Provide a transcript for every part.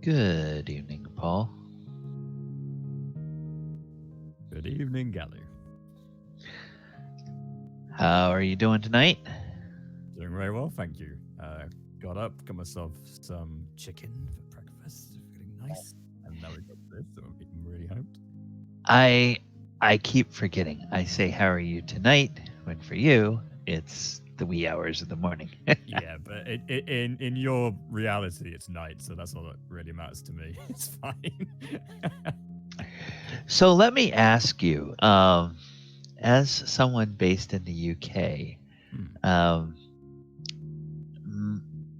Good evening, Paul. Good evening, Gally. How are you doing tonight? Doing very well, thank you. Got up, got myself some chicken for breakfast, feeling nice, and now we got this, so I'm really hyped. I I keep forgetting. I say how are you tonight when for you it's the wee hours of the morning. Yeah, but in your reality, it's night, so that's all that really matters to me. It's fine. So let me ask you, as someone based in the UK, Hmm. um,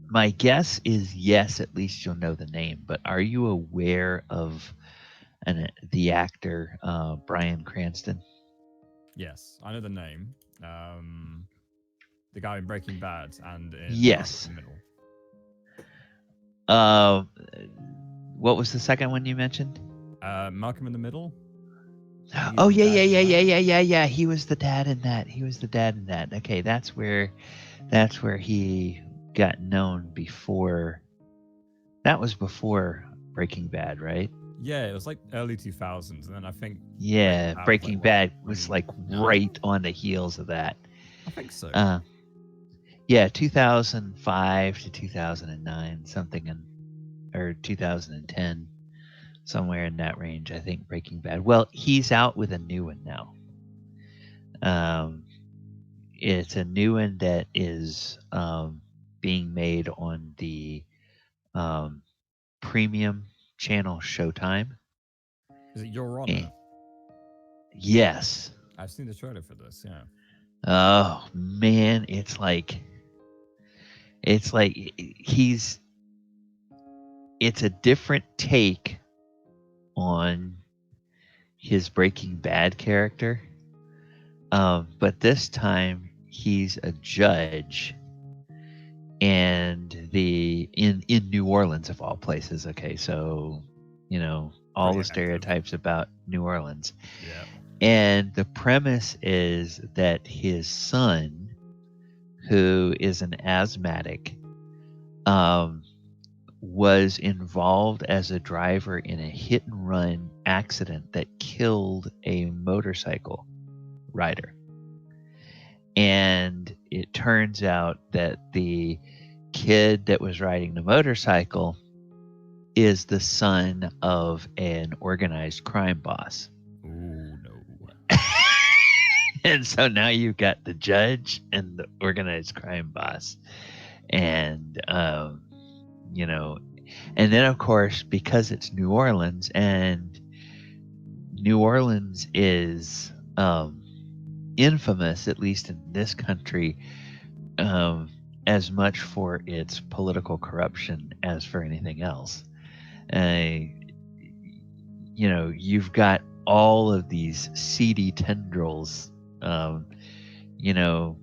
my guess is yes. At least you'll know the name. But are you aware of the actor Bryan Cranston? Yes, I know the name. The guy in Breaking Bad and in Malcolm Yes. in the Middle. Uh, what was the second one you mentioned? Malcolm in the Middle. I think he's Oh the yeah, dad yeah, in yeah, that. yeah, yeah, yeah, yeah. He was the dad in that. He was the dad in that. Okay, that's where he got known before. That was before Breaking Bad, right? Yeah, it was like early 2000s, and then I think Breaking Yeah, Bad was like Breaking what Bad was like 2009. right on the heels of that. I think so. Uh, yeah, 2005 to 2009, something in or 2010, somewhere in that range. I think Breaking Bad. Well, he's out with a new one now. Um, it's a new one that is being made on the um, premium channel Showtime. Is it Your And Honor? yes. I've seen the trailer for this. Yeah. Oh man, it's like he's it's a different take on his Breaking Bad character. But this time he's a judge and the in New Orleans of all places. Okay, so all Pretty the active. stereotypes about New Orleans, Yeah. and the premise is that his son, who is an asthmatic, um, was involved as a driver in a hit and run accident that killed a motorcycle rider. And it turns out that the kid that was riding the motorcycle is the son of an organized crime boss. Oh no. And so now you've got the judge and the organized crime boss. And, you know, and then of course, because it's New Orleans and New Orleans is infamous, at least in this country, um, as much for its political corruption as for anything else. Uh, you've got all of these seedy tendrils, um, you know,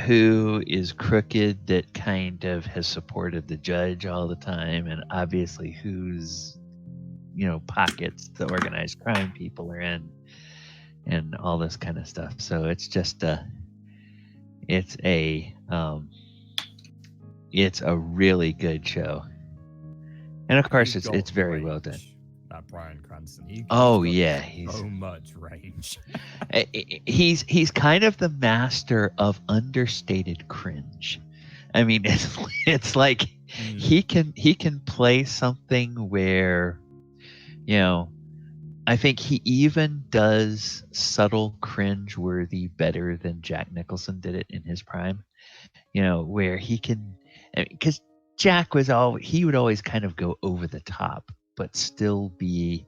who is crooked that kind of has supported the judge all the time, and obviously whose, pockets the organized crime people are in, and all this kind of stuff. So it's a really good show, and of course He's it's got very well done. range. That Bryan Cranston. He's Oh got yeah, so much range. he's kind of the master of understated cringe. I mean, it's like Mm. he can play something where, you know, I think he even does subtle cringe worthy better than Jack Nicholson did it in his prime. Where he can, because Jack he would always kind of go over the top, but still be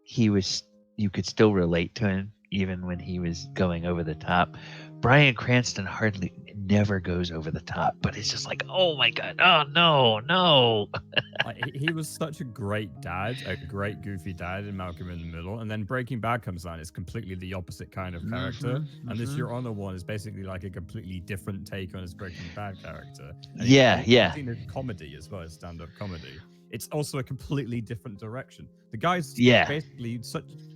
he was you could still relate to him even when he was going over the top. Bryan Cranston hardly never goes over the top, but it's just like, oh my god, oh no, no. Like he was such a great dad, a great goofy dad in Malcolm in the Middle, and then Breaking Bad comes on. It's completely the opposite kind of character, Hmm. and this Hmm. Your Honor one is basically like a completely different take on his Breaking Bad character. Yeah, And yeah, using the comedy as well as stand-up comedy, it's also a completely different direction. The guy's yeah. basically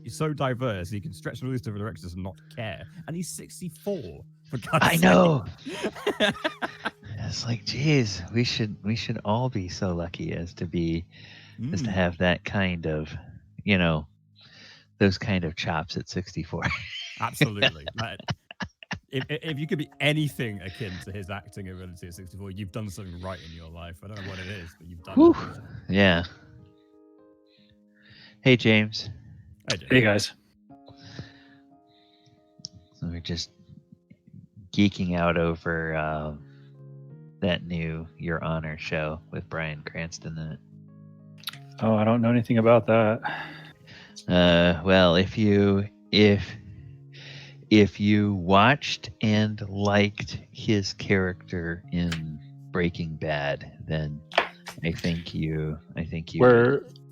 he's so diverse he can stretch in all these different directions and not care. And he's 64. For God's I know. sake. It's like, geez, we should all be so lucky as to have that kind of, those kind of chops at 64. Absolutely. Like, if you could be anything akin to his acting ability at 64, you've done something right in your life. I don't know what it is, but you've done Whew. it. Yeah. Hey, James. Hey, James. Hey guys. So we're just geeking out over that new Your Honor show with Bryan Cranston in it. Oh, I don't know anything about that. Well, if you watched and liked his character in Breaking Bad, then I think you.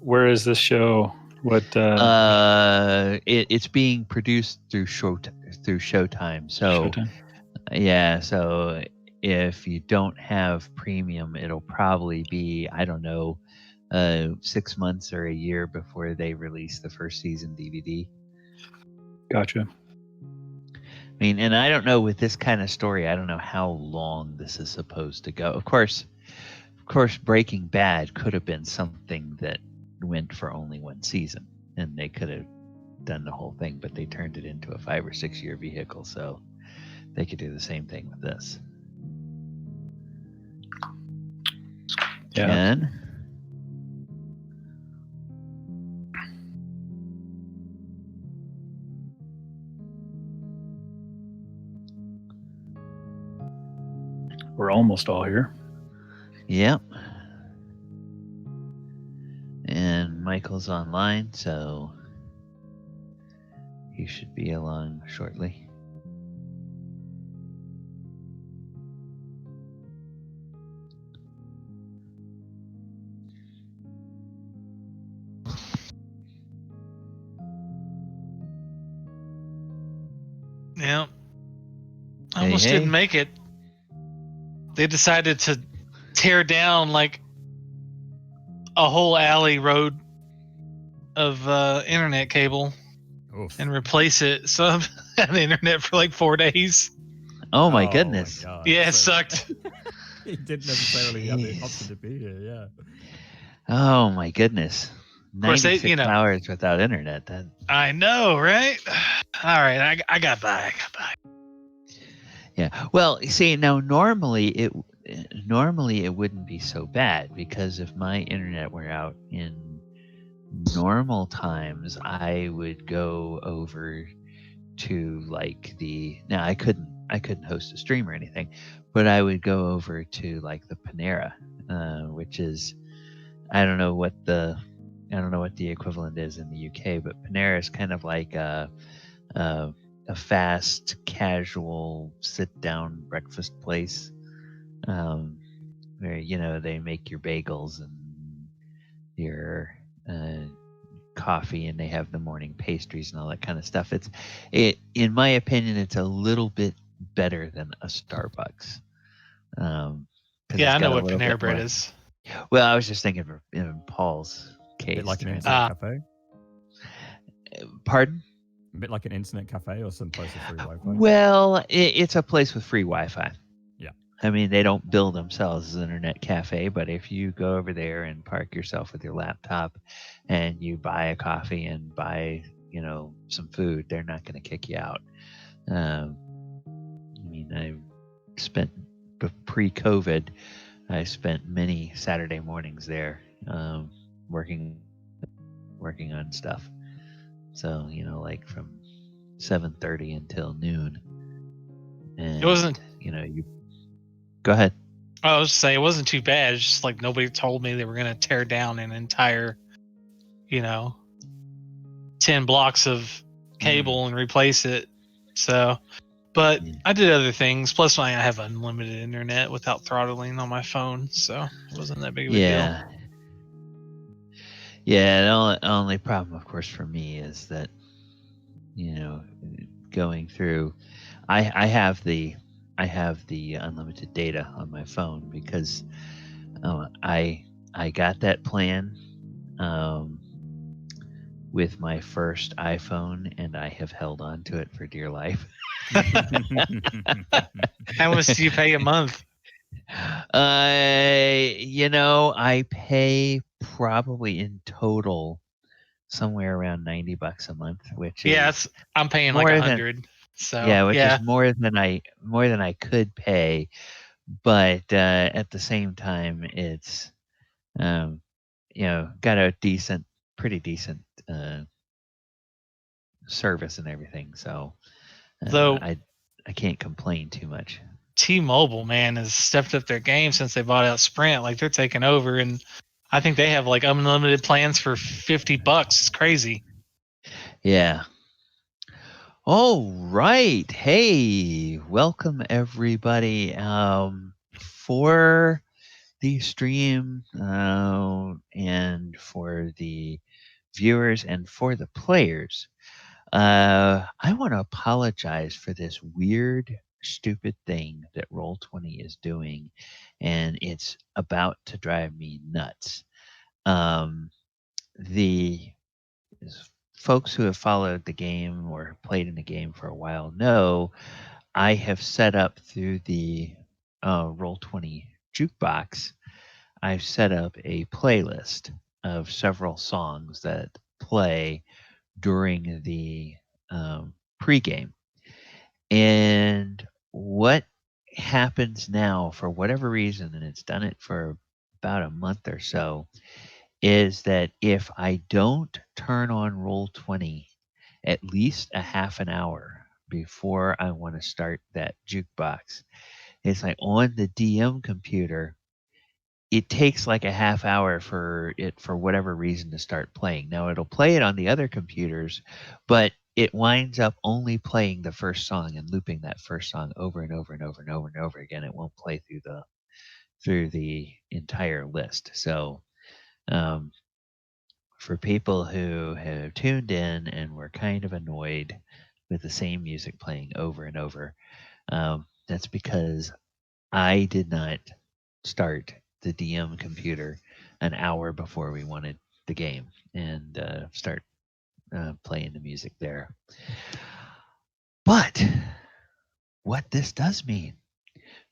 Where is this show? What? It's being produced through Showtime. So Showtime? yeah, so if you don't have premium, it'll probably be, I don't know, 6 months or a year before they release the first season DVD. Gotcha. I mean, and I don't know, with this kind of story, I don't know how long this is supposed to go. Of course, Breaking Bad could have been something that went for only one season, and they could have done the whole thing, but they turned it into a 5 or 6 year vehicle, so they could do the same thing with this. Yeah. Ken? We're almost all here. Yep. And Michael's online, so he should be along shortly. Yeah. I almost didn't make it. They decided to tear down like a whole alley road of internet cable. Oof. And replace it. So I've had the internet for like 4 days. Oh my goodness. God. Yeah, it sucked. He didn't necessarily have the option to be here, yeah. Oh my goodness. Of course, 96 hours without internet. That... I know, right? All right, I got by. Yeah. Well, see, now normally it wouldn't be so bad, because if my internet were out in normal times, I would go over to like now I couldn't host a stream or anything, but I would go over to like the Panera, which is, I don't know what the equivalent is in the UK, but Panera is kind of like a fast, casual, sit-down breakfast place, where they make your bagels and your coffee, and they have the morning pastries and all that kind of stuff. In my opinion, it's a little bit better than a Starbucks. Yeah, I know what Panera Bread is. Well, I was just thinking in Paul's case. A bit like an internet cafe? Pardon? A bit like an internet cafe or some place with free Wi-Fi? Well, it's a place with free Wi-Fi. Yeah. I mean, they don't bill themselves as an internet cafe, but if you go over there and park yourself with your laptop and you buy a coffee and buy, some food, they're not going to kick you out. I mean, I spent pre-COVID, I spent many Saturday mornings there, working on stuff. So, like from 7:30 until noon. And it wasn't. You go ahead. I was just saying, it wasn't too bad. It's just like nobody told me they were going to tear down an entire, 10 blocks of cable and replace it. So, but I did other things. Plus, I have unlimited internet without throttling on my phone, so it wasn't that big of a deal. Yeah, the only problem, of course, for me is that, going through, I have the unlimited data on my phone because I got that plan with my first iPhone, and I have held on to it for dear life. How much do you pay a month? I pay probably in total somewhere around $90 a month, which Yeah, is I'm paying like more than 100. So which yeah, is more than I could pay. But at the same time, it's um, got a pretty decent service and everything. So though I can't complain too much. T-Mobile, man, has stepped up their game since they bought out Sprint. Like they're taking over, and I think they have like unlimited plans for $50. It's crazy. Yeah. All right. Hey, welcome everybody. For the stream and for the viewers and for the players, I want to apologize for this weird, stupid thing that Roll20 is doing, and it's about to drive me nuts. The folks who have followed the game or played in the game for a while know I have set up through the Roll20 jukebox. I've set up a playlist of several songs that play during the pregame. And what happens now, for whatever reason, and it's done it for about a month or so, is that if I don't turn on Roll20 at least a half an hour before I want to start that jukebox, it's like on the DM computer, it takes like a half hour for it, for whatever reason, to start playing. Now it'll play it on the other computers, but it winds up only playing the first song and looping that first song over and over and over and over and over again. It won't play through the entire list. So um, for people who have tuned in and were kind of annoyed with the same music playing over and over, that's because I did not start the DM computer an hour before we wanted the game and start playing the music there. But what this does mean,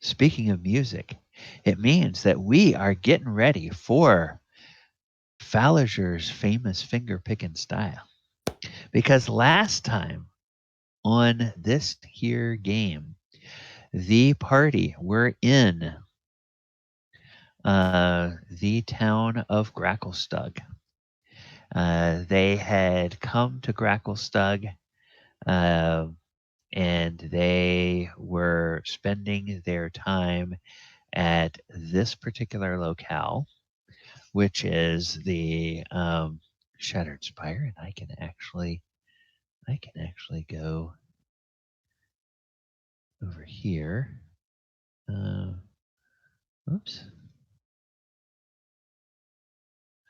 speaking of music, it means that we are getting ready for Falazure's famous finger-picking style. Because last time on this here game, the party were in the town of Gracklstugh. They had come to Gracklstugh, uh, and they were spending their time at this particular locale, which is the Shattered Spire, and I can actually go over here. Oops.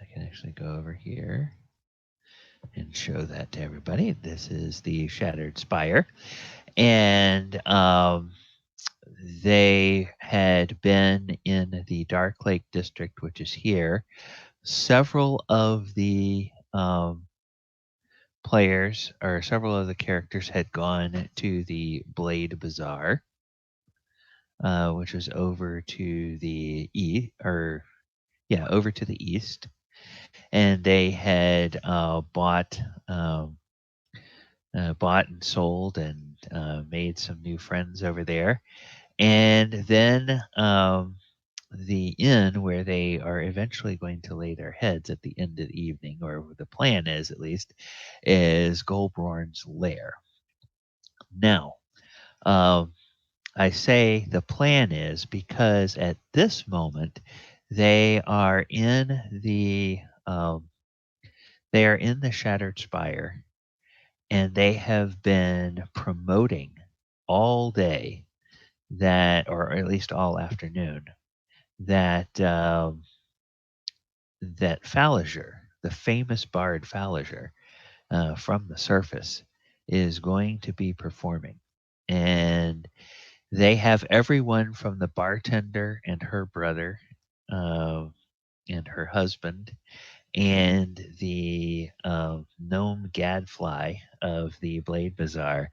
I can actually go over here and show that to everybody. This is the Shattered Spire. And they had been in the Dark Lake District, which is here. Several of the players, or several of the characters, had gone to the Blade Bazaar, which was over to the over to the east, and they had bought and sold and made some new friends over there. And then the inn where they are eventually going to lay their heads at the end of the evening, or the plan is at least, is Golborn's lair. Now, I say the plan is because at this moment they are in the Shattered Spire, and they have been promoting all day that, or at least all afternoon, that that Falazure, the famous bard Falazure from the surface, is going to be performing, and they have everyone from the bartender and her brother and her husband and the gnome gadfly of the Blade Bazaar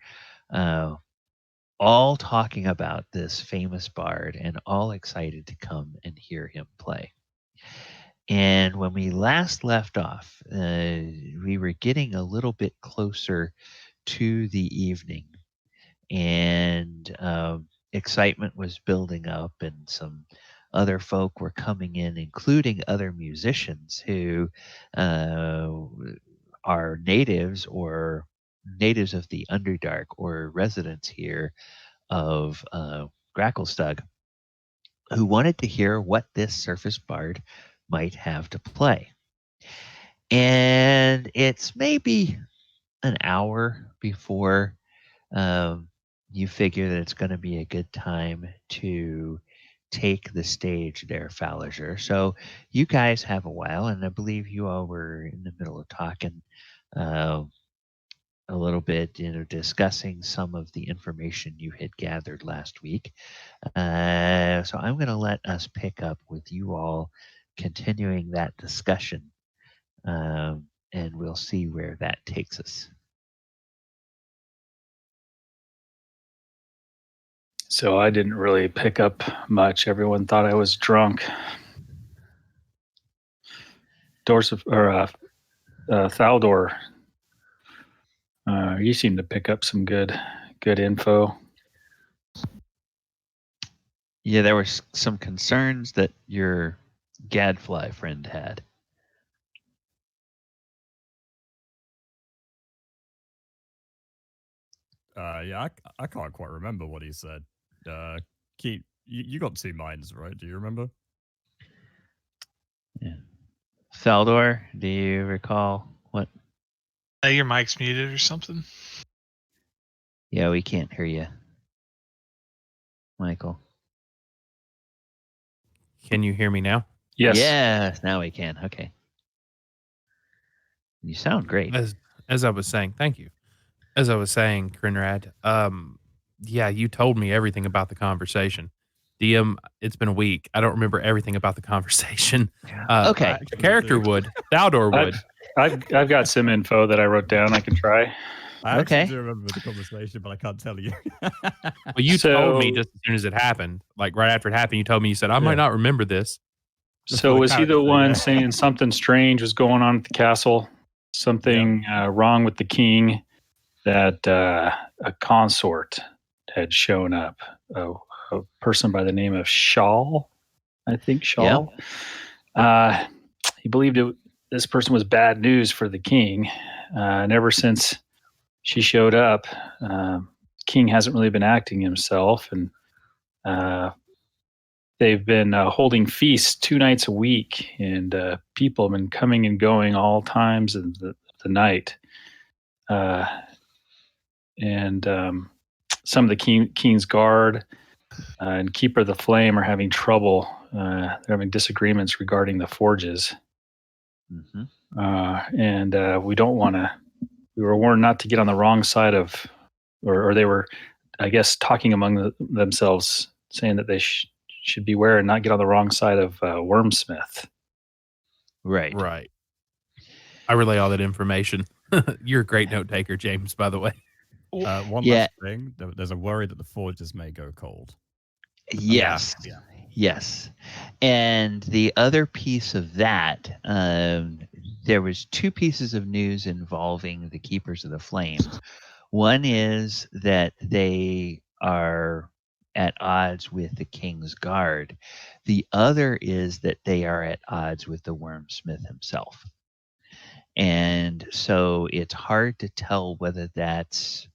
all talking about this famous bard and all excited to come and hear him play. And when we last left off, we were getting a little bit closer to the evening, and excitement was building up, and some other folk were coming in, including other musicians who are natives or natives of the Underdark or residents here of Gracklstugh, who wanted to hear what this surface bard might have to play. And it's maybe an hour before you figure that it's going to be a good time to take the stage there, Falazure. So you guys have a while, and I believe you all were in the middle of talking uh, a little bit, discussing some of the information you had gathered last week. So I'm going to let us pick up with you all continuing that discussion, and we'll see where that takes us. So I didn't really pick up much. Everyone thought I was drunk. Thaldor, you seem to pick up some good info. Yeah, there were some concerns that your gadfly friend had. Yeah, I can't quite remember what he said. Keith, you got two minds, right? Do you remember? Yeah. Thaldor, do you recall what? Your mic's muted or something. Yeah, we can't hear you, Michael. Can you hear me now? Yes. Yes, now we can. Okay. You sound great. As I was saying, thank you. As I was saying, Krenraid, yeah, you told me everything about the conversation. DM, it's been a week. I don't remember everything about the conversation. Okay. A character would. Thaldor would. I've got some info that I wrote down. I can try. I Okay. actually do remember the conversation, but I can't tell you. Well, you told me just as soon as it happened. Like right after it happened, you told me, you said, I might not remember this. So was he the one saying something strange was going on at the castle? Something wrong with the king, that a consort had shown up, a person by the name of Shawl, I think Shawl. He believed this person was bad news for the king, and ever since she showed up, king hasn't really been acting himself, and they've been holding feasts 2 nights a week, and people have been coming and going all times of the night. And some of the King's Guard and Keeper of the Flame are having trouble. They're having disagreements regarding the forges. Mm-hmm. And we don't want to, we were warned not to get on the wrong side of, or they were, I guess, talking among themselves, saying that they should beware and not get on the wrong side of Wormsmith. Right. Right. I relay all that information. You're a great note taker, James, by the way. One last thing. There's a worry that the forges may go cold. Yes. Yeah. Yes. And the other piece of that, there was 2 pieces of news involving the Keepers of the Flame. One is that they are at odds with the King's Guard. The other is that they are at odds with the Wormsmith himself. And so it's hard to tell whether that's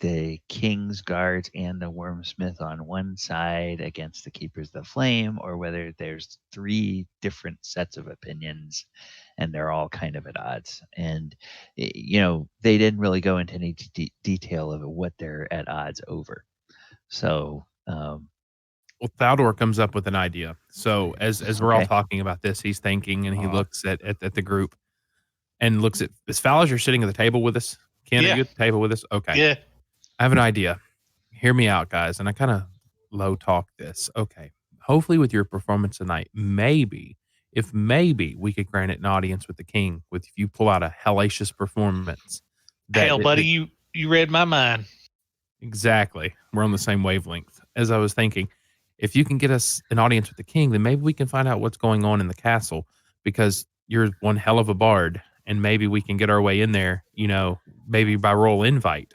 the King's Guards and the Wormsmith on one side against the Keepers of the Flame, or whether there's 3 different sets of opinions and they're all kind of at odds. And, they didn't really go into any detail of what they're at odds over. So, well, Thaldor comes up with an idea. So as we're all talking about this, he's thinking, and he looks at the group and looks at, is Falazure sitting at the table with us? Ken, are you at the table with us? Okay. Yeah. I have an idea. Hear me out, guys. And I kind of low talk this. Okay. Hopefully with your performance tonight, maybe we could grant it an audience with the king if you pull out a hellacious performance. Hell, buddy, you read my mind. Exactly. We're on the same wavelength. As I was thinking, if you can get us an audience with the king, then maybe we can find out what's going on in the castle, because you're one hell of a bard, and maybe we can get our way in there, maybe by roll invite.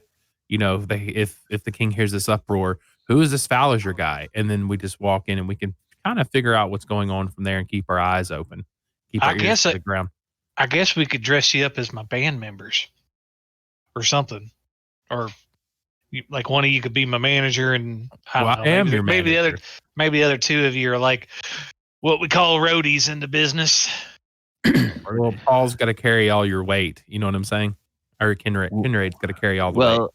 If the king hears this uproar, who is this Falazure guy? And then we just walk in and we can kind of figure out what's going on from there and keep our eyes open, keep our ears to the ground. I guess we could dress you up as my band members or something, or like one of you could be my manager, and I am your manager. Maybe the other two of you are like what we call roadies in the business. Well, Paul's got to carry all your weight. You know what I'm saying? Or Krenraid's got to carry all the weight. Well,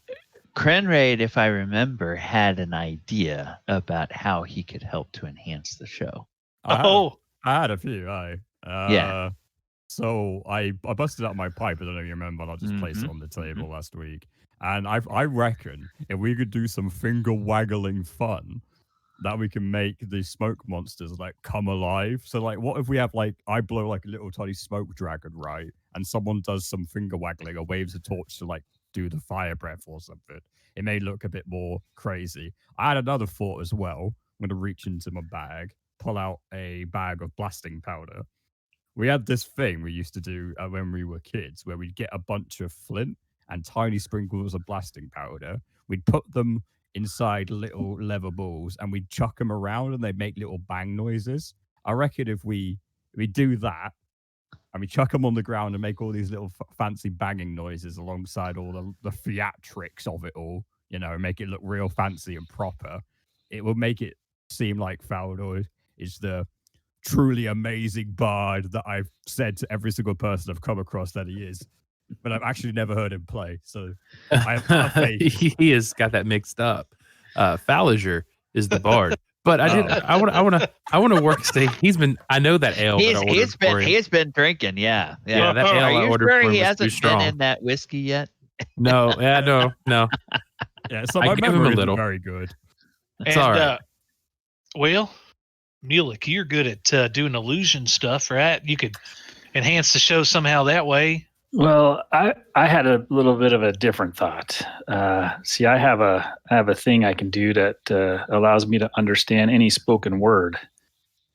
Krenraid, if I remember, had an idea about how he could help to enhance the show. I had a few. Yeah. So I busted out my pipe. I don't know if you remember. I'll just place it on the table last week. And I reckon if we could do some finger waggling fun, that we can make the smoke monsters like come alive. So like, what if we have like, I blow like a little tiny smoke dragon, right? And someone does some finger waggling or waves a torch to like do the fire breath or something. It may look a bit more crazy. I had another thought as well. I'm going to reach into my bag, pull out a bag of blasting powder. We had this thing we used to do when we were kids where we'd get a bunch of flint and tiny sprinkles of blasting powder. We'd put them inside little leather balls and we'd chuck them around and they'd make little bang noises. I reckon if we do that and we chuck them on the ground and make all these little fancy banging noises alongside all the theatrics of it all, make it look real fancy and proper, it will make it seem like Faerun is the truly amazing bard that I've said to every single person I've come across that he is. But I've actually never heard him play, so I have faith. He has got that mixed up. Falazure is the bard, but I want to work. I know that ale. He's been drinking. Yeah. That ale I ordered for him he was hasn't too strong. been in that whiskey yet. No. Yeah, so my memory isn't very good. It's all right. Well, Mulek, you're good at doing illusion stuff, right? You could enhance the show somehow that way. Well, I had a little bit of a different thought. See, I have a thing I can do that allows me to understand any spoken word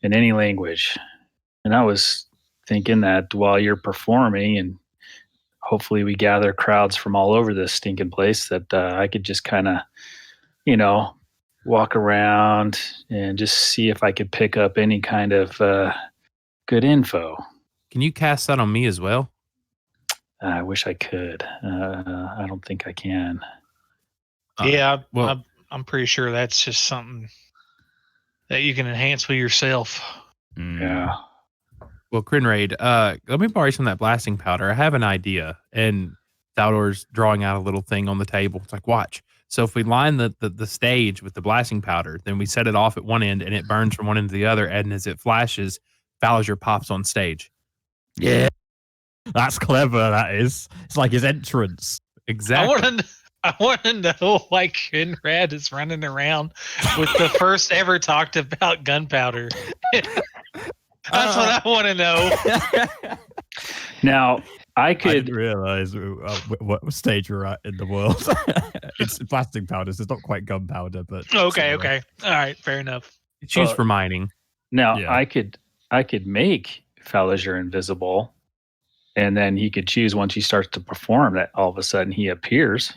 in any language. And I was thinking that while you're performing, and hopefully we gather crowds from all over this stinking place, that I could just kind of, walk around and just see if I could pick up any kind of good info. Can you cast that on me as well? I wish I could. I don't think I can. Yeah, well, I'm pretty sure that's just something that you can enhance with yourself. Yeah. Well, Krenraid, let me borrow some of that blasting powder. I have an idea. And Thaldor's drawing out a little thing on the table. It's like, watch. So if we line the stage with the blasting powder, then we set it off at one end and it burns from one end to the other. And as it flashes, Falazure pops on stage. Yeah. That's clever, that is. It's like his entrance. Exactly. I want to know why Krenraid is running around with the first ever talked about gunpowder. That's what I want to know. Now, I didn't realize what stage we're at in the world. It's blasting powders. It's not quite gunpowder, but okay. All right, fair enough. It's used for mining. Now, yeah. I could make Falazure invisible. And then he could choose once he starts to perform that all of a sudden he appears.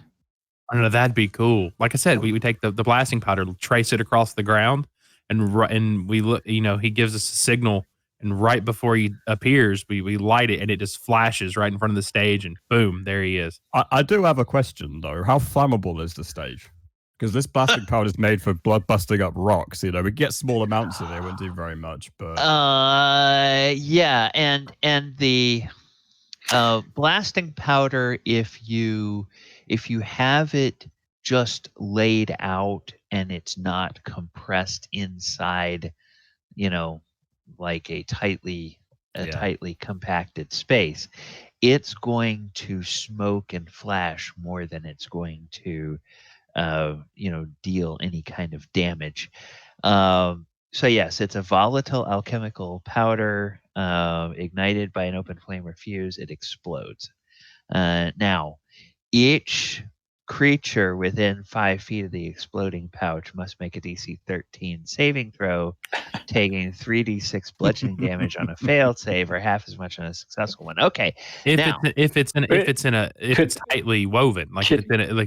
I don't know, that'd be cool. Like I said, we take the blasting powder, trace it across the ground, and we look. He gives us a signal, and right before he appears, we light it, and it just flashes right in front of the stage, and boom, there he is. I do have a question though. How flammable is the stage? Because this blasting powder is made for blood busting up rocks. We get small amounts of it. It wouldn't do very much, but yeah, and the blasting powder, if you have it just laid out and it's not compressed inside, like a tightly compacted space, it's going to smoke and flash more than it's going to deal any kind of damage. So yes, it's a volatile alchemical powder. Ignited by an open flame or fuse, it explodes. Now, each creature within 5 feet of the exploding pouch must make a DC 13 saving throw, taking 3d6 bludgeoning damage on a failed save or half as much on a successful one. Okay. If now, it's tightly woven, like if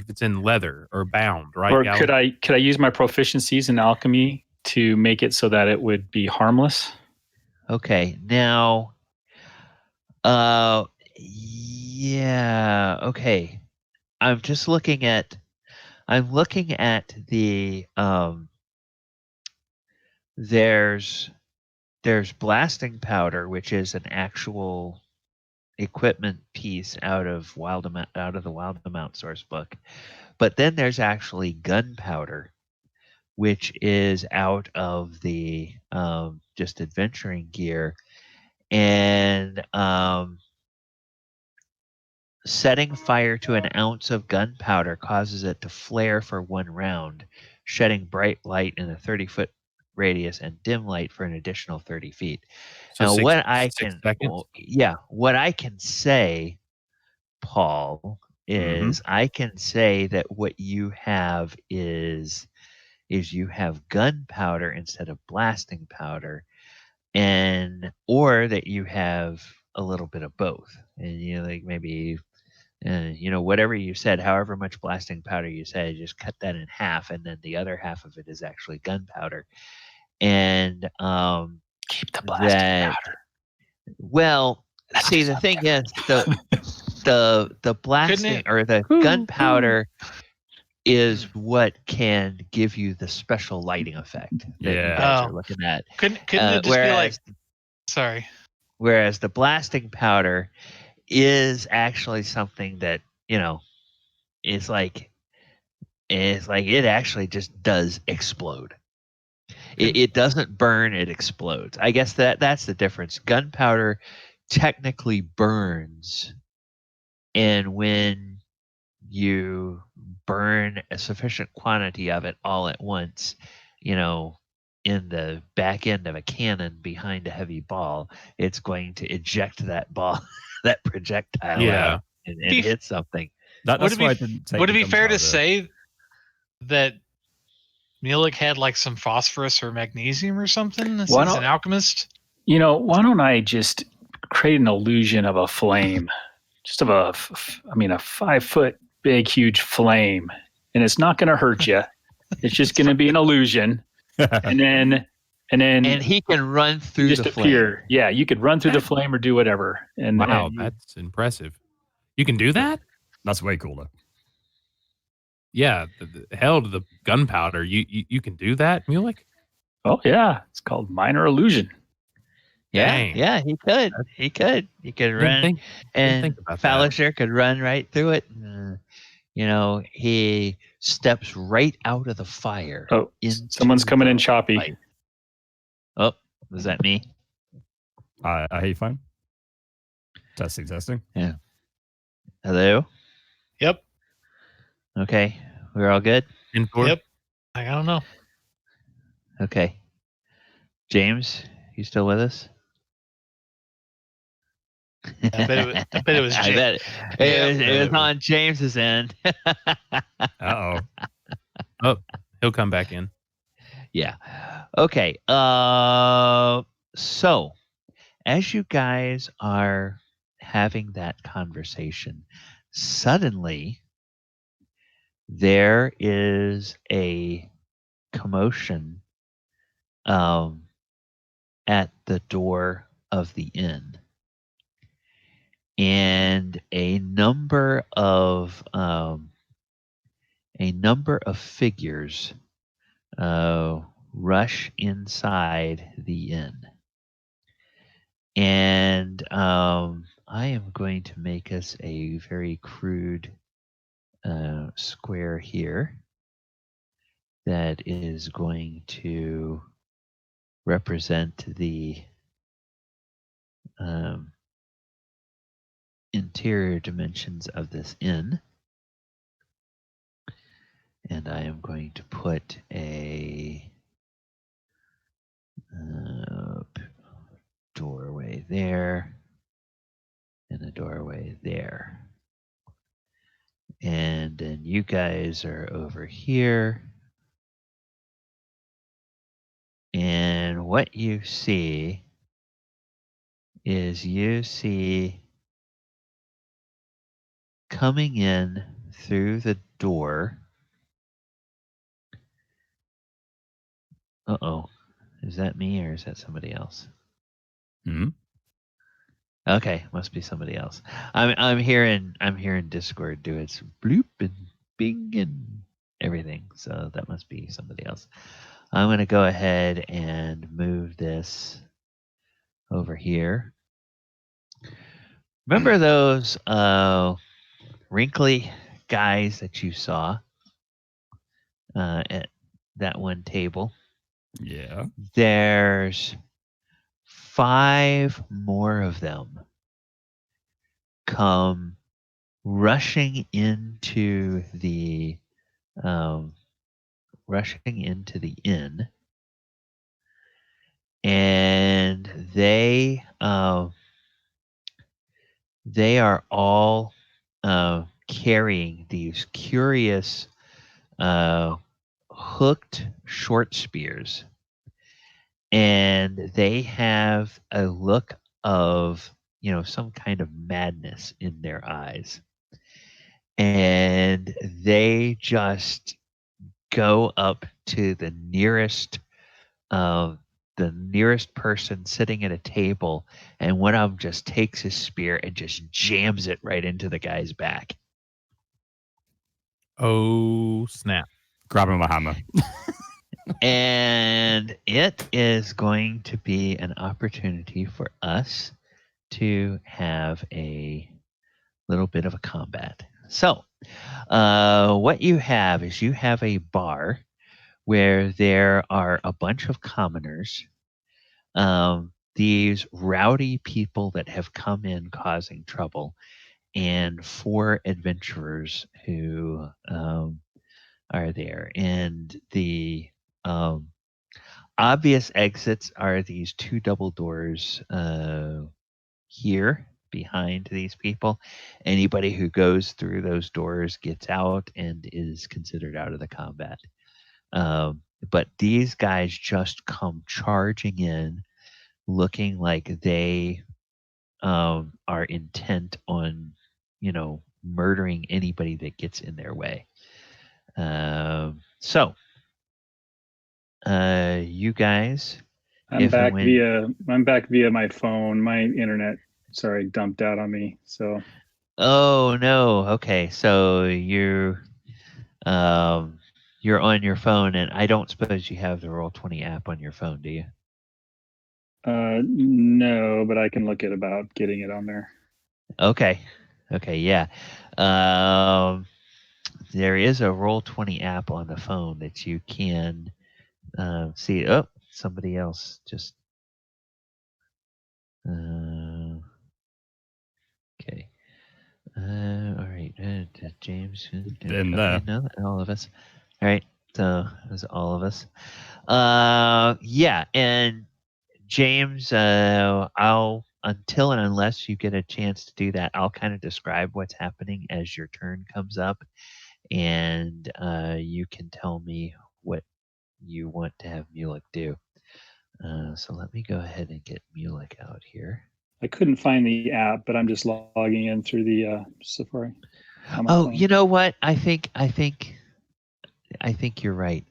it's in leather or bound, right? Or Gally? could I use my proficiencies in alchemy to make it so that it would be harmless? okay. Now, yeah. Okay. I'm looking at the there's blasting powder, which is an actual equipment piece out of the Wildemount source book. But then there's actually gunpowder, which is out of the just adventuring gear, and setting fire to an ounce of gunpowder causes it to flare for 1 round, shedding bright light in a 30-foot radius and dim light for an additional 30 feet. So Now, 6 seconds. what I can say, Paul, is I can say that what you have is you have gunpowder instead of blasting powder, or that you have a little bit of both, and like maybe whatever you said, however much blasting powder you said, just cut that in half, and then the other half of it is actually gunpowder. And keep the blasting powder. Well, see, the thing is, the blasting or the gunpowder is what can give you the special lighting effect that you guys are looking at. Couldn't it just be like? Sorry. Whereas the blasting powder is actually something that is like it actually just does explode. It doesn't burn, it explodes. I guess that's the difference. Gunpowder technically burns, and when you burn a sufficient quantity of it all at once, in the back end of a cannon behind a heavy ball, it's going to eject that ball, that projectile out and hit something. That's why I didn't take Would it the be fair to gunpowder. say that Mulek had like some phosphorus or magnesium or something since he's an alchemist? Why don't I just create an illusion of a flame? Just of a 5-foot big, huge flame. And it's not going to hurt you. It's just going to be an illusion. And then he can run through just the appear. flame. Yeah, you could run through the flame or do whatever. That's impressive. You can do that? That's way cooler. Yeah, the hell to the gunpowder. You can do that, Mulek? Oh yeah, it's called minor illusion. Yeah, Dang. yeah, he could. He could run, and Falazure could run right through it. He steps right out of the fire. Oh, someone's coming in choppy. Light. Oh, was that me? I hear you fine. Testing. Yeah. Hello? Yep. Okay. We're all good? Yep. I don't know. Okay. James, you still with us? I bet it was James. It was on James's end. Uh-oh. Oh, he'll come back in. Yeah. Okay. So, as you guys are having that conversation, suddenly there is a commotion at the door of the inn, and a number of figures rush inside the inn. And I am going to make us a very crude square here that is going to represent the interior dimensions of this inn. And I am going to put a doorway there and a doorway there. And then you guys are over here. And what you see is coming in through the door. Uh-oh. Is that me or is that somebody else? Okay, must be somebody else. I'm hearing Discord do its bloop and bing and everything. So that must be somebody else. I'm gonna go ahead and move this over here. Remember those wrinkly guys that you saw at that one table? Yeah. There's 5 more of them come rushing into the inn, and they are all carrying these curious hooked short spears, and they have a look of some kind of madness in their eyes, and they just go up to the nearest person sitting at a table, and one of them just takes his spear and just jams it right into the guy's back. Oh, snap. Grabbing my hammer. And it is going to be an opportunity for us to have a little bit of a combat. So, what you have is you have a bar where there are a bunch of commoners, these rowdy people that have come in causing trouble, and 4 adventurers who are there. And the obvious exits are these 2 double doors here behind these people. Anybody who goes through those doors gets out and is considered out of the combat. But these guys just come charging in, looking like they are intent on, murdering anybody that gets in their way. So, you guys, I'm back via my phone. My internet, dumped out on me. So. Oh no. Okay, so you're on your phone, and I don't suppose you have the Roll20 app on your phone, do you? No, but I can look at about getting it on there. Okay, yeah. There is a Roll20 app on the phone that you can see. Oh, somebody else just. Okay. All right. James. In there. No, all of us. All right. So it was all of us. Yeah, and James, I'll until and unless you get a chance to do that, I'll kind of describe what's happening as your turn comes up, and you can tell me what you want to have Mulek do. So let me go ahead and get Mulek out here. I couldn't find the app, but I'm just logging in through the Safari. Oh, you know what? I think you're right.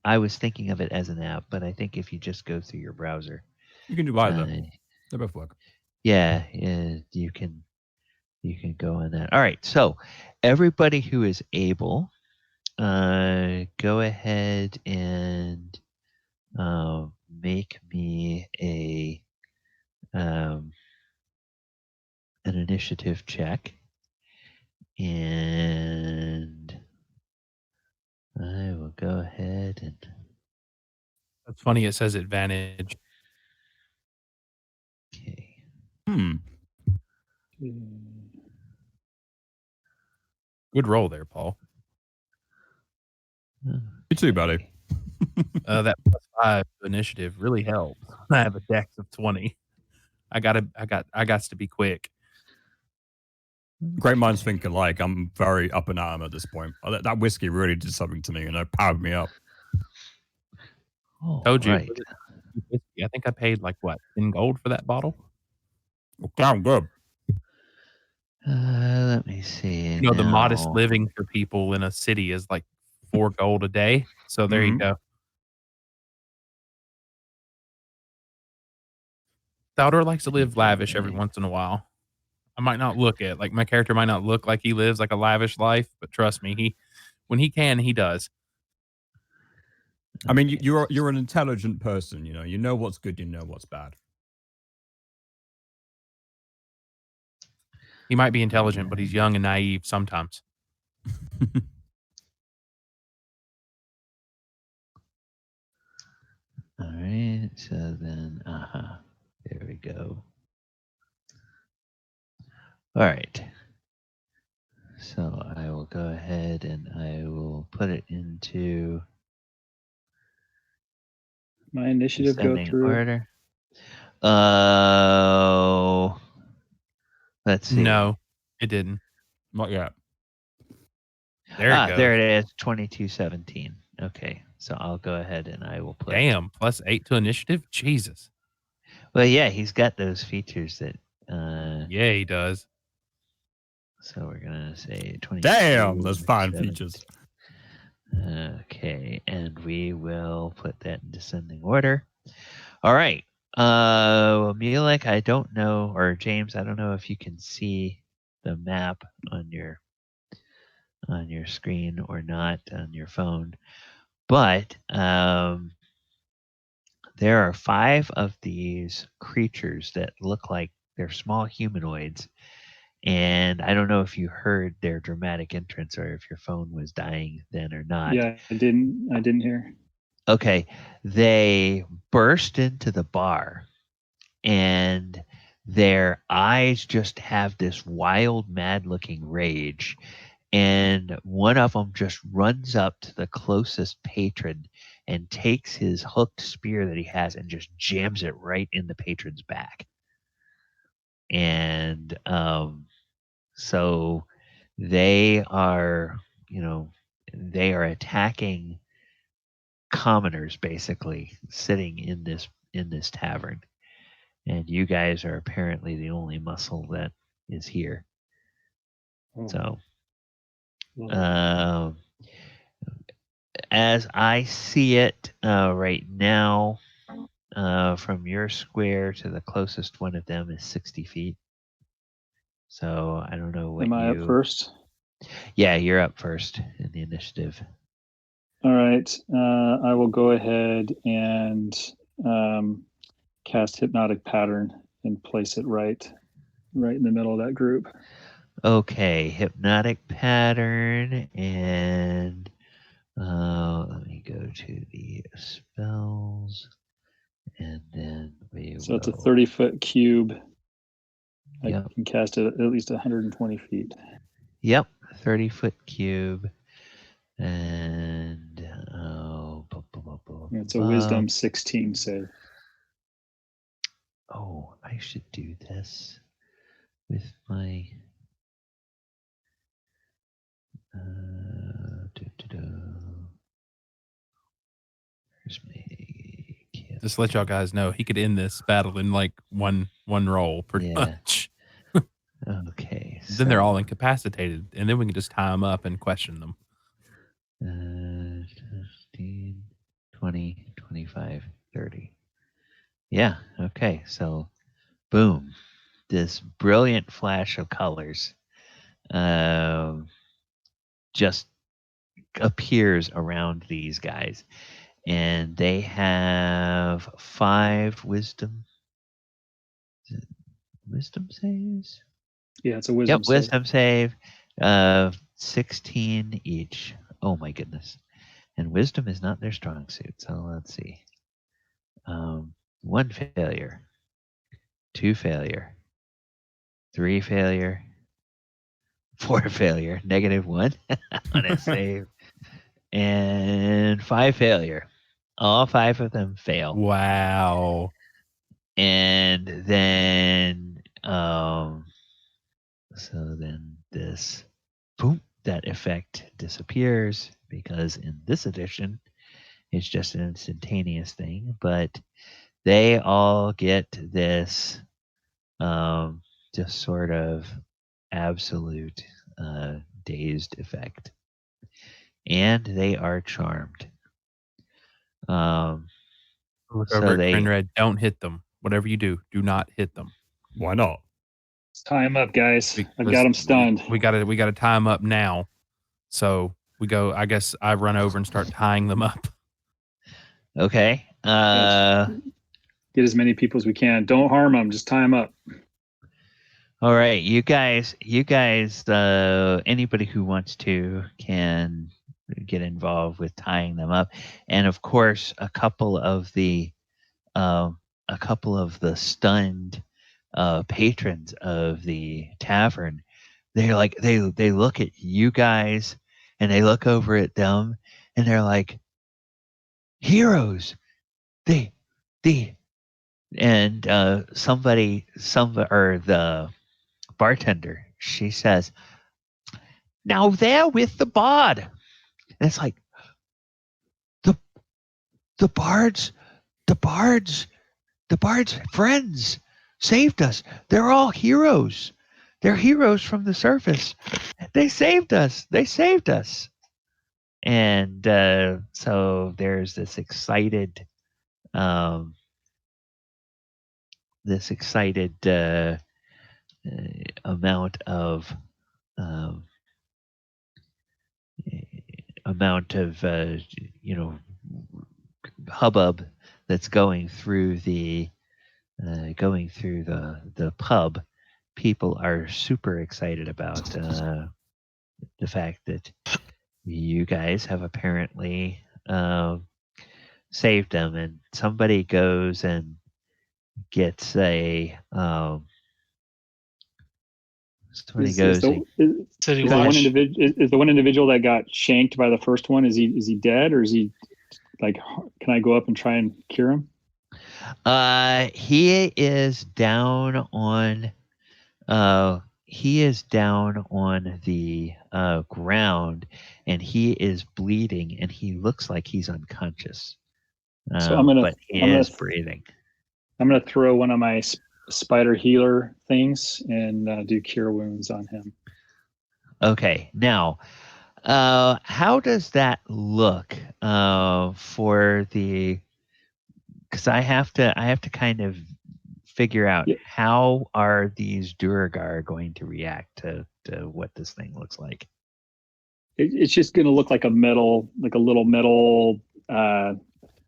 I was thinking of it as an app, but I think if you just go through your browser, you can do either. They both work. Yeah, you can go on that. All right, so everybody who is able, go ahead and make me an initiative check, and I will go ahead and. That's funny. It says advantage. Okay. Good roll there, Paul. You too, buddy. That +5 initiative really helps. I have a dex of 20. I got to be quick. Great minds think alike. I'm very up and at 'em at this point. That whiskey really did something to me, and it powered me up. Told you. Right. I think I paid like what, 10 gold for that bottle? Damn good. Let me see. You know, the modest living for people in a city is like 4 gold a day. So there you go. Thal'dor likes to live lavish every once in a while. I might not look it. Like, my character might not look like he lives like a lavish life, but trust me, when he can, he does. I mean, you're an intelligent person, you know. You know what's good, you know what's bad. He might be intelligent, but he's young and naive sometimes. All right, so then, there we go. All right. So I will go ahead and I will put it into My initiative go descending through. order. Oh, let's see. No, it didn't. Not yet. There it goes. There it is, 2217. Okay, so I'll go ahead and I will put. Damn, +8 to initiative? Jesus. Well, yeah, he's got those features that. Yeah, he does. So we're gonna say 20. Damn, those fine features. Okay, and we will put that in descending order. All right. Mulek, I don't know, or James, I don't know if you can see the map on your screen or not on your phone, but there are 5 of these creatures that look like they're small humanoids. And I don't know if you heard their dramatic entrance or if your phone was dying then or not. Yeah, I didn't hear. Okay. They burst into the bar and their eyes just have this wild, mad looking rage. And one of them just runs up to the closest patron and takes his hooked spear that he has and just jams it right in the patron's back. And so they are, they are attacking commoners basically sitting in this tavern. And you guys are apparently the only muscle that is here. So as I see it right now, from your square to the closest one of them is 60 feet. So I don't know what Am I up first? Yeah, you're up first in the initiative. All right. I will go ahead and cast Hypnotic Pattern and place it right in the middle of that group. Okay, Hypnotic Pattern, and let me go to the spells, and then So it's a 30-foot cube. I can cast it at least 120 feet. Yep, 30-foot cube. And it's a Wisdom 16 save. Oh, I should do this with my Just let y'all guys know, he could end this battle in like one roll, pretty much. Okay. Then they're all incapacitated, and then we can just tie them up and question them. 15, 20, 25, 30. Yeah, okay. So, boom. This brilliant flash of colors just appears around these guys. And they have 5 wisdom saves? Yeah, it's a wisdom save. Wisdom save. 16 each. Oh my goodness. And wisdom is not their strong suit. So let's see. 1 failure. 2 failure. 3 failure. 4 failure. -1 on a save. And 5 failure. All 5 of them fail. Wow. And then So then this, boom, that effect disappears because in this edition, it's just an instantaneous thing. But they all get this just sort of absolute dazed effect. And they are charmed. Look So over at they- Krenraid. Don't hit them. Whatever you do, do not hit them. Why not? Let's tie him up, guys. I've Because got him stunned. We gotta tie them up now. So we go. I guess I run over and start tying them up. Okay. Get as many people as we can. Don't harm them. Just tie them up. All right, you guys, anybody who wants to can get involved with tying them up, and of course, a couple of the stunned patrons of the tavern, they're like they look at you guys, and they look over at them, and they're like, heroes, and somebody or the bartender, she says, now there with the bard. And it's like, the bard's friends saved us. They're all heroes. They're heroes from the surface. They saved us. And so there's this excited amount of hubbub that's going through the pub. People are super excited about the fact that you guys have apparently saved them, and somebody goes and gets a somebody goes and- City Is the Watch. is the one individual that got shanked by the first one? Is he dead, or is he like? Can I go up and try and cure him? He is down on the ground, and he is bleeding, and he looks like he's unconscious. So but he is breathing. I'm gonna throw one of my spider healer things and do cure wounds on him. Okay, now, how does that look for the? Because I have to kind of figure out how are these duergar going to react to what this thing looks like. It's just gonna look like a little metal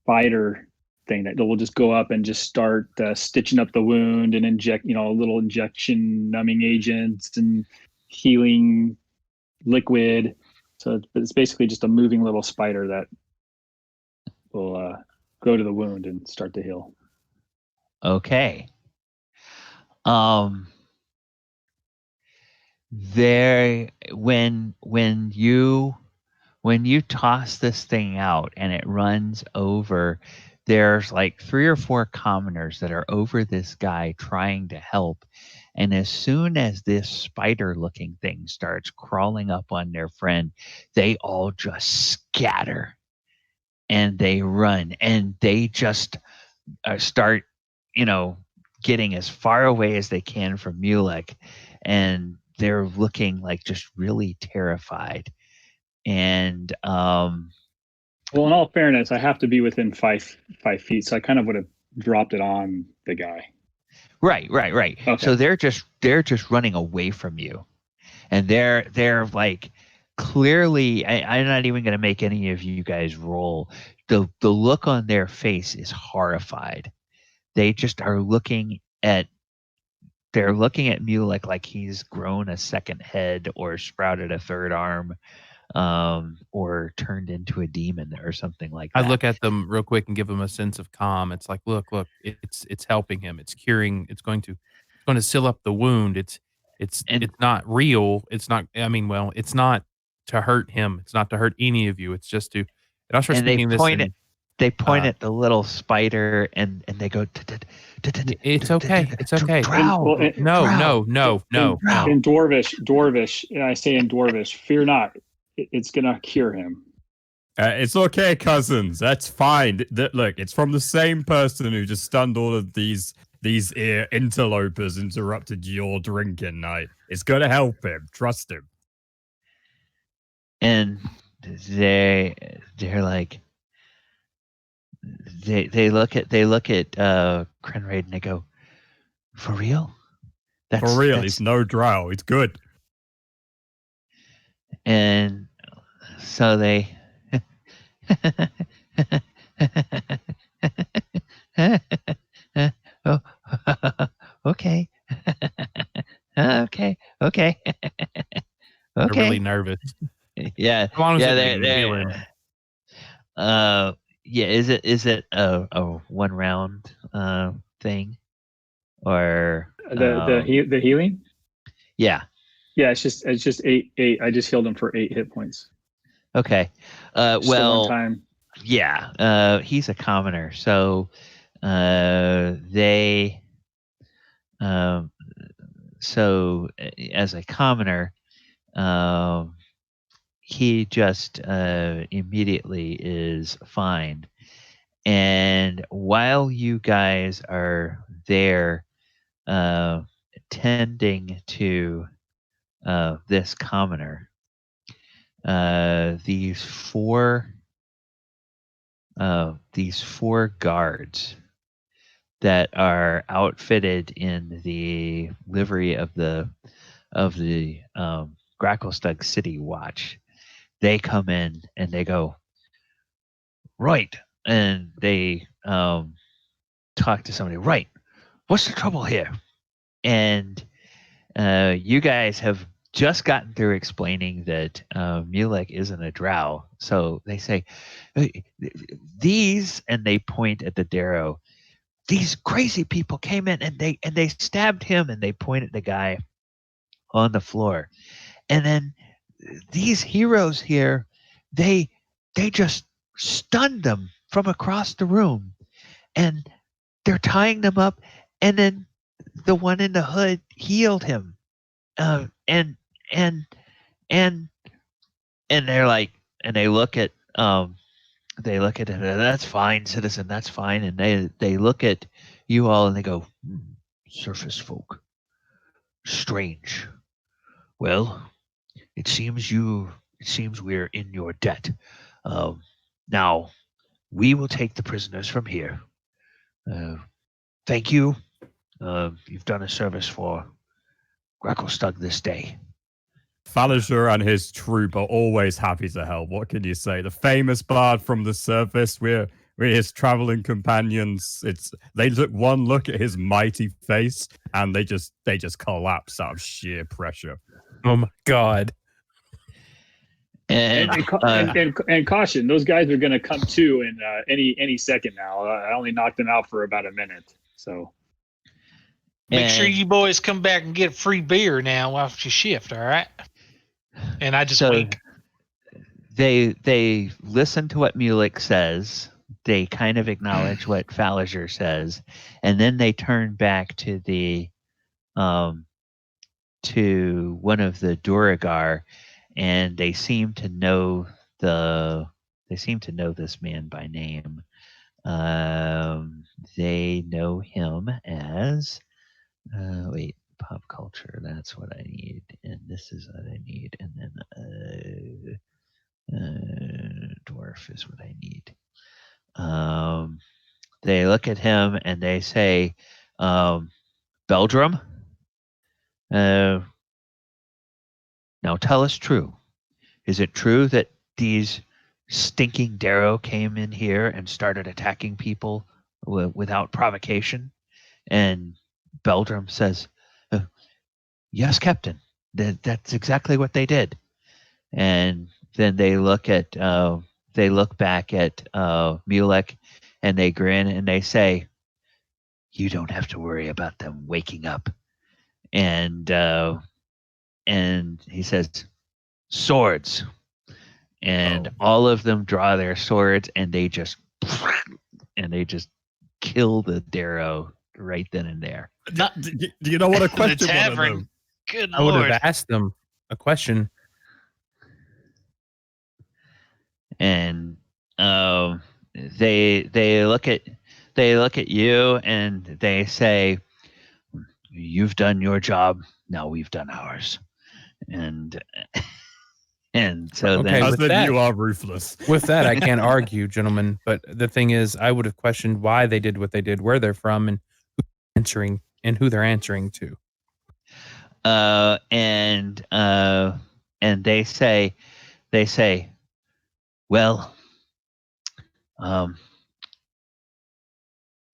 spider thing that will just go up and just start stitching up the wound and inject, little injection numbing agents and healing liquid. So it's basically just a moving little spider that will go to the wound and start to heal. Okay. There, when you toss this thing out and it runs over, there's like 3 or 4 commoners that are over this guy trying to help. And as soon as this spider-looking thing starts crawling up on their friend, they all just scatter and they run, and they just start, getting as far away as they can from Mulek, and they're looking like just really terrified. And well, in all fairness, I have to be within 5 feet, so I kind of would have dropped it on the guy. Right. Okay. So they're just running away from you, and they're like, clearly, I'm not even going to make any of you guys roll. The look on their face is horrified. They just are looking at Mulek like he's grown a second head or sprouted a third arm, or turned into a demon or something like that. I look at them real quick and give them a sense of calm. It's like, look, it's helping him. It's curing. It's going to seal up the wound. It's not real. It's not. I mean, well, it's not to hurt him. It's not to hurt any of you. It's just to. And I start speaking this. They point at the little spider and they go. It's okay. It's okay. Drow. No. In Dwarvish, and I say in Dwarvish, fear not. It's gonna cure him. It's okay, cousins. That's fine. Look, it's from the same person who just stunned all of these interlopers, interrupted your drinking night. It's gonna help him. Trust him. And they're like, they look at Krenraid and they go, for real? For real, he's no drow. It's good. And so they oh, okay. okay. They're really nervous. Yeah. How long yeah, has it been healing? Yeah, is it a 1 round thing? Or the healing? Yeah. Yeah, it's just 8. I just healed him for 8 hit points. Okay. Just the one time. Yeah. He's a commoner, so they so as a commoner, he just immediately is fine. And while you guys are there tending to this commoner, these four guards that are outfitted in the livery of the Gracklstugh City Watch, they come in and they go, right, and they talk to somebody, right, what's the trouble here? And you guys have just gotten through explaining that Mulek isn't a drow. So they say, these, and they point at the Darrow, these crazy people came in and they stabbed him, and they point at the guy on the floor. And then these heroes here, they just stunned them from across the room, and they're tying them up, and then the one in the hood healed him. And they're like, and they look at it. That's fine, citizen. That's fine. And they look at you all and they go, surface folk. Strange. Well, it seems we're in your debt. Now, we will take the prisoners from here. Thank you. You've done a service for Gracklstugh this day. Falazure and his troop are always happy to help. What can you say? The famous bard from the surface. We're his traveling companions. They look at his mighty face and they just collapse out of sheer pressure. Oh my god! And caution, those guys are going to come to in any second now. I only knocked them out for about a minute, so. Make sure you boys come back and get free beer now after your shift, all right? And I just wink. They listen to what Mulek says. They kind of acknowledge what Falazure says, and then they turn back to the to one of the duergar, and they seem to know this man by name. They know him as pop culture. That's what I need, and this is what I need, and then dwarf is what I need. They look at him and they say, Beldrum, now tell us true. Is it true that these stinking Darrow came in here and started attacking people without provocation? And Beldrum says, yes, Captain. That's exactly what they did. And then they look back at Mulek, and they grin and they say, you don't have to worry about them waking up. And he says, swords. And all of them draw their swords, and they just and they just kill the Darrow right then and there. Do you know what a question the tavern. Good I would lord. have asked them a question. And they look at you and they say, "You've done your job. Now we've done ours." And so Okay, then with that, you are ruthless. With that, I can't argue, gentlemen. But the thing is, I would have questioned why they did what they did, where they're from, and who they're answering to. And they say, well, they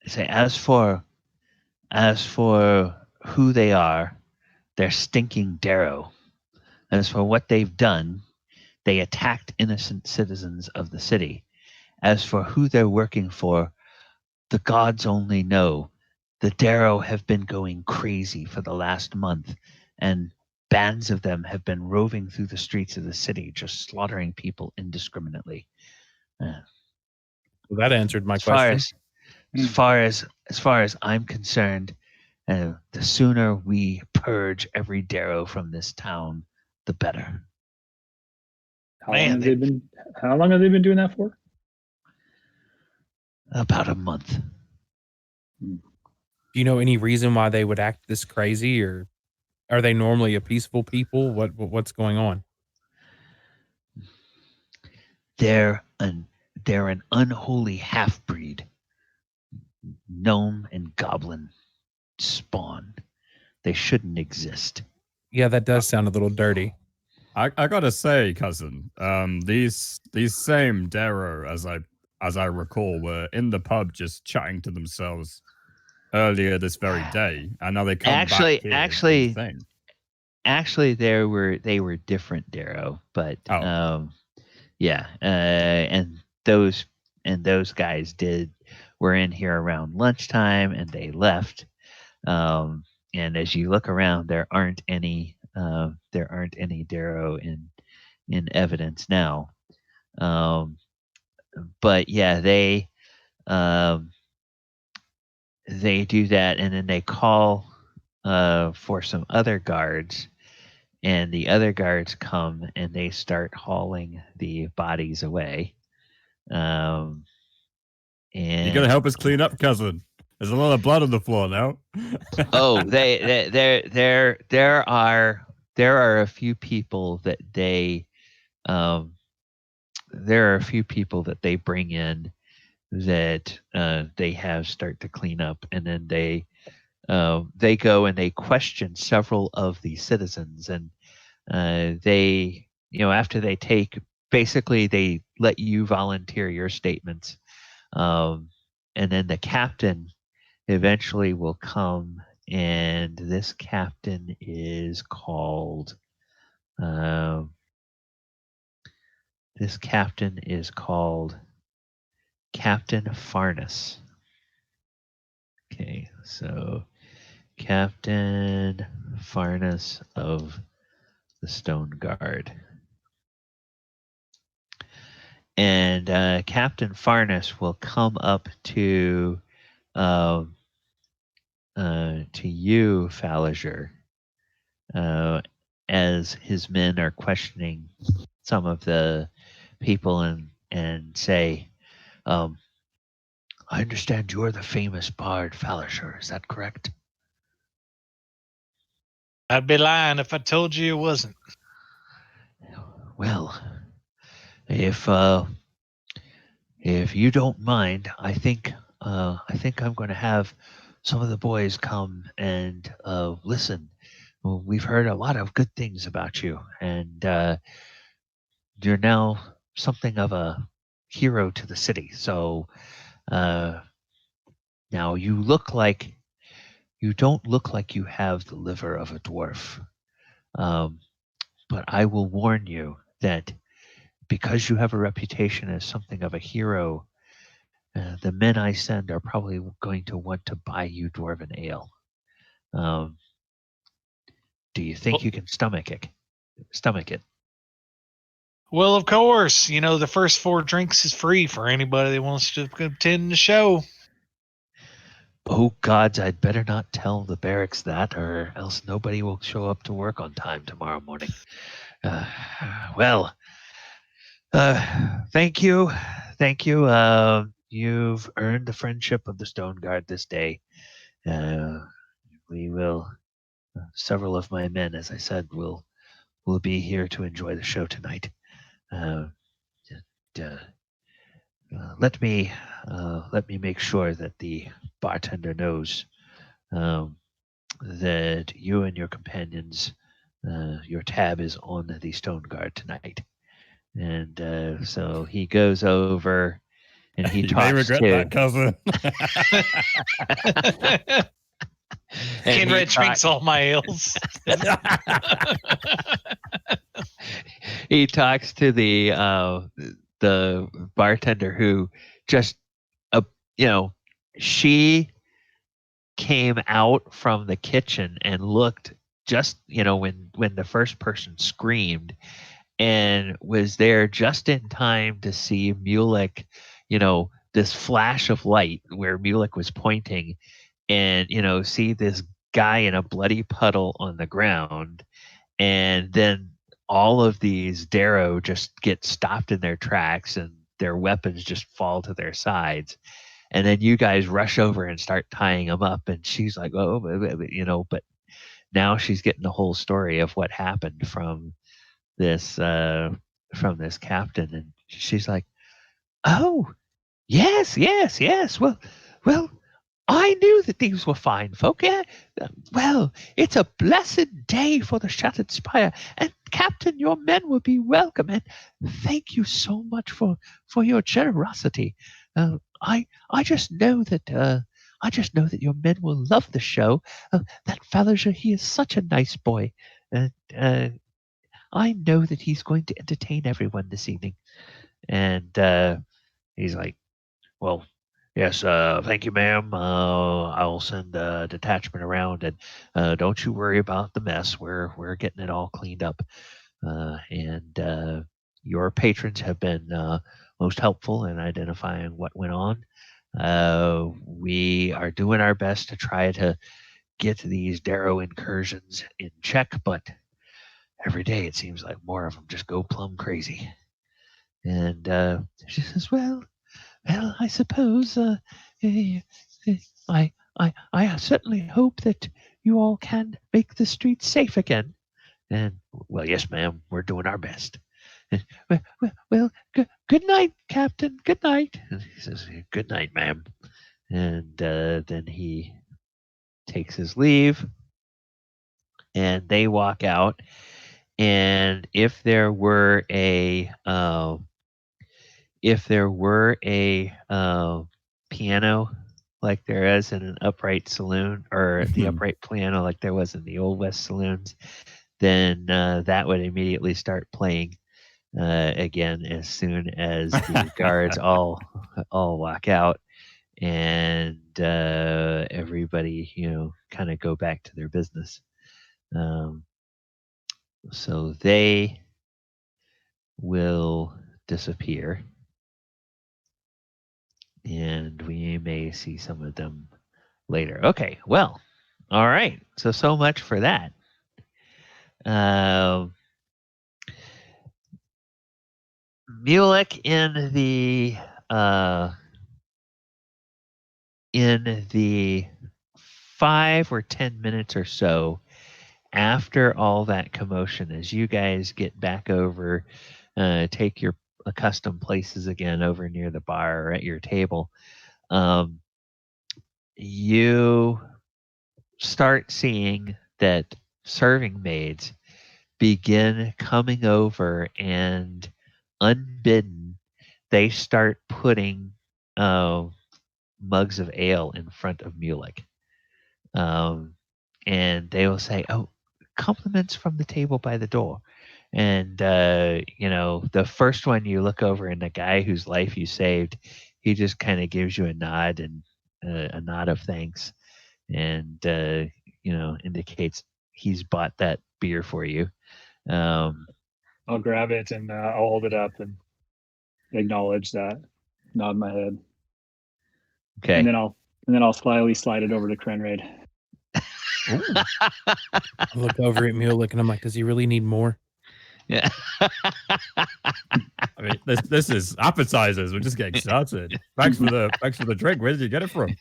say as for who they are, they're stinking Darrow. As for what they've done, they attacked innocent citizens of the city. As for who they're working for, the gods only know. The Darrow have been going crazy for the last month, and bands of them have been roving through the streets of the city, just slaughtering people indiscriminately. Well, that answered my As question. far as I'm concerned, the sooner we purge every Darrow from this town, the better. How long have they been doing that for? About a month. Do you know any reason why they would act this crazy, or are they normally a peaceful people? What's going on? They're an unholy half-breed, gnome and goblin spawn. They shouldn't exist. Yeah, that does sound a little dirty. I gotta say, cousin, these same Darrow, as I recall, were in the pub just chatting to themselves earlier this very day, and now they come back here. Actually, they were different Darrow, but yeah, and those guys were in here around lunchtime, and they left. And as you look around, there aren't any Darrow in evidence now. But yeah, they do that, and then they call for some other guards, and the other guards come and they start hauling the bodies away. And you're gonna help us clean up, cousin. There's a lot of blood on the floor now. Oh, there are a few people that they bring in that they have start to clean up, and then they go and they question several of the citizens, and they, after they they let you volunteer your statements, and then the captain eventually will come, and this captain is called Captain Farnus. Okay, so Captain Farnus of the Stone Guard. And Captain Farnus will come up to you, Falazure, as his men are questioning some of the people, and say, I understand you're the famous bard Falazure. Is that correct? I'd be lying if I told you it wasn't. Well, if you don't mind, I think I'm going to have some of the boys come and listen. Well, we've heard a lot of good things about you, and you're now something of a hero to the city. So now you don't look like you have the liver of a dwarf. But I will warn you that because you have a reputation as something of a hero, the men I send are probably going to want to buy you dwarven ale. Do you think you can stomach it? Well, of course, the first 4 drinks is free for anybody that wants to attend the show. Oh, gods, I'd better not tell the barracks that, or else nobody will show up to work on time tomorrow morning. Well, thank you. Thank you. You've earned the friendship of the Stone Guard this day. We will, several of my men, as I said, will be here to enjoy the show tonight. Let me make sure that the bartender knows that you and your companions, your tab is on the Stone Guard tonight. And so he goes over and he You talks may regret to that, cousin. Krenraid drinks all my ales. He talks to the bartender who just, she came out from the kitchen and looked just, when the first person screamed, and was there just in time to see Mulek, this flash of light where Mulek was pointing, and, see this guy in a bloody puddle on the ground. And then all of these Darrow just get stopped in their tracks and their weapons just fall to their sides. And then you guys rush over and start tying them up. And she's like, oh, but now she's getting the whole story of what happened from this captain. And she's like, oh, yes. Well, I knew that these were fine folk. Yeah. Well, it's a blessed day for the Shattered Spire, and Captain, your men will be welcome. And thank you so much for your generosity. I just know that your men will love the show. That Falazure, he is such a nice boy. I know that he's going to entertain everyone this evening. And he's like, well, yes, thank you, ma'am. I'll send a detachment around, and don't you worry about the mess. We're getting it all cleaned up. And your patrons have been most helpful in identifying what went on. We are doing our best to try to get these Darrow incursions in check, but every day it seems like more of them just go plumb crazy. And she says, well, I suppose I certainly hope that you all can make the streets safe again. And, well, yes, ma'am, we're doing our best. And, well, good night, Captain. Good night. And he says, good night, ma'am. And then he takes his leave, and they walk out. And if there were a piano like there is in an upright saloon, or the upright piano like there was in the Old West saloons, then that would immediately start playing again as soon as the guards all walk out, and everybody kind of go back to their business. So they will disappear, and we may see some of them later. Okay, well, all right. So much for that. Mulek in the 5 or 10 minutes or so after all that commotion, as you guys get back over, take your accustomed places again over near the bar or at your table, you start seeing that serving maids begin coming over, and unbidden, they start putting mugs of ale in front of Mulek. And they will say, oh, compliments from the table by the door. And, the first one you look over, and the guy whose life you saved, he just kind of gives you a nod, and a nod of thanks, and, indicates he's bought that beer for you. I'll grab it and I'll hold it up and acknowledge that. Nod my head. Okay. And then I'll slyly slide it over to Krenraid. I look over at Mulek and I'm like, does he really need more? Yeah. I mean, this is appetizers. We're just getting started. Thanks for the drink. Where did you get it from?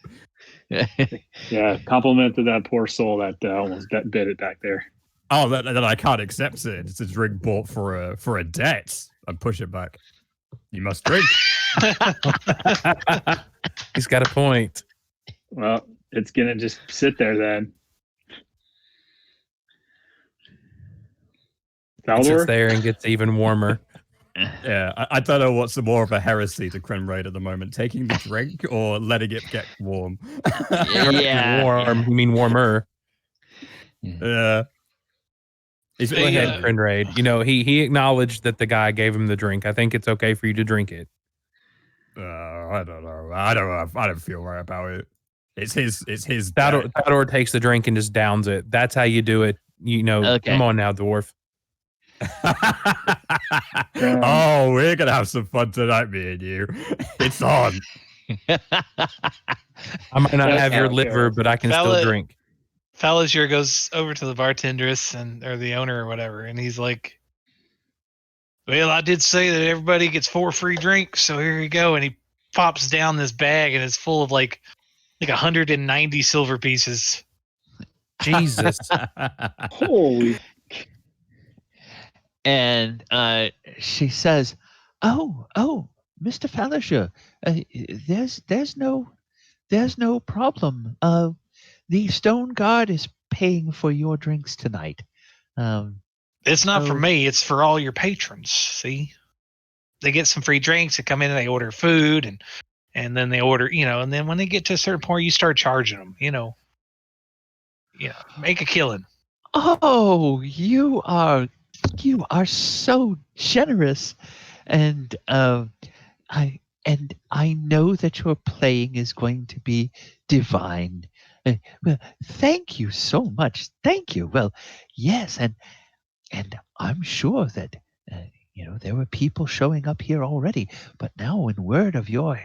Yeah, compliment to that poor soul that almost bit it back there. Oh, that I can't accept it. It's a drink bought for a debt. And push it back. You must drink. He's got a point. Well, it's gonna just sit there then. It sits Falazure? there and gets even warmer. Yeah, I don't know what's more of a heresy to Krenraid at the moment, taking the drink or letting it get warm. Yeah. Warm. You mean warmer? Yeah. Go ahead, Krenraid. You know, he acknowledged that the guy gave him the drink. I think it's okay for you to drink it. I don't know. I don't feel right about it. It's his. Falazure takes the drink and just downs it. That's how you do it. You know. Okay. Come on now, dwarf. Oh, we're gonna have some fun tonight, me and you. It's on. I might not have your liver, but I can still drink. Falazure goes over to the bartendress or the owner or whatever, and he's like, "Well, I did say that everybody gets 4 free drinks, so here you go." And he pops down this bag, and it's full of like 190 silver pieces. Jesus. Holy. And she says, "Oh, Mr. Falazure, there's no problem. The Stone Guard is paying for your drinks tonight. It's not for me; it's for all your patrons. See, they get some free drinks. They come in and they order food, and then they order, and then when they get to a certain point, you start charging them. Make a killing." Oh, you are so generous, and I know that your playing is going to be divine. Well, thank you so much. Thank you. Well, yes, and I'm sure that there were people showing up here already, but now in word of you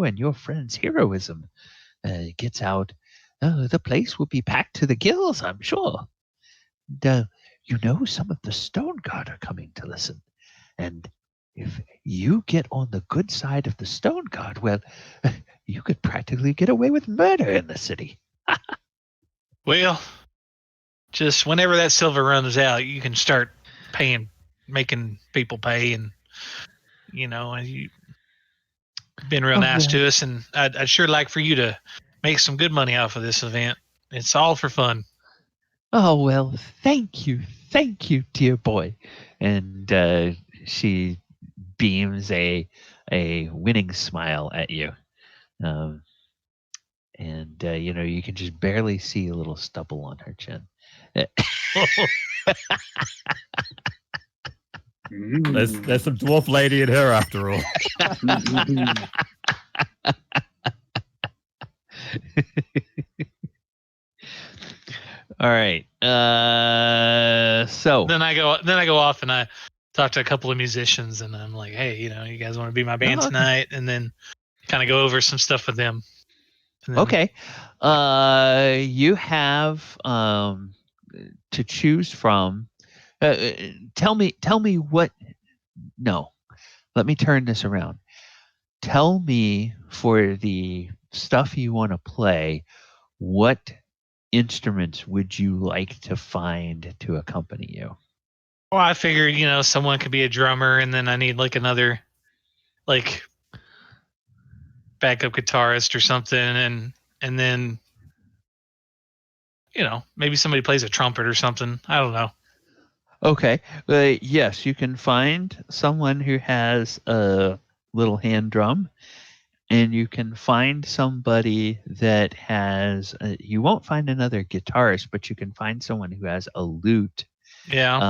and your friends' heroism gets out, the place will be packed to the gills, I'm sure. And, some of the Stone Guard are coming to listen. And if you get on the good side of the Stone Guard, well, you could practically get away with murder in the city. Well, just whenever that silver runs out, you can start making people pay, and you've been real nice to us, and I'd sure like for you to make some good money off of this event. It's all for fun. Oh, well, thank you, dear boy. And she beams a winning smile at you. And you can just barely see a little stubble on her chin. There's some dwarf lady in her after all. All right. So then I go off and I talk to a couple of musicians, and I'm like, "Hey, you guys want to be my band tonight?" And then kind of go over some stuff with them. Okay. You have to choose from. Tell me what. No, let me turn this around. Tell me, for the stuff you want to play, what instruments would you like to find to accompany you? Well, I figured, someone could be a drummer, and then I need another backup guitarist or something, and then maybe somebody plays a trumpet or something. I don't know. Okay. Yes, you can find someone who has a little hand drum, and you can find somebody that has. You won't find another guitarist, but you can find someone who has a lute. Yeah.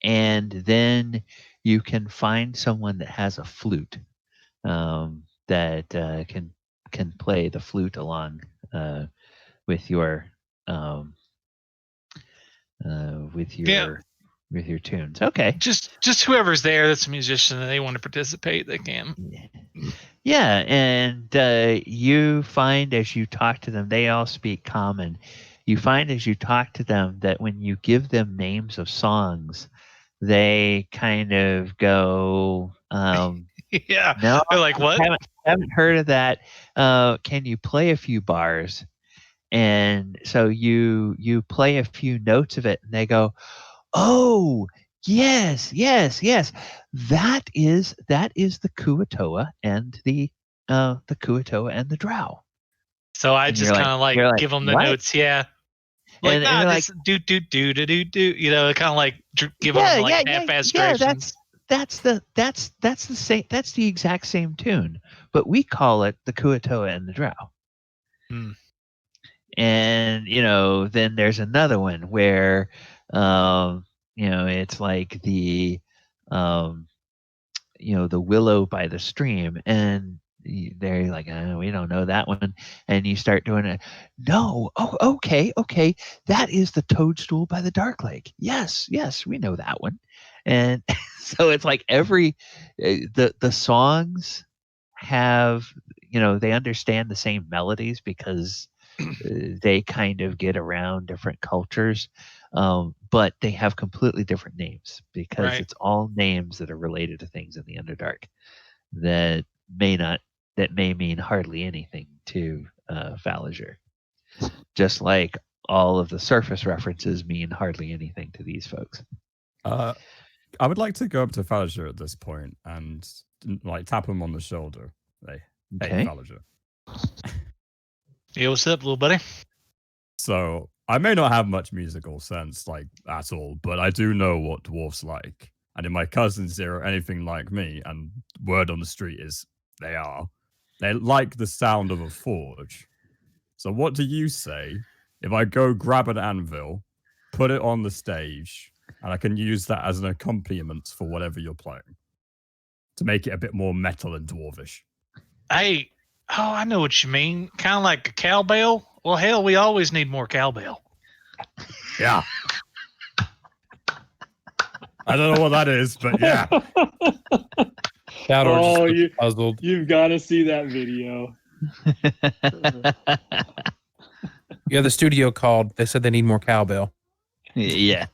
And then you can find someone that has a flute, that can play the flute along with your with your tunes. Okay. Just whoever's there that's a musician and they want to participate, they can. Yeah, and you find as you talk to them, they all speak common. You find as you talk to them that when you give them names of songs, they kind of go, Yeah. no, They're like, what? haven't heard of that. Can you play a few bars? And so you play a few notes of it, and they go, oh, yes. That is the Kuatoa and the Kuatoa and the Drow. So I And just kind of like give them the what? notes, yeah. Like, And nah, they're just do, you know, kind of like give them like half-assed directions. That's the same. That's the exact same tune, but we call it the Kuatoa and the Drow. And then there's another one where it's like the the willow by the stream, and they're like, we don't know that one. And you start doing it. No, okay, that is the toadstool by the dark lake. Yes, we know that one. And so it's like every the songs have, they understand the same melodies because they kind of get around different cultures, but they have completely different names because it's all names that are related to things in the Underdark that may mean hardly anything to Falazure. Just like all of the surface references mean hardly anything to these folks. I would like to go up to Falazure at this point and like tap him on the shoulder. Hey, Falazure. Hey, what's up, little buddy? So I may not have much musical sense, like at all, but I do know what dwarves like. And if my cousins are anything like me, and word on the street is they like the sound of a forge. So what do you say if I go grab an anvil, put it on the stage, and I can use that as an accompaniment for whatever you're playing to make it a bit more metal and dwarvish? Hey, I know what you mean. Kind of like a cowbell. Well, hell, we always need more cowbell. Yeah. I don't know what that is, but yeah. Just puzzled. You've got to see that video. Yeah, the studio called. They said they need more cowbell. Yeah.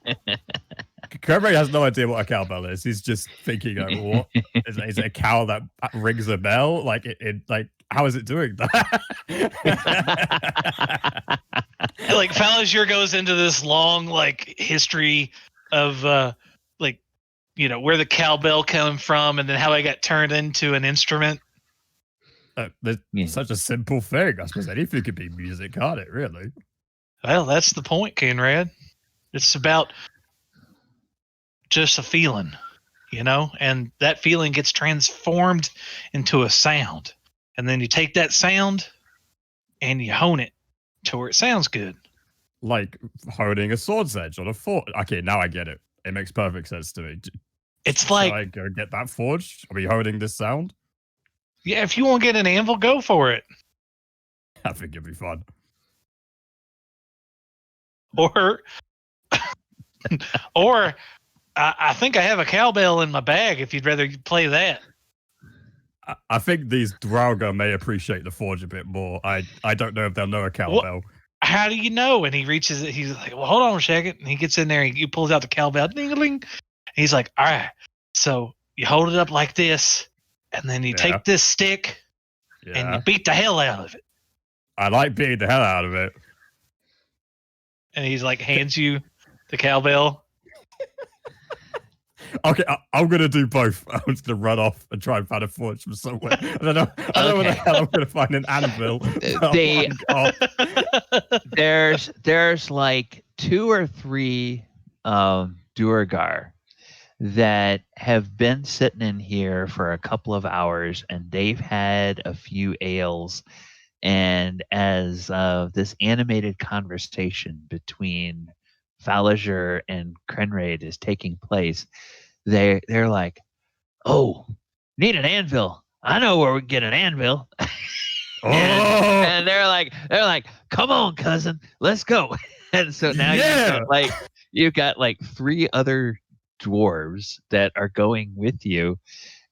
Krenraid has no idea what a cowbell is. He's just thinking, what? Is it a cow that rings a bell? Like, how is it doing that? Like, Falazure goes into this long, like, history of, where the cowbell came from and then how it got turned into an instrument. Such a simple thing. I suppose anything could be music, can't it, really? Well, that's the point, Krenraid. It's about just a feeling, and that feeling gets transformed into a sound. And then you take that sound and you hone it to where it sounds good. Like honing a sword's edge on a forge. Okay, now I get it. It makes perfect sense to me. It's like, I go get that forged? Are we honing this sound? Yeah, if you want to get an anvil, go for it. I think it'd be fun. Or I think I have a cowbell in my bag if you'd rather play that. I think these duergar may appreciate the forge a bit more. I don't know if they'll know a cowbell. Well, how do you know? And he reaches it. He's like, well, hold on a second. And he gets in there and he pulls out the cowbell. Ding-a-ling. And he's like, all right. So you hold it up like this. And then you take this stick and you beat the hell out of it. I like beating the hell out of it. And he's like, hands you the cowbell. Okay, I'm going to do both. I'm just going to run off and try and find a forge from somewhere. I don't know where the hell I'm going to find an anvil. There's like 2 or 3 duergar that have been sitting in here for a couple of hours, and they've had a few ales. And as this animated conversation between Falazure and Krenraid is taking place, they're like, "Oh, need an anvil? I know where we can get an anvil." and they're like, "Come on, cousin, let's go." And so now you've got like 3 other dwarves that are going with you,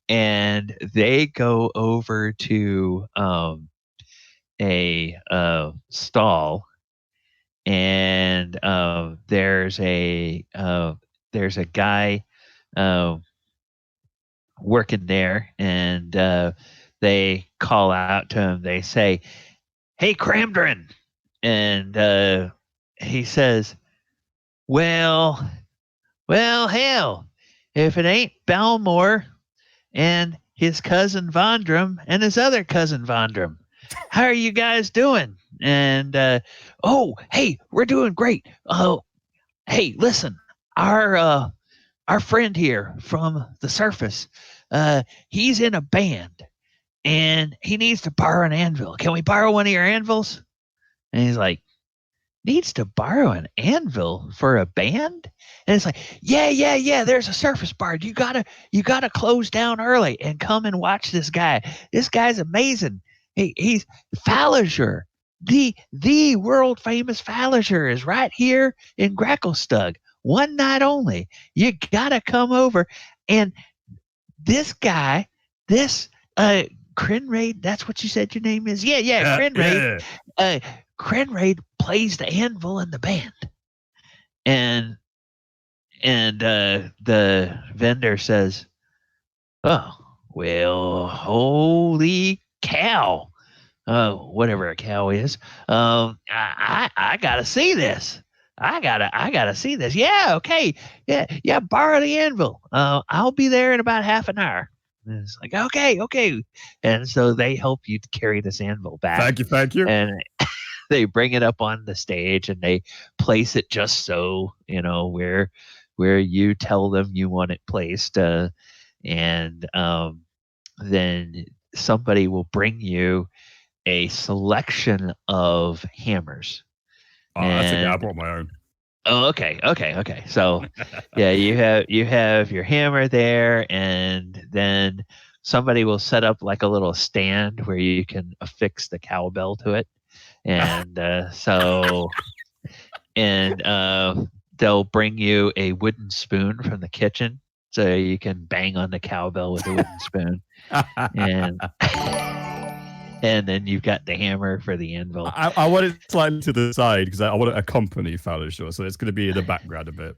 and they go over to a stall, and there's a guy working there, and they call out to him. They say, "Hey, Cramdrin," and he says, "Well, hell, if it ain't Balmor and his cousin Vondrum and his other cousin Vondrum. How are you guys doing?" And oh, hey, we're doing great. Oh, hey, listen, our friend here from the surface, he's in a band and he needs to borrow an anvil. Can we borrow one of your anvils? And he's like, needs to borrow an anvil for a band? And it's like, yeah, there's a surface bard. You gotta close down early and come and watch this guy. This guy's amazing. He's Falazure. The world famous Falazure is right here in Gracklstugh. One night only. You gotta come over. And this guy, this Krenraid, that's what you said your name is? Yeah, Krenraid. Yeah. Krenraid plays the anvil in the band. And the vendor says, "Oh, well, holy cow." Whatever a cow is. I gotta see this. I gotta see this. Yeah, okay. Yeah, borrow the anvil. I'll be there in about half an hour. And it's like, okay. And so they help you to carry this anvil back. Thank you. And they bring it up on the stage and they place it just so, where you tell them you want it placed. And then somebody will bring you a selection of hammers. Oh, that's okay. I brought my own. Oh, okay. So, yeah, you have your hammer there, and then somebody will set up like a little stand where you can affix the cowbell to it, and they'll bring you a wooden spoon from the kitchen, so you can bang on the cowbell with a wooden spoon, and then you've got the hammer for the anvil. I want it slightly to the side because I want to accompany Falazure, so it's going to be in the background a bit.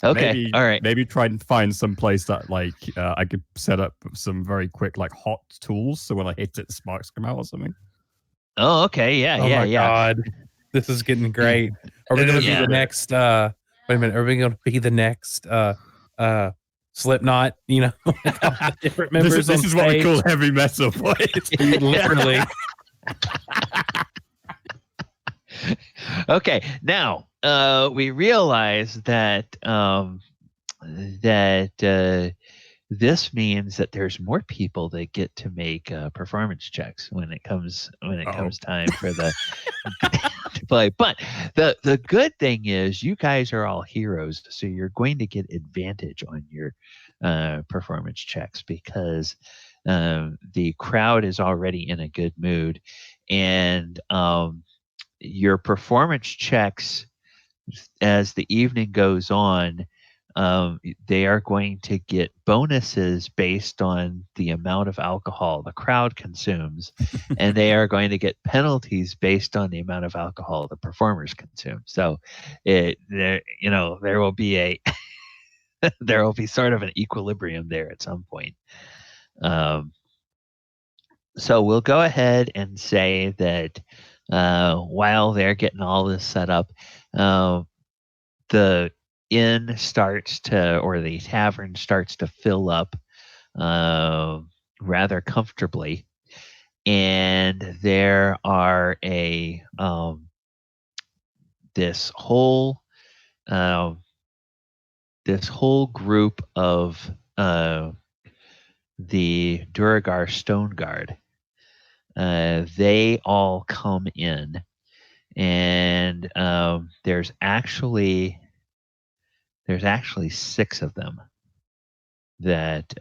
Okay, all right. Maybe try and find some place that I could set up some very quick hot tools, so when I hit it, sparks come out or something. Oh, okay, yeah. God, this is getting great. Are we going to be the next? Wait a minute. Are we going to be the next? Slipknot, different members. This is what we call heavy metal, boys. Literally. Okay, now we realize that this means that there's more people that get to make performance checks when it comes time for the to play. But the good thing is you guys are all heroes, so you're going to get advantage on your performance checks because the crowd is already in a good mood, and your performance checks as the evening goes on, they are going to get bonuses based on the amount of alcohol the crowd consumes, and they are going to get penalties based on the amount of alcohol the performers consume. So, there will be there will be sort of an equilibrium there at some point. So we'll go ahead and say that while they're getting all this set up, the inn starts to, or the tavern starts to fill up rather comfortably, and there are this whole group of the duergar Stone Guard. They all come in, and there's actually 6 of them that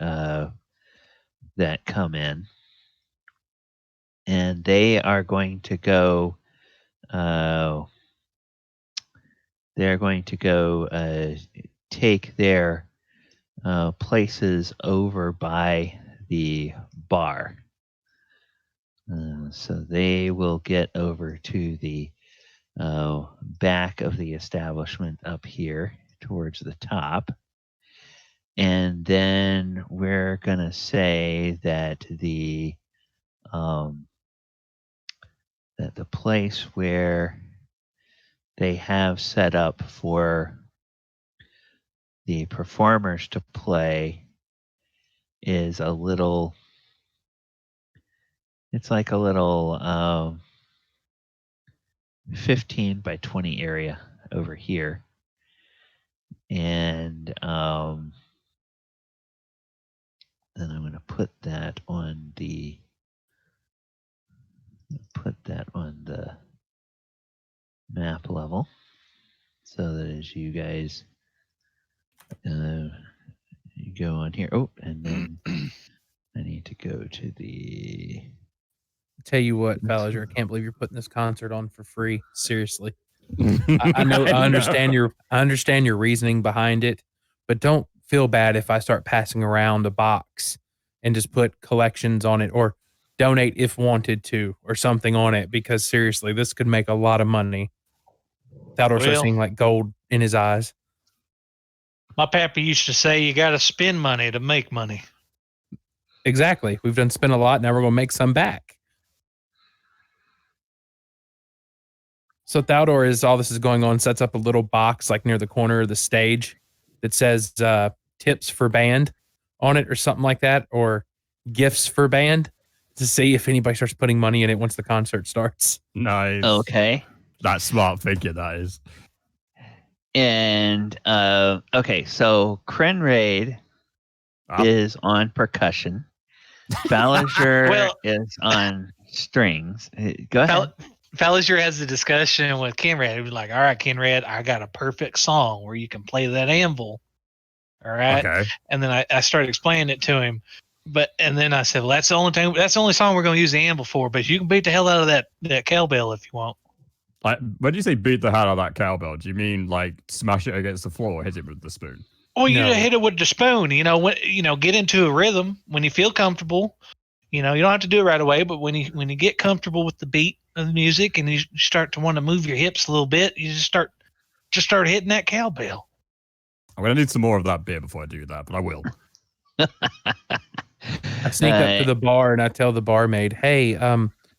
come in, and they are going to go. They're going to go take their places over by the bar. So they will get over to the back of the establishment up here towards the top. And then we're going to say that the place where they have set up for the performers to play is a little, it's like a little 15 by 20 area over here. And then I'm going to put that on the map level, so that as you guys you go on here. Oh, and then I need to go to the. Tell you what, Falazure, I can't believe you're putting this concert on for free. Seriously, I know, I understand your reasoning behind it, but don't feel bad if I start passing around a box and just put collections on it, or donate if wanted to, or something on it, because seriously, this could make a lot of money. Thaldor starts seeing like gold in his eyes. My pappy used to say you got to spend money to make money. Exactly. We've done spent a lot. Now we're going to make some back. So Thaldor, as all this is going on, sets up a little box like near the corner of the stage that says tips for band on it or something like that, or gifts for band, to see if anybody starts putting money in it once the concert starts. Nice. Okay. That's smart figure, that is. And okay, so Krenraid is on percussion. Falazure is on strings. Go ahead. Falazure has a discussion with Krenraid. He was like, all right, Krenraid, I got a perfect song where you can play that anvil. All right. Okay. And then I started explaining it to him. And then I said, well, that's the only song we're going to use the anvil for, but you can beat the hell out of that cowbell if you want. Like, when you say beat the hell out of that cowbell, do you mean like smash it against the floor or hit it with the spoon? Well, you hit it with the spoon, get into a rhythm when you feel comfortable. You don't have to do it right away, but when you get comfortable with the beat of the music and you start to want to move your hips a little bit, you just start hitting that cowbell. I'm going to need some more of that beer before I do that, but I will. I sneak up to the bar and I tell the barmaid, hey,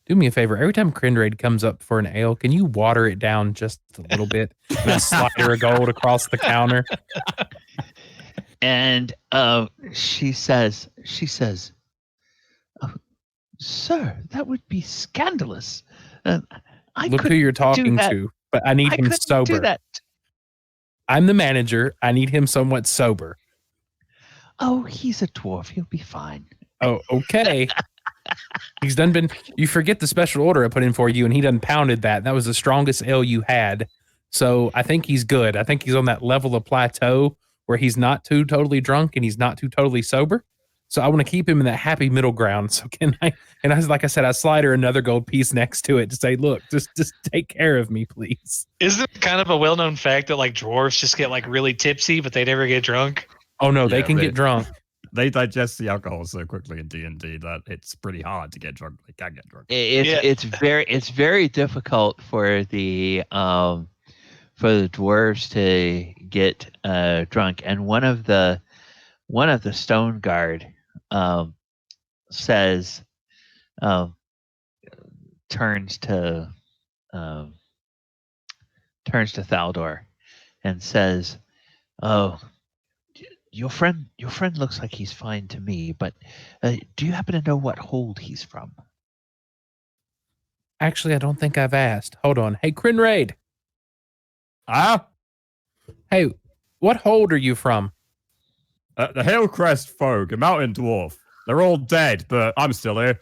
do me a favor. Every time Krenraid comes up for an ale, can you water it down just a little bit? And I slide her a gold across the counter. And she says, oh, sir, that would be scandalous. Look who you're talking to, but I need him sober. Do that. I'm the manager. I need him somewhat sober. Oh, he's a dwarf. He'll be fine. Oh, okay. He's done you forget the special order I put in for you, and he done pounded that. That was the strongest ale you had. So I think he's good. I think he's on that level of plateau where he's not too totally drunk and he's not too totally sober. So I want to keep him in that happy middle ground. So can I, and I was, like I said, I slide her another gold piece next to it to say, look, just take care of me, please. Isn't it kind of a well-known fact that like dwarves just get like really tipsy, but they never get drunk? Oh no, they can get drunk. They digest the alcohol so quickly in D&D that it's pretty hard to get drunk. They can get drunk. It's very difficult for the dwarves to get drunk. And one of the stone guard says, turns to Thaldor and says, "Oh, your friend looks like he's fine to me, but do you happen to know what hold he's from?" Actually, I don't think I've asked. Hold on. Hey, Krenraid. Hey, what hold are you from? The Hillcrest folk, a mountain dwarf. They're all dead, but I'm still here.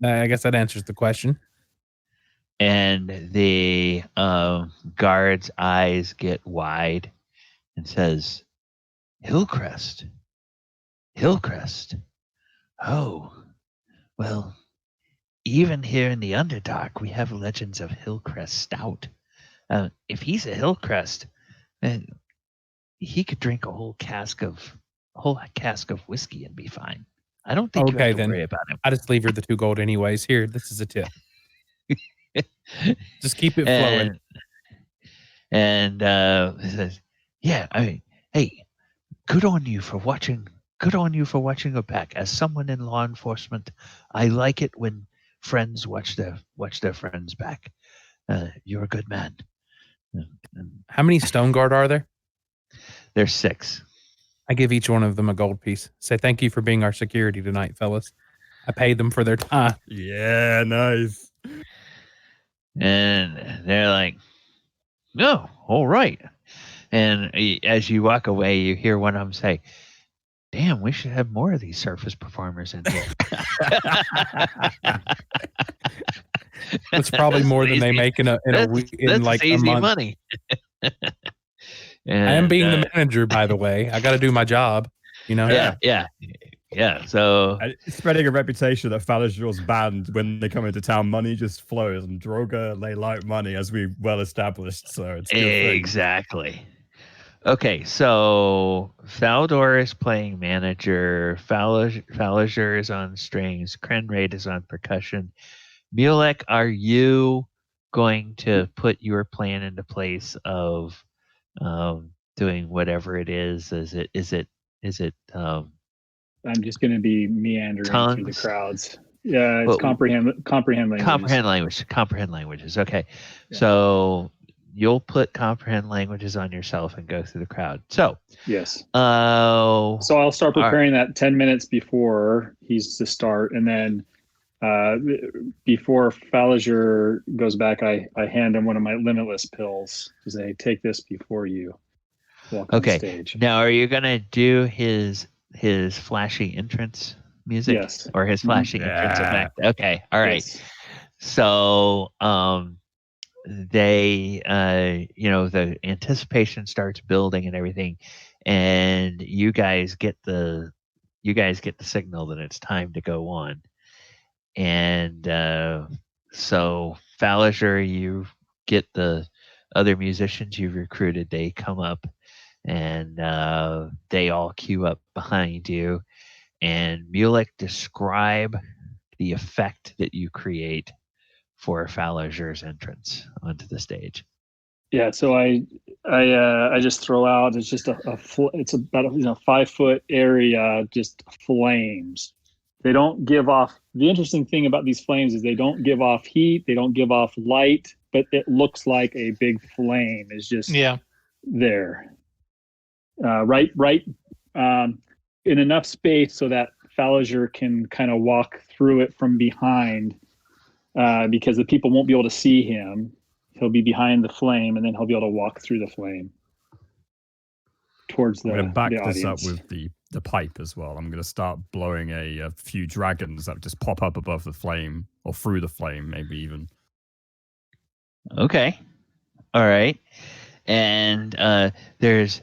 I guess that answers the question. And the guard's eyes get wide and says, Hillcrest? Oh, well, even here in the Underdark, we have legends of Hillcrest Stout. If he's a Hillcrest, then he could drink a whole cask of whiskey and be fine. I don't think you Okay, have to then. worry about him. I just leave her the 2 gold anyways. Here, this is a tip. Just keep it flowing. And he says, "Yeah, I mean, hey, good on you for watching. Good on you for watching your back. As someone in law enforcement, I like it when friends watch their friends back. You're a good man." And How many stone guard are there? there's 6. I give each one of them a gold piece. Say thank you for being our security tonight, fellas. I paid them for their time. Yeah, nice. And they're like, "No, all right." And as you walk away, you hear one of them say, "Damn, we should have more of these surface performers in here." That's probably more than they make in a week, in like a easy month. money. I am being the manager, by the way. I got to do my job. You know. Yeah. So spreading a reputation that Falazure's band, when they come into town, money just flows, and Duergar, they like money, as we well established. So it's a good thing. Exactly. Okay, so Falazure is playing manager. Falazure is on strings. Krenraid is on percussion. Mulek, are you going to put your plan into place of doing whatever it is? Is it I'm just going to be meandering through the tongues? crowds. Yeah, it's Well, comprehend languages. Comprehend languages. Okay, Yeah. so you'll put comprehend languages on yourself and go through the crowd. So Yes. So I'll start preparing that 10 minutes before he's to start, and then before Falazure goes back, I hand him one of my limitless pills to say, "Take this before you walk on stage." Now, are you gonna do his flashy entrance music? Yes. Or his flashy entrance effect? Okay, all right. Yes. So they the anticipation starts building and everything, and you guys get the signal that it's time to go on. And so Falazure, you get the other musicians you've recruited, they come up, and they all queue up behind you. And Mulek, describe the effect that you create for Falazure's entrance onto the stage. Yeah, so I just throw out. It's just it's about a 5-foot area, just flames. They don't give off. The interesting thing about these flames is they don't give off heat. They don't give off light, but it looks like a big flame is just there, right in enough space so that Falazure can kind of walk through it from behind, because the people won't be able to see him. He'll be behind the flame, and then he'll be able to walk through the flame towards the audience. I'm going to back this up with the pipe as well. I'm going to start blowing a few dragons that just pop up above the flame, or through the flame, maybe even. Okay. All right. And there's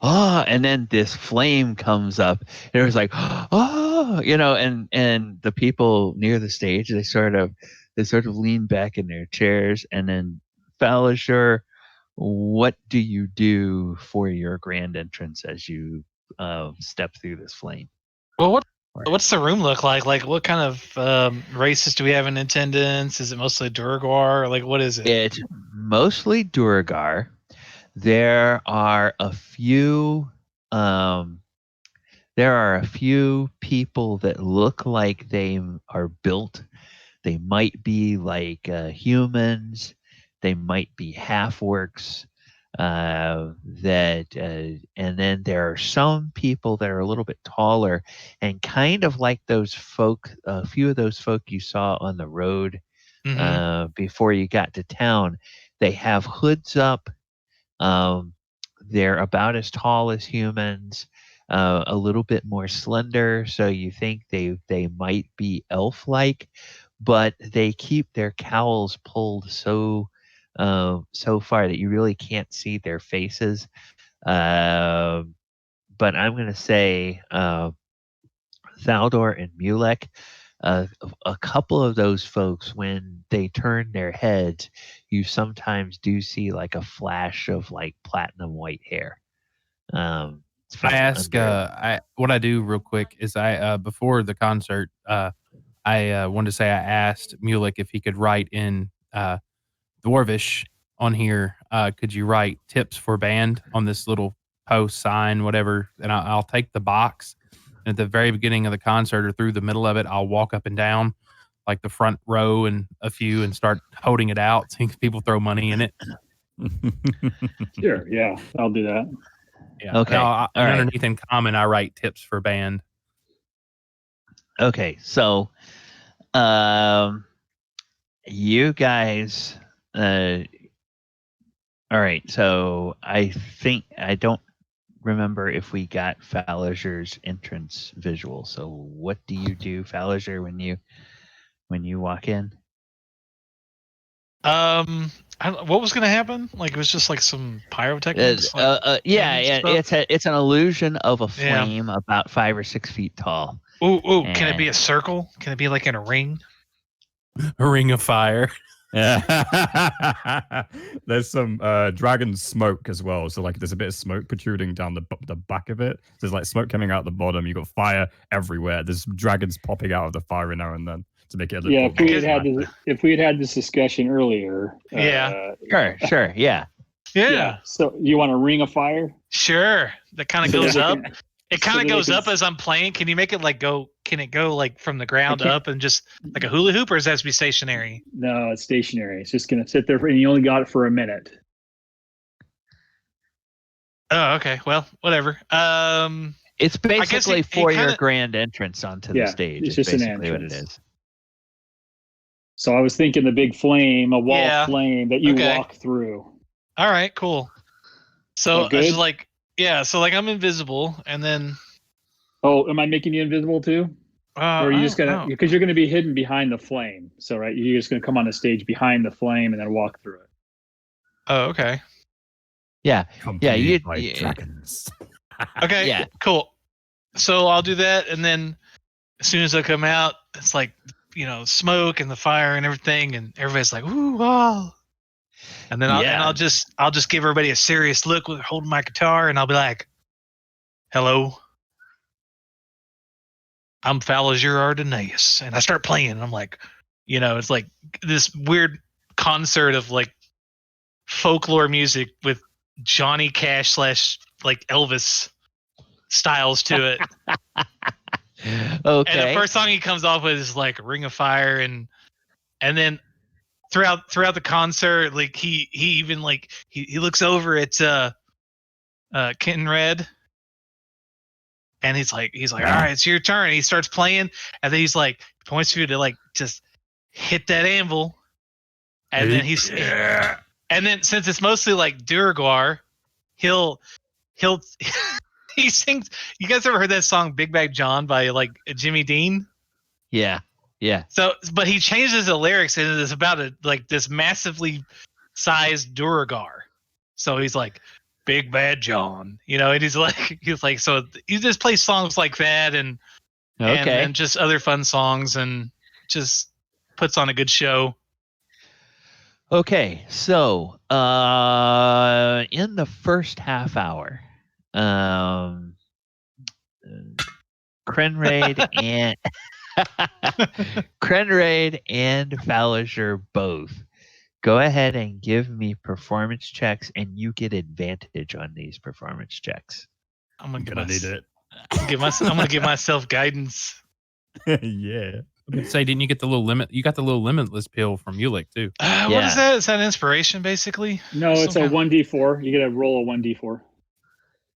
and then this flame comes up. And it was like, and the people near the stage, they sort of lean back in their chairs. And then Falazure, what do you do for your grand entrance as you step through this flame? Well, what's the room look like? Like, what kind of races do we have in attendance? Is it mostly duergar? Like, what is it? It's mostly duergar. There are a few people that look like they are built. They might be like humans. They might be half-orcs. And then there are some people that are a little bit taller, and kind of like those folk. A few of those folk you saw on the road before you got to town. They have hoods up. They're about as tall as humans, a little bit more slender, so you think they might be elf-like, but they keep their cowls pulled so far that you really can't see their faces. But I'm going to say Thaldor and Mulek, a couple of those folks, when they turn their heads, you sometimes do see like a flash of like platinum white hair. I ask, what I do real quick is before the concert, I wanted to say I asked Mulek if he could write in Dwarvish on here. Could you write tips for band on this little post sign, whatever? And I'll take the box. And at the very beginning of the concert or through the middle of it, I'll walk up and down like the front row and a few and start holding it out so people throw money in it. Sure. Yeah, I'll do that. Yeah. Okay. Underneath in common, I write tips for band. Okay. So, you guys, all right. So I don't remember if we got Falazure's entrance visual. So what do you do, Falazure, when you walk in? What was going to happen? Like, it was just like some pyrotechnics. It's an illusion of a flame about 5 or 6 feet tall. Ooh! Can it be a circle? Can it be like in a ring? A ring of fire. Yeah. There's some dragon smoke as well. So like there's a bit of smoke protruding down the back of it. There's like smoke coming out the bottom. You've got fire everywhere. There's dragons popping out of the fire now and then to make it a little if we had had this discussion earlier. Sure. Yeah. So you want a ring of fire? Sure. That kind of goes up. It kind of goes up as I'm playing. Can you make it like go? Can it go like from the ground up and just like a hula hoop, or does it have to be stationary? No, it's stationary. It's just gonna sit there, and you only got it for a minute. Oh, okay. Well, whatever. It's basically your grand entrance onto the stage. It's just basically an entrance. what it is. So I was thinking the big flame, a wall flame that you walk through. All right, cool. So I was just like. Yeah, so like I'm invisible, and then. Oh, am I making you invisible too? Or are you just gonna? Because you're gonna be hidden behind the flame. So right, you're just gonna come on the stage behind the flame and then walk through it. Oh, okay. Yeah, dragons. Okay, yeah, cool. So I'll do that, and then as soon as I come out, it's like smoke and the fire and everything, and everybody's like, "Ooh, wow!" And then I'll just give everybody a serious look with holding my guitar, and I'll be like, "Hello, I'm Falazure Ardenaeus," and I start playing. And I'm like, it's like this weird concert of like folklore music with Johnny Cash / like Elvis styles to it. Okay. And the first song he comes off with is like Ring of Fire, and then. Throughout the concert, like he even like he looks over at Krenraid, and he's like, all right, it's your turn. And he starts playing, and then he's like points to you to like just hit that anvil, and then and then since it's mostly like duergar, he'll he sings. You guys ever heard that song "Big Bag John" by like Jimmy Dean? Yeah. So, but he changes the lyrics, and it's about this massively sized duergar. So he's like, "Big Bad John," and he's like, so he just plays songs like that, and just other fun songs, and just puts on a good show. Okay, so in the first half hour, Krenraid and Krenraid and Falazure both go ahead and give me performance checks, and you get advantage on these performance checks. I'm gonna need it. I'm gonna give myself guidance. Yeah. Say, didn't you get the little limit? You got the little limitless pill from Mulek too. What is that? Is that inspiration, basically? No, it's a 1d4. You get to roll a 1d4.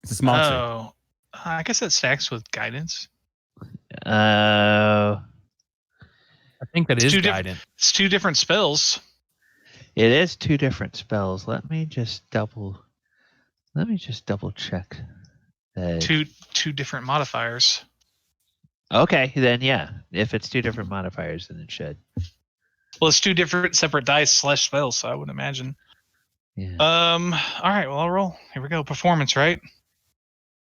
It's a smart. Oh, I guess that stacks with guidance. I think that is guidance. It's 2 different spells. It is 2 different spells. Let me just double check that. 2 different modifiers. Okay, then yeah. If it's 2 different modifiers, then it should. Well, it's 2 different separate dice / spells, so I would imagine. Yeah. All right. Well, I'll roll. Here we go. Performance, right?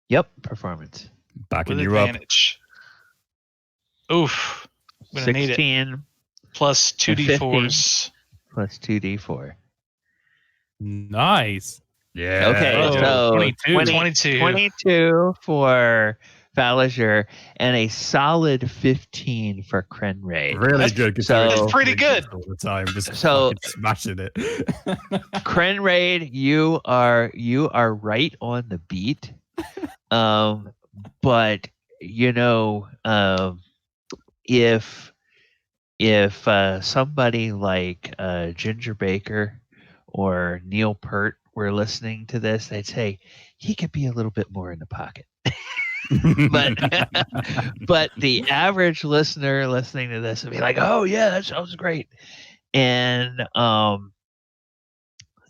Yep, performance. Backing with you advantage. Oof. I'm gonna need it. 16 Plus and 2d4s. plus 2d4. Nice. Yeah. Okay, Oh, so 22. 22 for Falazure and a solid 15 for Krenraid. Really good. So- That's pretty good. All the time, just So- fucking smashing it. Krenraid, you are right on the beat. But if somebody like Ginger Baker or Neil Peart were listening to this, they'd say he could be a little bit more in the pocket. but the average listener listening to this would be like, "Oh yeah, that sounds great." And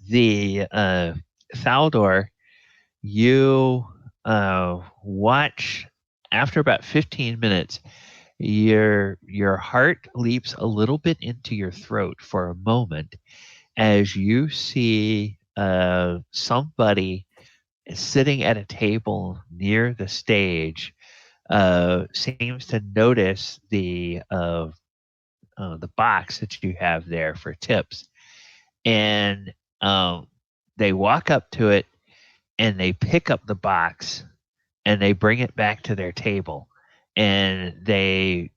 the Thaldor, you watch after about 15 minutes. Your heart leaps a little bit into your throat for a moment as you see somebody sitting at a table near the stage seems to notice the box that you have there for tips, and they walk up to it and they pick up the box and they bring it back to their table, and they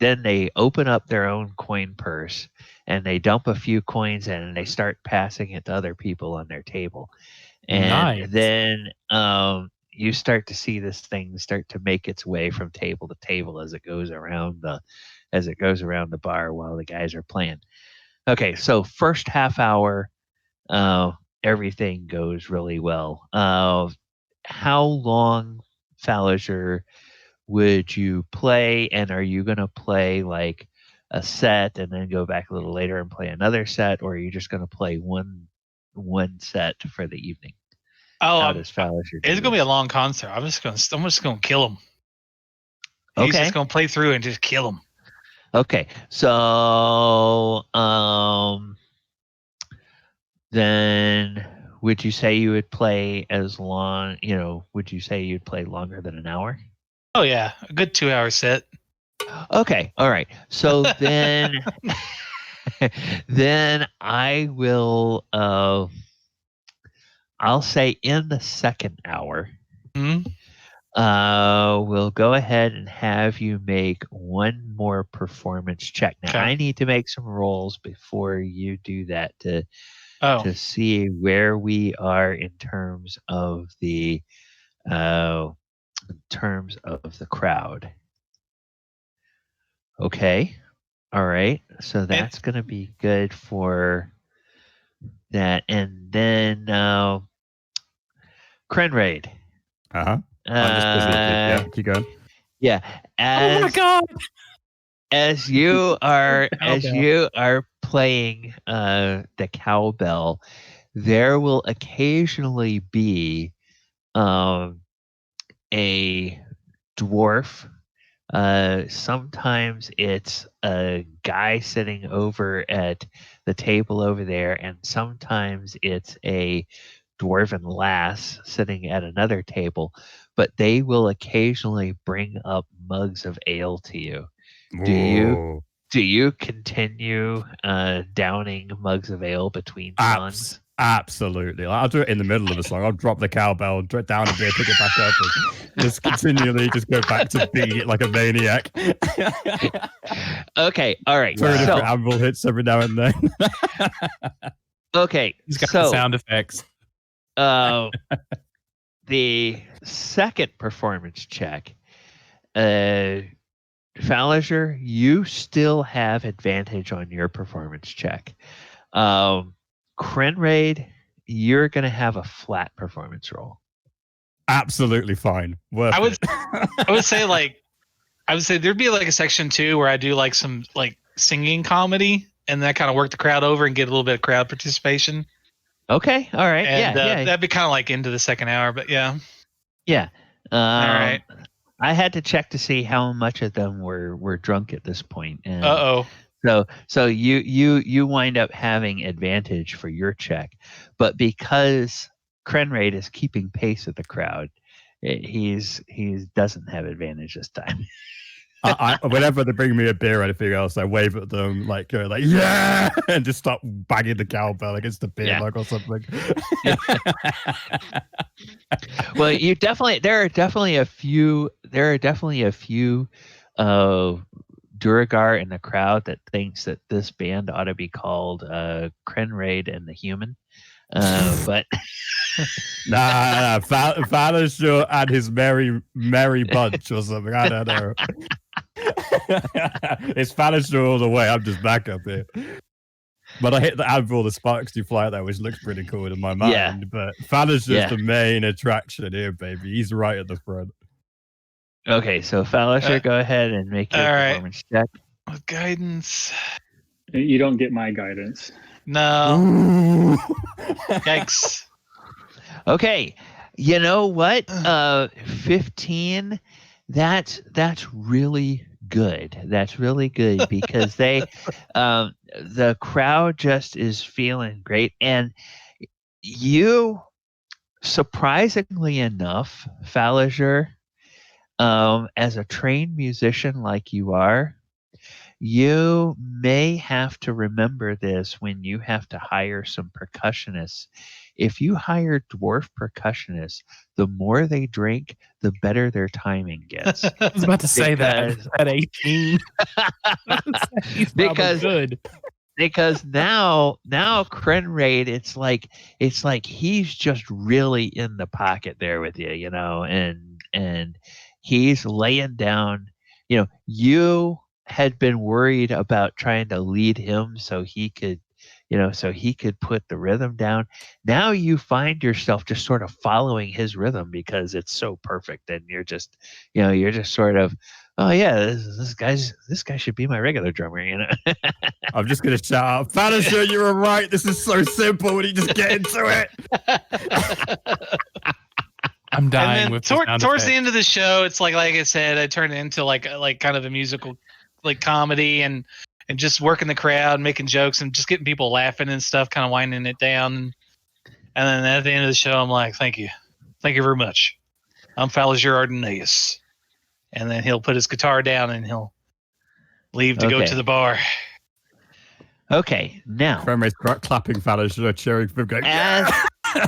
then they open up their own coin purse and they dump a few coins in and they start passing it to other people on their table. And Nice. then you start to see this thing start to make its way from table to table as it goes around the bar while the guys are playing. Okay, so first half hour, everything goes really well. How long, Falazure, would you play, and are you going to play like a set and then go back a little later and play another set, or are you just going to play one set for the evening? How does Falazure It's gonna be a long concert. I'm just gonna kill him. Okay. He's just gonna play through and just kill him. Okay, so then would you say you would play as long? Would you say you'd play longer than an hour? Oh yeah, a good 2-hour set. Okay, all right. So then, then I will. I'll say in the second hour, Mhm. we'll go ahead and have you make one more performance check. Now, Okay. I need to make some rolls before you do that to Oh, see where we are in terms of the crowd. Okay. All right. So that's going to be good for that. And then Krenraid. Uh-huh. I'm just busy. Yeah, keep going. Yeah. Oh my god! As you are Cowbell. playing the cowbell, there will occasionally be a dwarf. Sometimes it's a guy sitting over at the table over there, and sometimes it's a dwarven lass sitting at another table. But they will occasionally bring up mugs of ale to you. Whoa. Do you continue downing mugs of ale between songs? Absolutely. I'll do it in the middle of a song. I'll drop the cowbell, down a bit, pick it back up, and just continually just go back to beating it like a maniac. Okay, all right. Throw So, different anvil hits every now and then. okay, He's got so the sound effects. the second performance check, Falazure, you still have advantage on your performance check. Krenraid, you're going to have a flat performance roll. Absolutely fine. Worth I would it. I would say there'd be like a section 2 where I do like some like singing comedy, and that kind of work the crowd over and get a little bit of crowd participation. Okay, all right, And yeah. that'd be kind of like into the second hour, but yeah. Yeah. All right. I had to check to see how much of them were drunk at this point. And so you wind up having advantage for your check, but because Krenraid is keeping pace with the crowd, he doesn't have advantage this time. Whenever they bring me a beer or anything else, I wave at them like yeah, and just start banging the cowbell against the beer mug or something. Well, there are definitely a few duergar in the crowd that thinks that this band ought to be called Krenraid and the Human. But nah, Falazure and his merry bunch or something. I don't know. It's Falazure all the way. I'm just back up here. But I hit the anvil, the sparks do fly there, which looks pretty cool in my mind. Yeah. But Falazure's the main attraction here, baby. He's right at the front. Okay, so Falazure, go ahead and make your performance check. With guidance. You don't get my guidance. No. Yikes. Okay. You know what? 15. That's really good. That's really good because they the crowd just is feeling great. And you, surprisingly enough, Falazure, as a trained musician like you are, you may have to remember this when you have to hire some percussionists. If you hire dwarf percussionists, the more they drink, the better their timing gets. I was about to say that at 18. He's good. Because now Krenraid, it's like he's just really in the pocket there with you, you know, and he's laying down, you know, you had been worried about trying to lead him so he could put the rhythm down. Now you find yourself just sort of following his rhythm because it's so perfect, and you're just sort of, oh yeah, this guy should be my regular drummer, you know. I'm just gonna shout out, Falazure, you were right. This is so simple when you just get into it. I'm dying. And then towards the end of the show, it's like I said, I turned it into like kind of a musical, like comedy, and just working the crowd, making jokes, and just getting people laughing and stuff, kind of winding it down. And then at the end of the show, I'm like, thank you very much. I'm Falazure Ardenaeus. And then he'll put his guitar down and he'll leave to go to the bar. Okay, now Krenraid's clapping Falazure, cheering for him, going,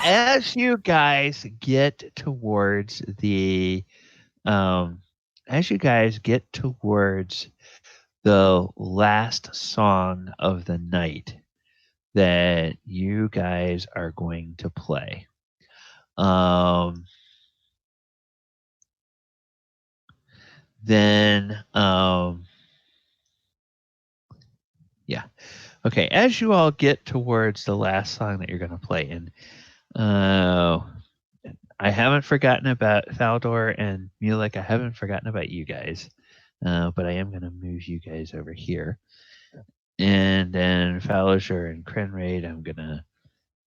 as you guys get towards the last song of the night that you guys are going to play, okay, as you all get towards the last song that you're going to play, and I haven't forgotten about Falazure and Mulek. I haven't forgotten about you guys, but I am going to move you guys over here. And then Falazure and Krenraid, I'm going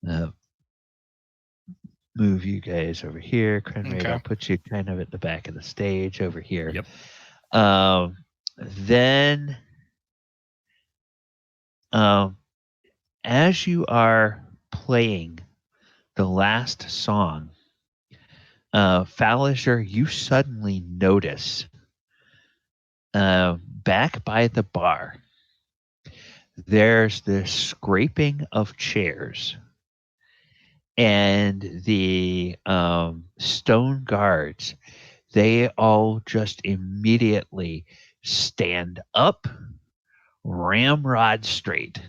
to move you guys over here. Krenraid, I'll put you kind of at the back of the stage over here. Yep. Then, as you are playing the last song, Falazure, you suddenly notice back by the bar, there's this scraping of chairs, and the stone guards, they all just immediately stand up, ramrod straight.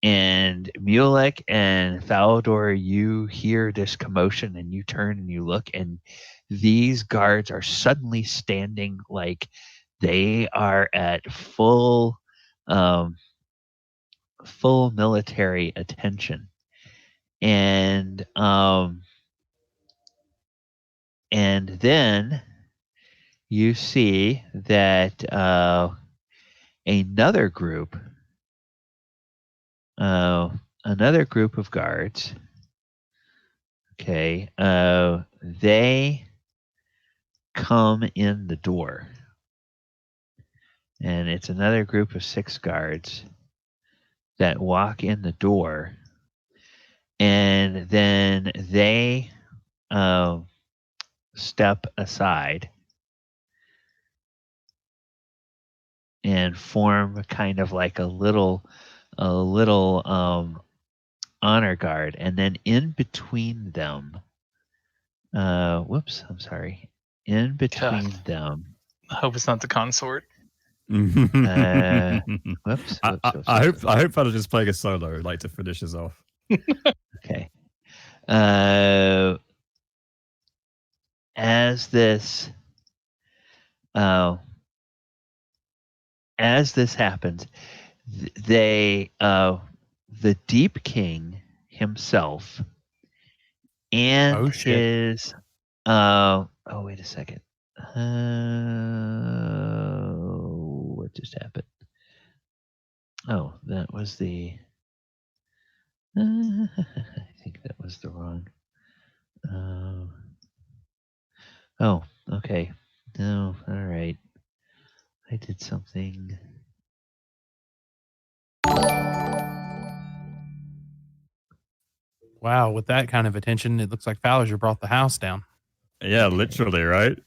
And Mulek and Falazure, you hear this commotion, and you turn and you look, and these guards are suddenly standing like they are at full military attention. And then you see that another group of guards, okay, they come in the door, and it's another group of 6 guards that walk in the door, and then they step aside, and form kind of like a little honor guard, and then in between them, I'm sorry, in between them. I hope it's not the consort. Whoops. I hope I'll just playing a solo like to finish us off. Okay. As this happens, the Deep King himself and his wait a second. What just happened? Oh, that was the I think that was the wrong. Oh, okay. No, all right. I did something. Wow, with that kind of attention, it looks like Falazure brought the house down. Yeah, literally, right?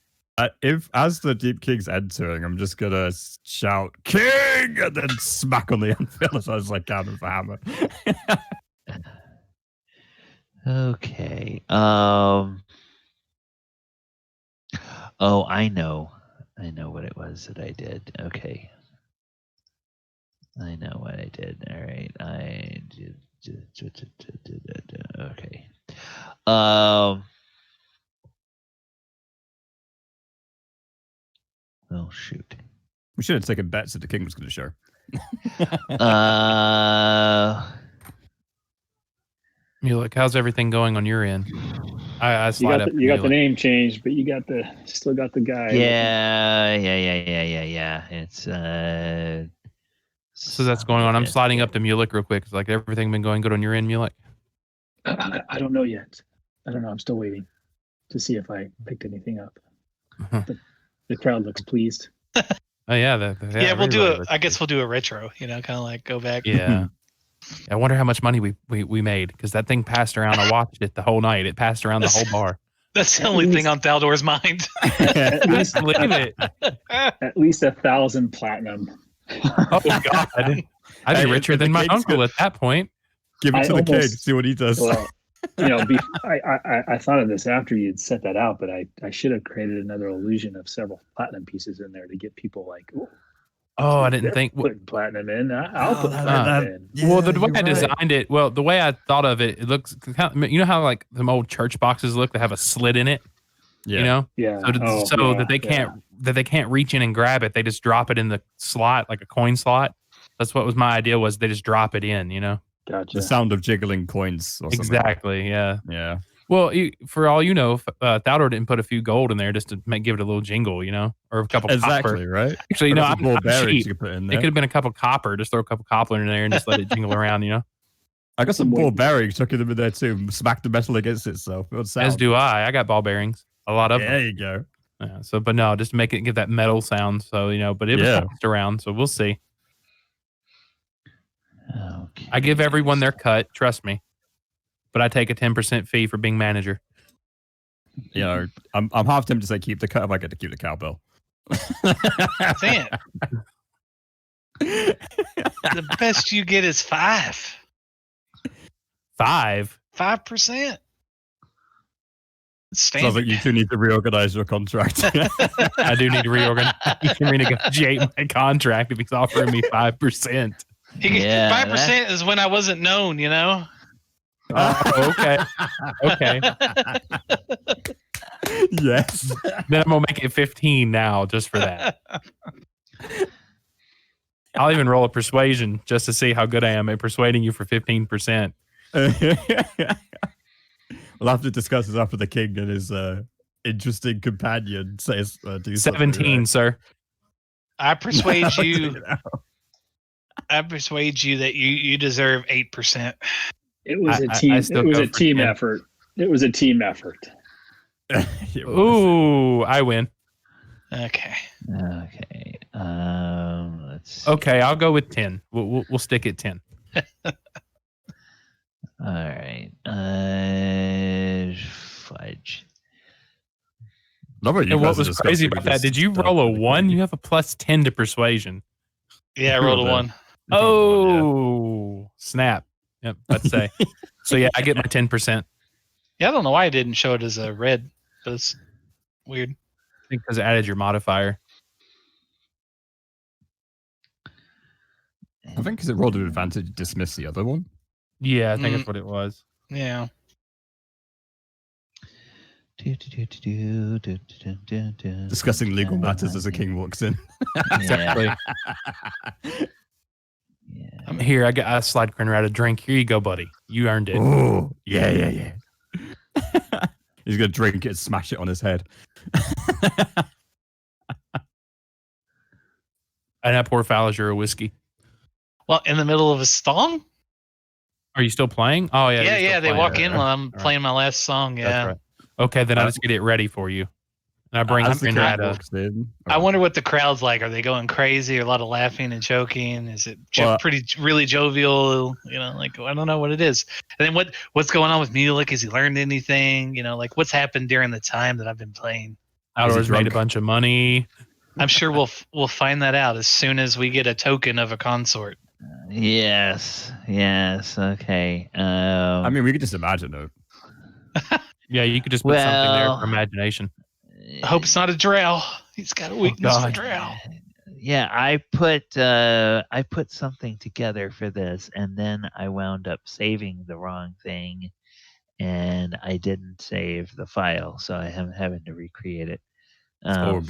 If as the Deep King's entering, I'm just gonna shout "King" and then smack on the anvil as I was like down with the hammer. Okay. Oh, I know what it was that I did. Okay. I know what I did. All right. I did. Okay. Oh shoot. We should have taken bets that the king was going to show. Mulek, how's everything going on your end? I slide up. You got the name changed, but you still got the guy. Yeah. It's So that's going on. I'm sliding up to Mulek real quick. It's like everything been going good on your end, Mulek? I don't know yet. I don't know. I'm still waiting to see if I picked anything up. But the crowd looks pleased. Oh yeah, we'll do I guess we'll do a retro. Kind of like go back. Yeah. I wonder how much money we made because that thing passed around. I watched it the whole night. It passed around the whole bar. That's the only thing on Thaldor's mind. At least believe it. At least 1,000 platinum. Oh God! I'd be richer than my uncle at that point. Give it to the king. See what he does. Well, I thought of this after you'd set that out, but I should have created another illusion of several platinum pieces in there to get people like, oh, I didn't think putting platinum in. I'll put platinum in. Yeah, well, the way I designed it, the way I thought of it, it looks kind of, you know how like them old church boxes look? They have a slit in it. Yeah. You know? Yeah. So that they can't reach in and grab it. They just drop it in the slot, like a coin slot. That's what was my idea. Was they just drop it in? Gotcha. The sound of jiggling coins. Or exactly. Yeah. Yeah. Well, for all you know, Thaldor didn't put a few gold in there just to give it a little jingle, or a couple copper. Right? Actually, no, I'm cheap. You could put in It there. could have been a couple copper. Just throw a couple copper in there and just let it jingle around, I got some ball bearings, chucking them in there too. Smack the metal against itself. As do I. I got ball bearings. A lot of them. There you go. Yeah, but no, just to make it give that metal sound. So, but it was passed around. So we'll see. Okay. I give everyone their cut. Trust me. But I take a 10% fee for being manager. I'm half tempted to say keep the cut if I get to keep the cowbell. Damn. The best you get is 5. 5%. Sounds like you two need to reorganize your contract. I do need to reorganize. You can renegotiate my contract if he's offering me 5%. 5% is when I wasn't known, Okay. Yes. Then I'm gonna make it 15 now, just for that. I'll even roll a persuasion just to see how good I am at persuading you for 15%. We'll have to discuss this after the king and his interesting companion says do 17, sir. I persuade you. I persuade you that you deserve 8%. It was a team. It was a team effort. It was a team effort. Ooh, I win. Okay. Let's. Okay, I'll go with 10. We'll stick at 10. All right. Fudge. And what was crazy about that? Did you roll a 1? You have a plus 10 to persuasion. Yeah, I rolled a 1. Oh, snap. Yep, let's say. So yeah, I get my 10%. Yeah, I don't know why I didn't show it as a red. That's weird. I think because it added your modifier. I think because it rolled an advantage to dismiss the other one. Yeah, I think that's what it was. Yeah. Discussing legal matters as a king walks in. Exactly. Yeah. I'm here. I slide Krenraid a drink. Here you go, buddy. You earned it. Oh, yeah. He's going to drink it, smash it on his head. And I pour Falazure a whiskey. Well, in the middle of a song? Are you still playing? Oh, yeah. Yeah. They walk in while I'm playing my last song. Yeah. That's right. Okay, then I just get it ready for you. And I bring Krenraid. I wonder what the crowd's like. Are they going crazy? A lot of laughing and choking? Is it really jovial? Like I don't know what it is. And then what's going on with Mulek? Has he learned anything? Like what's happened during the time that I've been playing? Outdoors made a bunch of money. I'm sure we'll find that out as soon as we get a token of a consort. Yes. Okay. I mean, we could just imagine it. Yeah, you could just put something there for imagination. I hope it's not a drow. He's got a weakness for drow. Yeah, I put something together for this, and then I wound up saving the wrong thing, and I didn't save the file, so I am having to recreate it.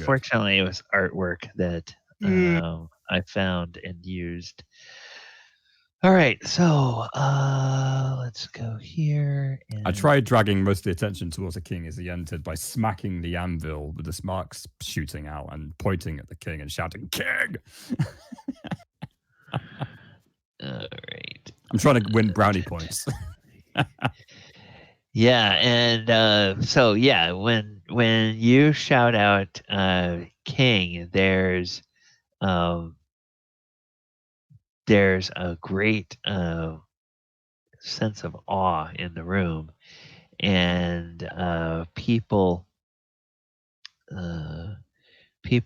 Fortunately, it was artwork that I found and used. All right, so let's go here. I tried dragging most of the attention towards the king as he entered by smacking the anvil with the sparks shooting out and pointing at the king and shouting, "King!" All right. I'm trying to win brownie points. Yeah, and so yeah, when you shout out "King," there's a great sense of awe in the room, and people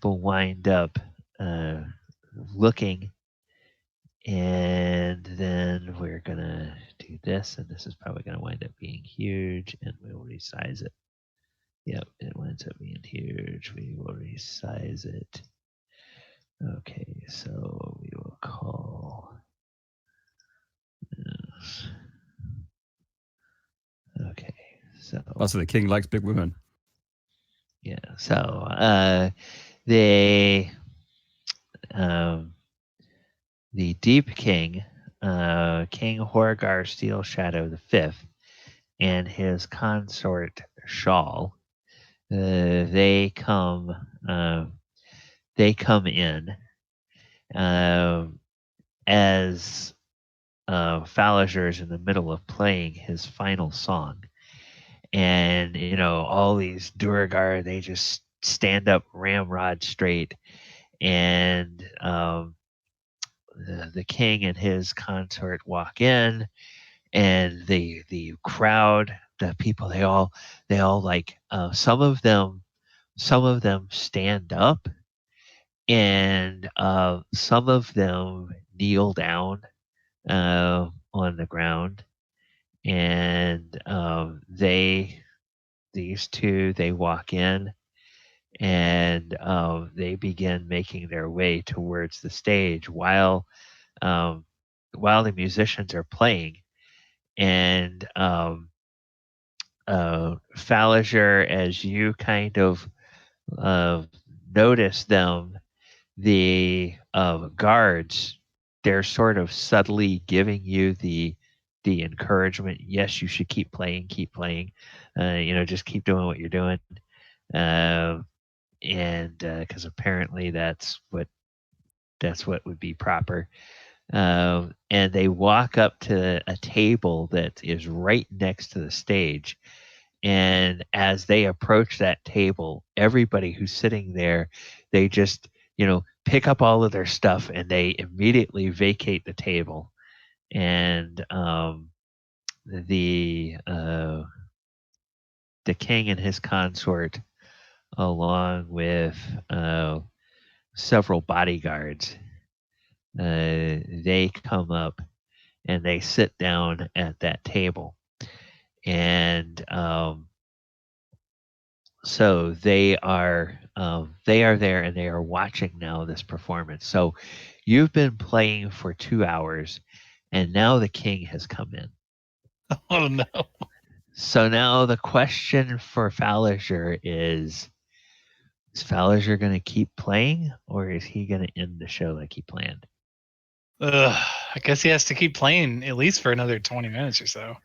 wind up looking, and then we're gonna do this, and this is probably gonna wind up being huge, and we will resize it. Yep, it winds up being huge. We will resize it. Okay, so we will call this. Okay, so Also, the king likes big women. Yeah, so the Deep King, King Horgar Steel Shadow V, and his consort Shawl, they come in as Falazure is in the middle of playing his final song. And, all these duergar, they just stand up ramrod straight. And the king and his consort walk in, and the crowd, the people, they all like, some of them stand up, and some of them kneel down on the ground, and these two, they walk in, and they begin making their way towards the stage while the musicians are playing. And Falazure, as you kind of notice them, the guards, they're sort of subtly giving you the encouragement. Yes, you should keep playing. Just keep doing what you're doing. And because apparently that's what would be proper. And they walk up to a table that is right next to the stage. And as they approach that table, everybody who's sitting there, they just, pick up all of their stuff, and they immediately vacate the table. And the king and his consort, along with several bodyguards, they come up and they sit down at that table. And so they are there and they are watching now this performance. So you've been playing for 2 hours, and now the king has come in. Oh no! So now the question for Falazure is Falazure going to keep playing, or is he going to end the show like he planned? I guess he has to keep playing at least for another 20 minutes or so.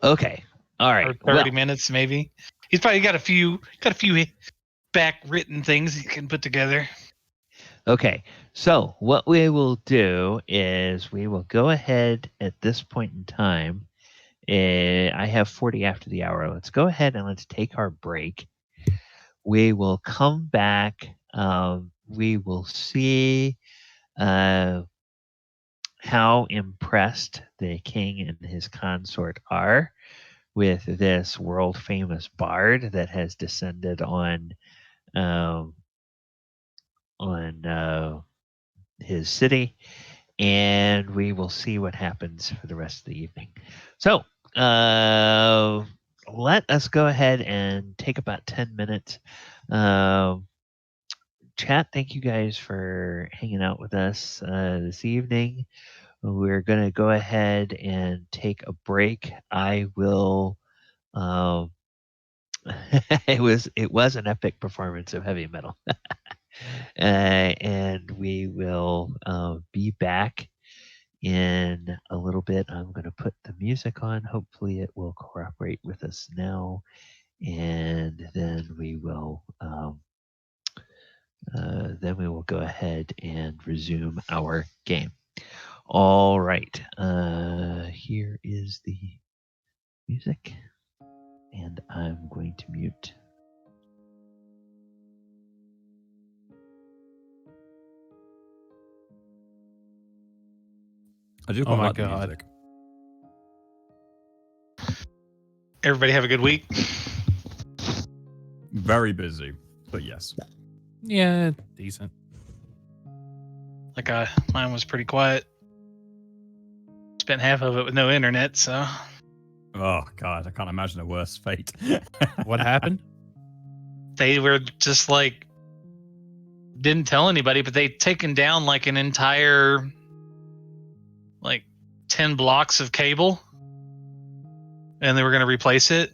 Okay. All right. Or 30 minutes maybe. He's probably got a few back written things he can put together. Okay. So what we will do is we will go ahead at this point in time. I have 40 after the hour. Let's go ahead and let's take our break. We will come back. We will see how impressed the king and his consort are with this world famous bard that has descended on his city, and we will see what happens for the rest of the evening. So let us go ahead and take about 10 minutes. Chat, thank you guys for hanging out with us this evening. We're going to go ahead and take a break. I will it was an epic performance of heavy metal. And we will be back in a little bit. I'm going to put the music on. Hopefully it will cooperate with us now. And then we will go ahead and resume our game. All right. Here is the music. And I'm going to mute. I do my like the God. music. Everybody have a good week. Very busy, but yes. Yeah, decent. Mine was pretty quiet. Spent half of it with no internet, so. Oh God, I can't imagine a worse fate. What happened? They were just like, didn't tell anybody, but they'd taken down like an entire, like 10 blocks of cable, and they were going to replace it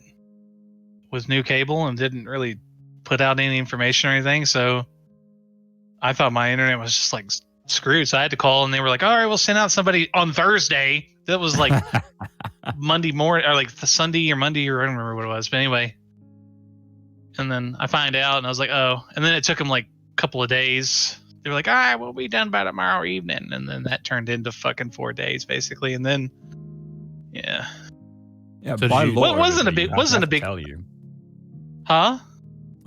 with new cable and didn't really put out any information or anything. So I thought my internet was just like screwed. So I had to call, and they were like, all right, we'll send out somebody on Thursday. That was like Monday morning, or like the Sunday or Monday, or I don't remember what it was. But anyway, and then I find out, and I was like, oh. And then it took them like a couple of days. They were like, all right, we'll be done by tomorrow evening. And then that turned into fucking 4 days, basically. And then, yeah. Yeah, So by did you- law, Wasn't a everybody, big- I wasn't have a to big- tell you. Huh?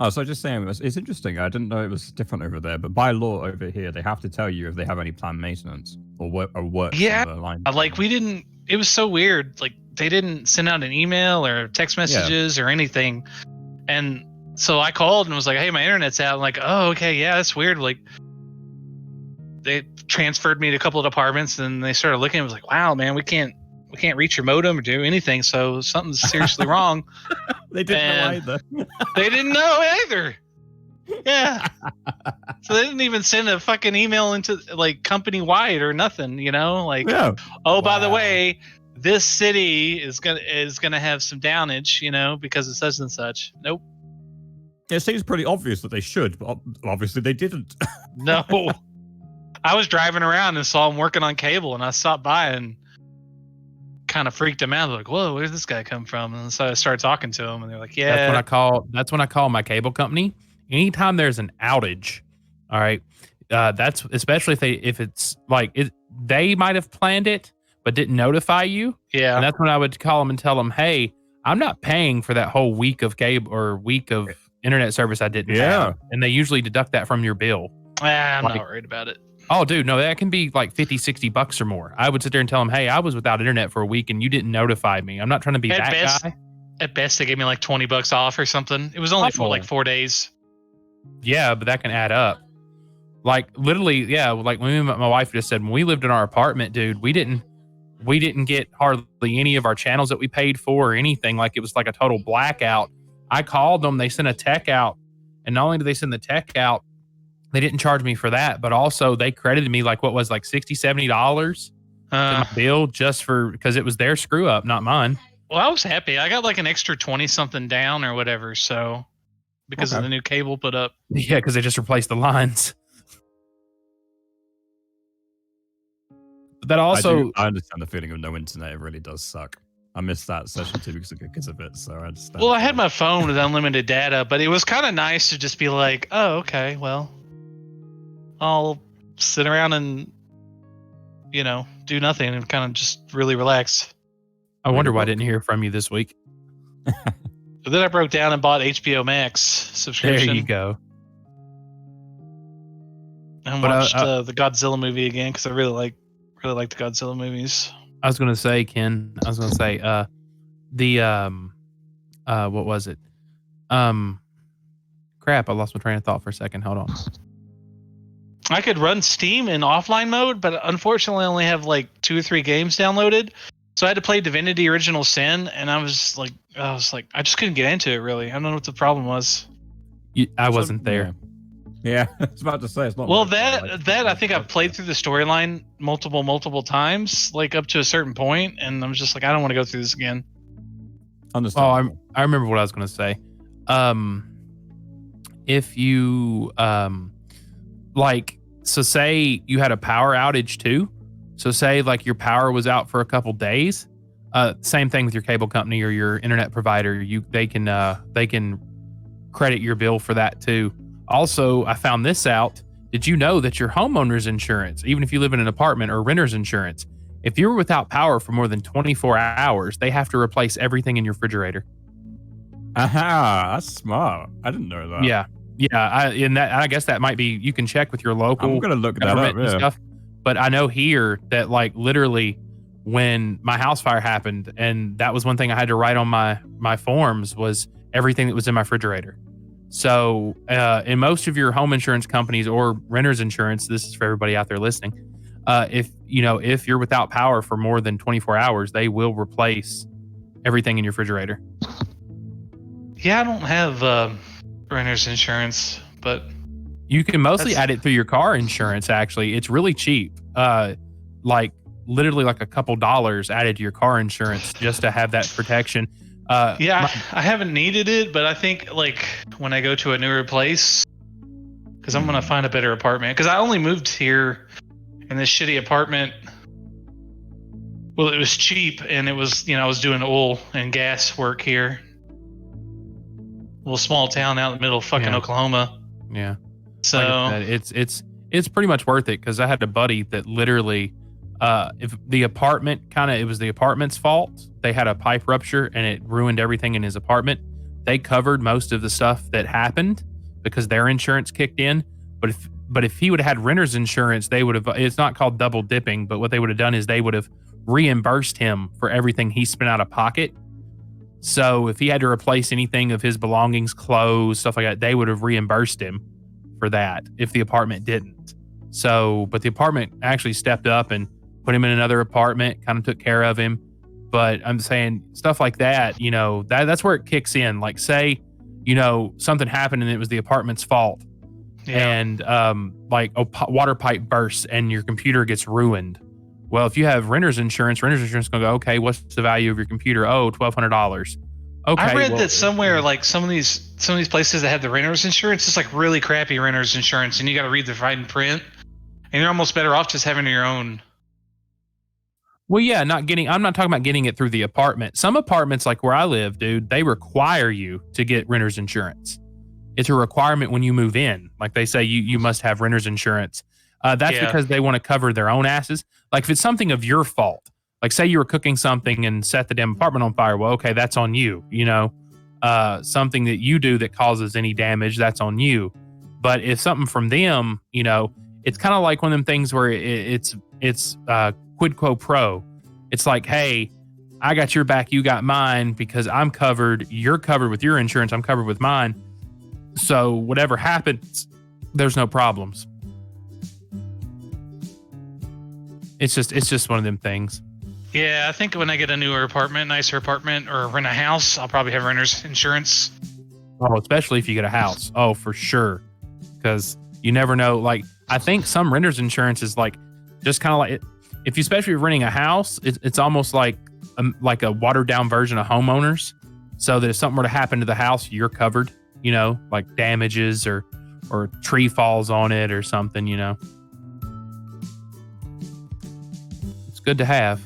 Oh, so just saying, it's interesting. I didn't know it was different over there, but by law over here, they have to tell you if they have any planned maintenance or work. Yeah, on the line. like we didn't. It was so weird. Like they didn't send out an email or text messages or anything. And so I called and was like, "Hey, my internet's out." I'm like, "Oh, okay, yeah, that's weird." Like they transferred me to a couple of departments, and they started looking. It was like, "Wow, man, we can't reach your modem or do anything. So something's seriously wrong." They didn't know either. They didn't know either. Yeah. So they didn't even send a fucking email into like company wide or nothing, you know? Like, Yeah. oh, by the way, this city is gonna have some downage, you know, because of such and such. Nope. It seems pretty obvious that they should, but obviously they didn't. No. I was driving around and saw him working on cable, and I stopped by and kind of freaked him out. Like, whoa, where's this guy come from? And so I started talking to him, and they're like, yeah. That's when I call my cable company. Anytime there's an outage, all right, that's especially if it's like they might have planned it but didn't notify you. Yeah. And that's when I would call them and tell them, hey, I'm not paying for that whole week of cable or week of internet service I didn't have. And they usually deduct that from your bill. I'm not worried about it. Oh, dude, no, that can be like $50-$60 or more. I would sit there and tell them, hey, I was without internet for a week and you didn't notify me. I'm not trying to be that guy. At best, they gave me like $20 off or something. It was only for like 4 days. Yeah, but that can add up. Like literally, yeah. Like when my wife just said, when we lived in our apartment, dude, we didn't get hardly any of our channels that we paid for or anything. Like it was like a total blackout. I called them, they sent a tech out, and not only did they send the tech out, they didn't charge me for that, but also they credited me like what was like $60, $70 to my bill just for because it was their screw up, not mine. Well, I was happy. I got like an extra 20 something down or whatever. So because of the new cable put up. Yeah, because they just replaced the lines. But that also, I understand the feeling of no internet. It really does suck. I missed that session 2 weeks ago because of it, so I understand. Well, I had my phone with unlimited data, but it was kind of nice to just be like, oh, okay, well, I'll sit around and, do nothing and kind of just really relax. I wonder why I didn't hear from you this week. So then I broke down and bought HBO Max subscription. There you go. And watched the Godzilla movie again because I really like the Godzilla movies. I was going to say, Ken, what was it? Crap, I lost my train of thought for a second. Hold on. I could run Steam in offline mode, but unfortunately I only have like 2 or 3 games downloaded. So I had to play Divinity Original Sin, and I just couldn't get into it really. I don't know what the problem was. I wasn't there. Yeah, I was about to say it's not. Well, I think I've played through the storyline multiple times, like up to a certain point, and I'm just like, I don't want to go through this again. Understand. Oh, I remember what I was going to say. If you so say you had a power outage too. So say like your power was out for a couple days. Same thing with your cable company or your internet provider. They can credit your bill for that too. Also, I found this out. Did you know that your homeowner's insurance, even if you live in an apartment, or renter's insurance, if you're without power for more than 24 hours, they have to replace everything in your refrigerator? Aha, that's smart. I didn't know that. Yeah. I guess that might be, you can check with your local I'm gonna look that up, and stuff. But I know here that like literally when my house fire happened, and that was one thing I had to write on my forms, was everything that was in my refrigerator. So in most of your home insurance companies or renter's insurance, this is for everybody out there listening, if you're without power for more than 24 hours, they will replace everything in your refrigerator. Yeah, I don't have renter's insurance, but you can mostly add it through your car insurance. Actually, it's really cheap. Like literally like a couple dollars added to your car insurance just to have that protection. I haven't needed it, but I think like when I go to a newer place, because I'm gonna find a better apartment. Because I only moved here in this shitty apartment. Well, it was cheap, and it was I was doing oil and gas work here. Little small town out in the middle of fucking Oklahoma. Yeah. So like I said, it's pretty much worth it, because I had a buddy that literally, if the apartment it was the apartment's fault. They had a pipe rupture and it ruined everything in his apartment. They covered most of the stuff that happened because their insurance kicked in. But if he would have had renter's insurance, they would have. It's not called double dipping, but what they would have done is they would have reimbursed him for everything he spent out of pocket. So if he had to replace anything of his belongings, clothes, stuff like that, they would have reimbursed him for that if the apartment didn't. So, but the apartment actually stepped up and put him in another apartment, kind of took care of him. But I'm saying stuff like that, that's where it kicks in. Like say, something happened and it was the apartment's fault. Yeah. And like a water pipe bursts and your computer gets ruined. Well, if you have renter's insurance going to go, okay, what's the value of your computer? Oh, $1,200. Okay. I read that somewhere, like some of these places that have the renter's insurance, it's like really crappy renter's insurance, and you got to read the fine print, and you're almost better off just having your own. Well, yeah, I'm not talking about getting it through the apartment. Some apartments, like where I live, dude, they require you to get renter's insurance. It's a requirement when you move in. Like they say, you must have renter's insurance. That's because they want to cover their own asses. Like if it's something of your fault, like say you were cooking something and set the damn apartment on fire. Well, okay, that's on you. Something that you do that causes any damage, that's on you. But if something from them, it's kind of like one of them things where it's quid pro quo. It's like, hey, I got your back, you got mine, because I'm covered. You're covered with your insurance. I'm covered with mine. So whatever happens, there's no problems. It's just one of them things. Yeah, I think when I get a newer apartment, nicer apartment, or rent a house, I'll probably have renter's insurance. Oh, especially if you get a house. Oh, for sure. Because you never know. Like, I think some renter's insurance is like, just kind of like, if you especially renting a house, it's almost like a watered down version of homeowners. So that if something were to happen to the house, you're covered, like damages or tree falls on it or something, It's good to have.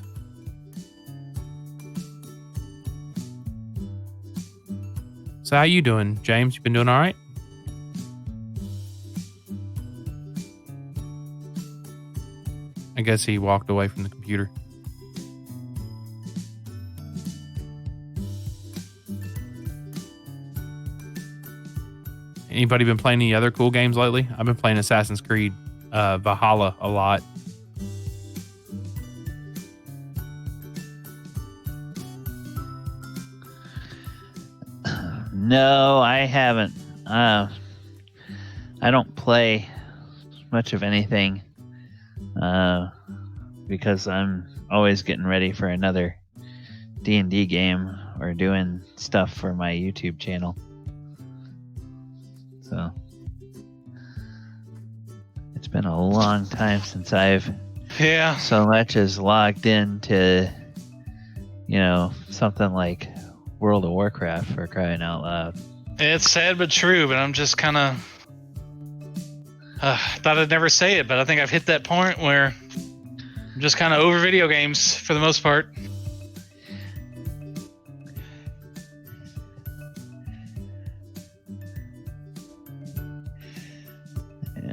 So how you doing, James? You been doing all right? I guess he walked away from the computer. Anybody been playing any other cool games lately? I've been playing Assassin's Creed Valhalla a lot. No, I haven't. I don't play much of anything because I'm always getting ready for another D&D game or doing stuff for my YouTube channel. So it's been a long time since I've so much as logged into something like World of Warcraft, for crying out loud. It's sad but true, but I'm just kind of thought I'd never say it, but I think I've hit that point where I'm just kind of over video games for the most part.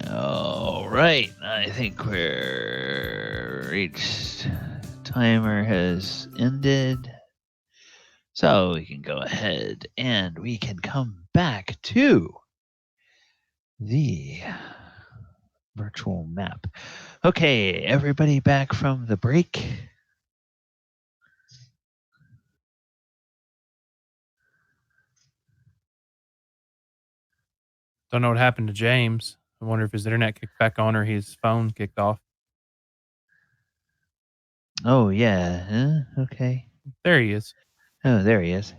All right, I think we're reached. Timer has ended. So we can go ahead and we can come back to the virtual map. Okay, everybody back from the break. Don't know what happened to James. I wonder if his internet kicked back on or his phone kicked off. Oh, yeah. Okay. There he is. Oh, there he is.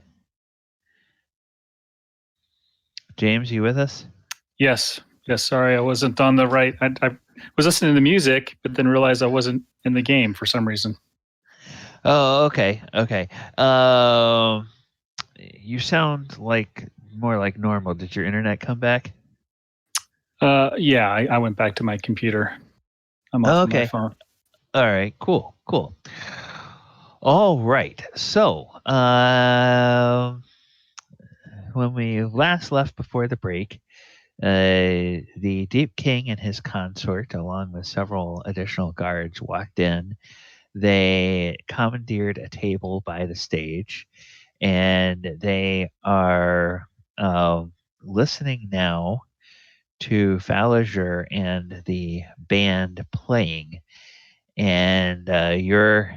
James, you with us? Yes. Sorry, I wasn't on the right. I was listening to the music, but then realized I wasn't in the game for some reason. Oh, okay. You sound more like normal. Did your internet come back? Yeah, I went back to my computer. I'm off my phone. All right, cool. All right. So, when we last left before the break, the Deep King and his consort, along with several additional guards, walked in. They commandeered a table by the stage, and they are listening now to Falazure and the band playing. And your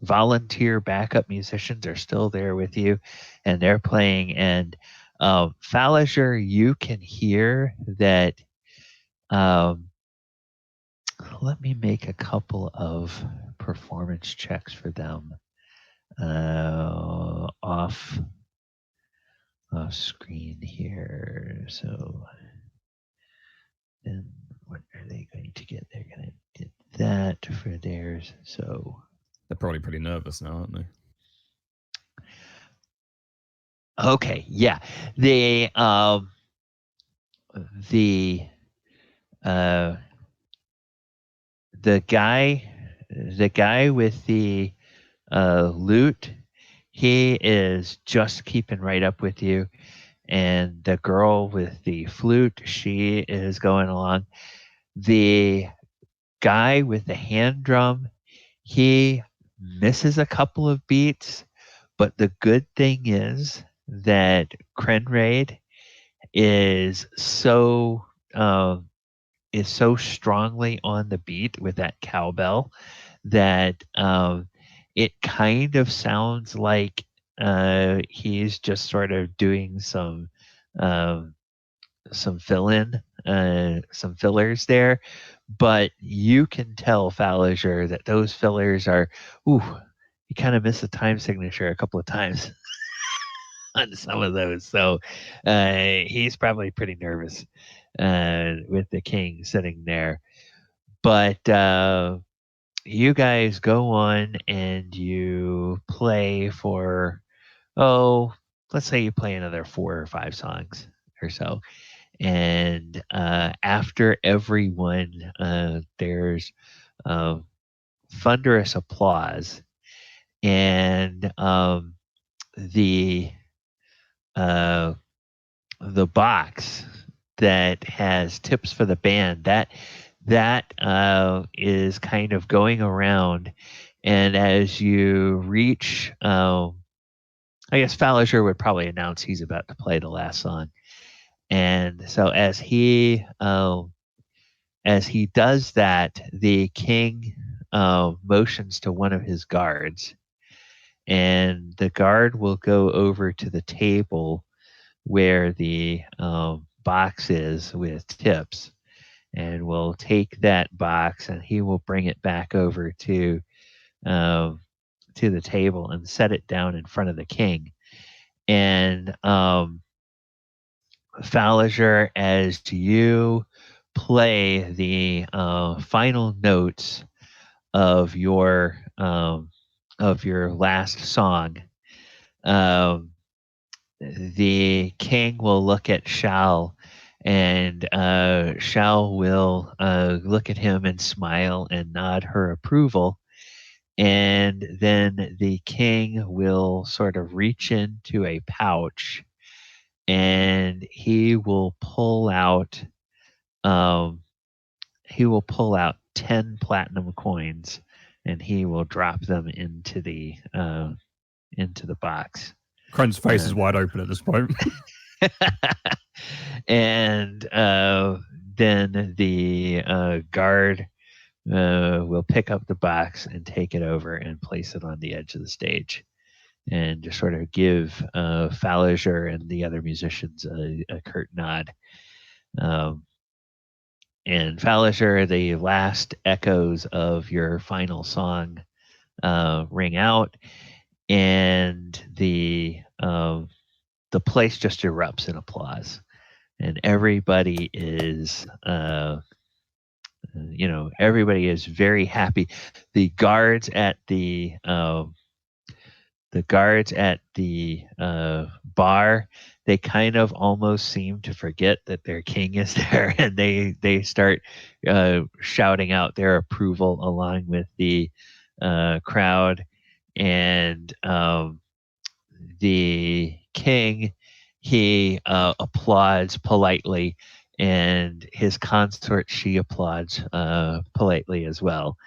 volunteer backup musicians are still there with you, and they're playing. And Falazure, you can hear that. Let me make a couple of performance checks for them off screen here. So then what are they going to get? They're going to get that for theirs. So they're probably pretty nervous now, aren't they? Okay, yeah. The guy with the lute, he is just keeping right up with you, and the girl with the flute, she is going along. The guy with the hand drum, he misses a couple of beats, but the good thing is that Krenraid is so strongly on the beat with that cowbell that it kind of sounds like he's just sort of doing some fill-in, some fillers there, but you can tell, Falazure, that those fillers are, you kind of missed the time signature a couple of times on some of those. So he's probably pretty nervous with the king sitting there. But you guys go on and you play for, let's say you play another 4 or 5 songs or so. And after everyone, there's thunderous applause. And the box that has tips for the band, that is kind of going around. And as you reach, I guess Falazure would probably announce he's about to play the last song. And so as he does that, the king motions to one of his guards, and the guard will go over to the table where the box is with tips, and will take that box and he will bring it back over to the table and set it down in front of the king. And Falazure, as you play the final notes of your last song, the king will look at Shal, and Shal will look at him and smile and nod her approval. And then the king will sort of reach into a pouch, and he will pull out 10 platinum coins, and he will drop them into the box. Kren's face is wide open at this point. And then the guard will pick up the box and take it over and place it on the edge of the stage, and just sort of give Falazure and the other musicians a curt nod. And Falazure, the last echoes of your final song ring out, and the place just erupts in applause, and everybody is very happy. The guards at the bar, they kind of almost seem to forget that their king is there, and they start shouting out their approval along with the crowd. And the king, he applauds politely, and his consort, she applauds politely as well.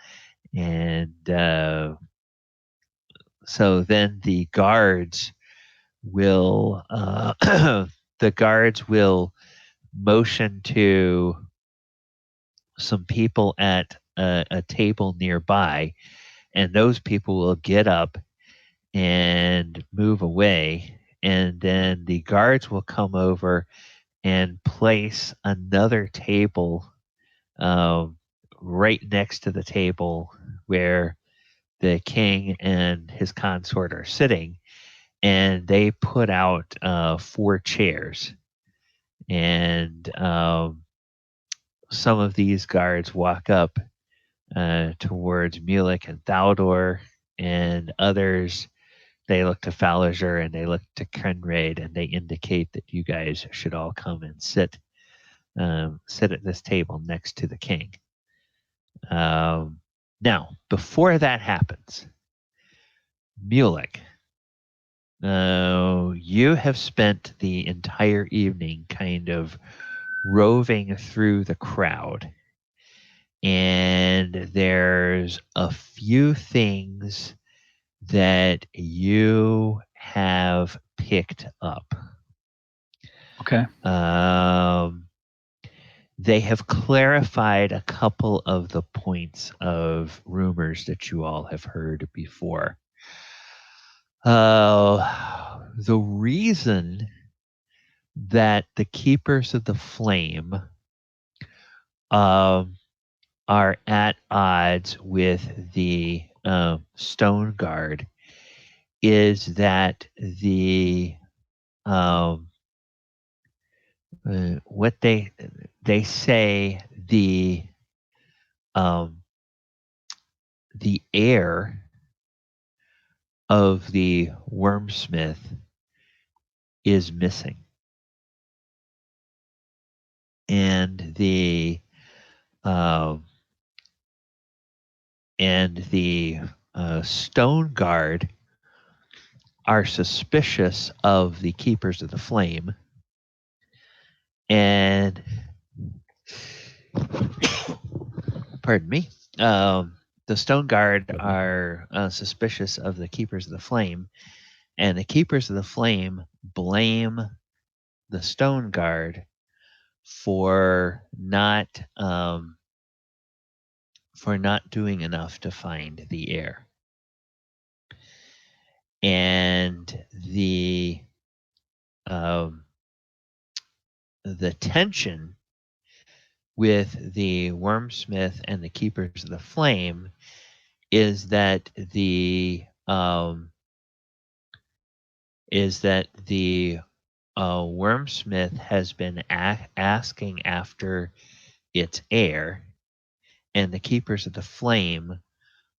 And so then the guards will motion to some people at a table nearby, and those people will get up and move away, and then the guards will come over and place another table right next to the table where the king and his consort are sitting, and they put out 4 chairs. And some of these guards walk up towards Mulek and Thaldor, and others, they look to Falazure and they look to Krenraid, and they indicate that you guys should all come and sit at this table next to the king. Now, before that happens, Mulek, you have spent the entire evening kind of roving through the crowd, and there's a few things that you have picked up. Okay. They have clarified a couple of the points of rumors that you all have heard before. The reason that the Keepers of the Flame are at odds with the Stone Guard is that the what they say the heir of the Wormsmith is missing, and the Stone Guard are suspicious of the Keepers of the Flame, and pardon me, the Stone Guard are suspicious of the Keepers of the Flame, and the Keepers of the Flame blame the Stone Guard for not doing enough to find the heir. And the tension with the Wormsmith and the Keepers of the Flame is that the Wormsmith has been asking after its heir, and the Keepers of the Flame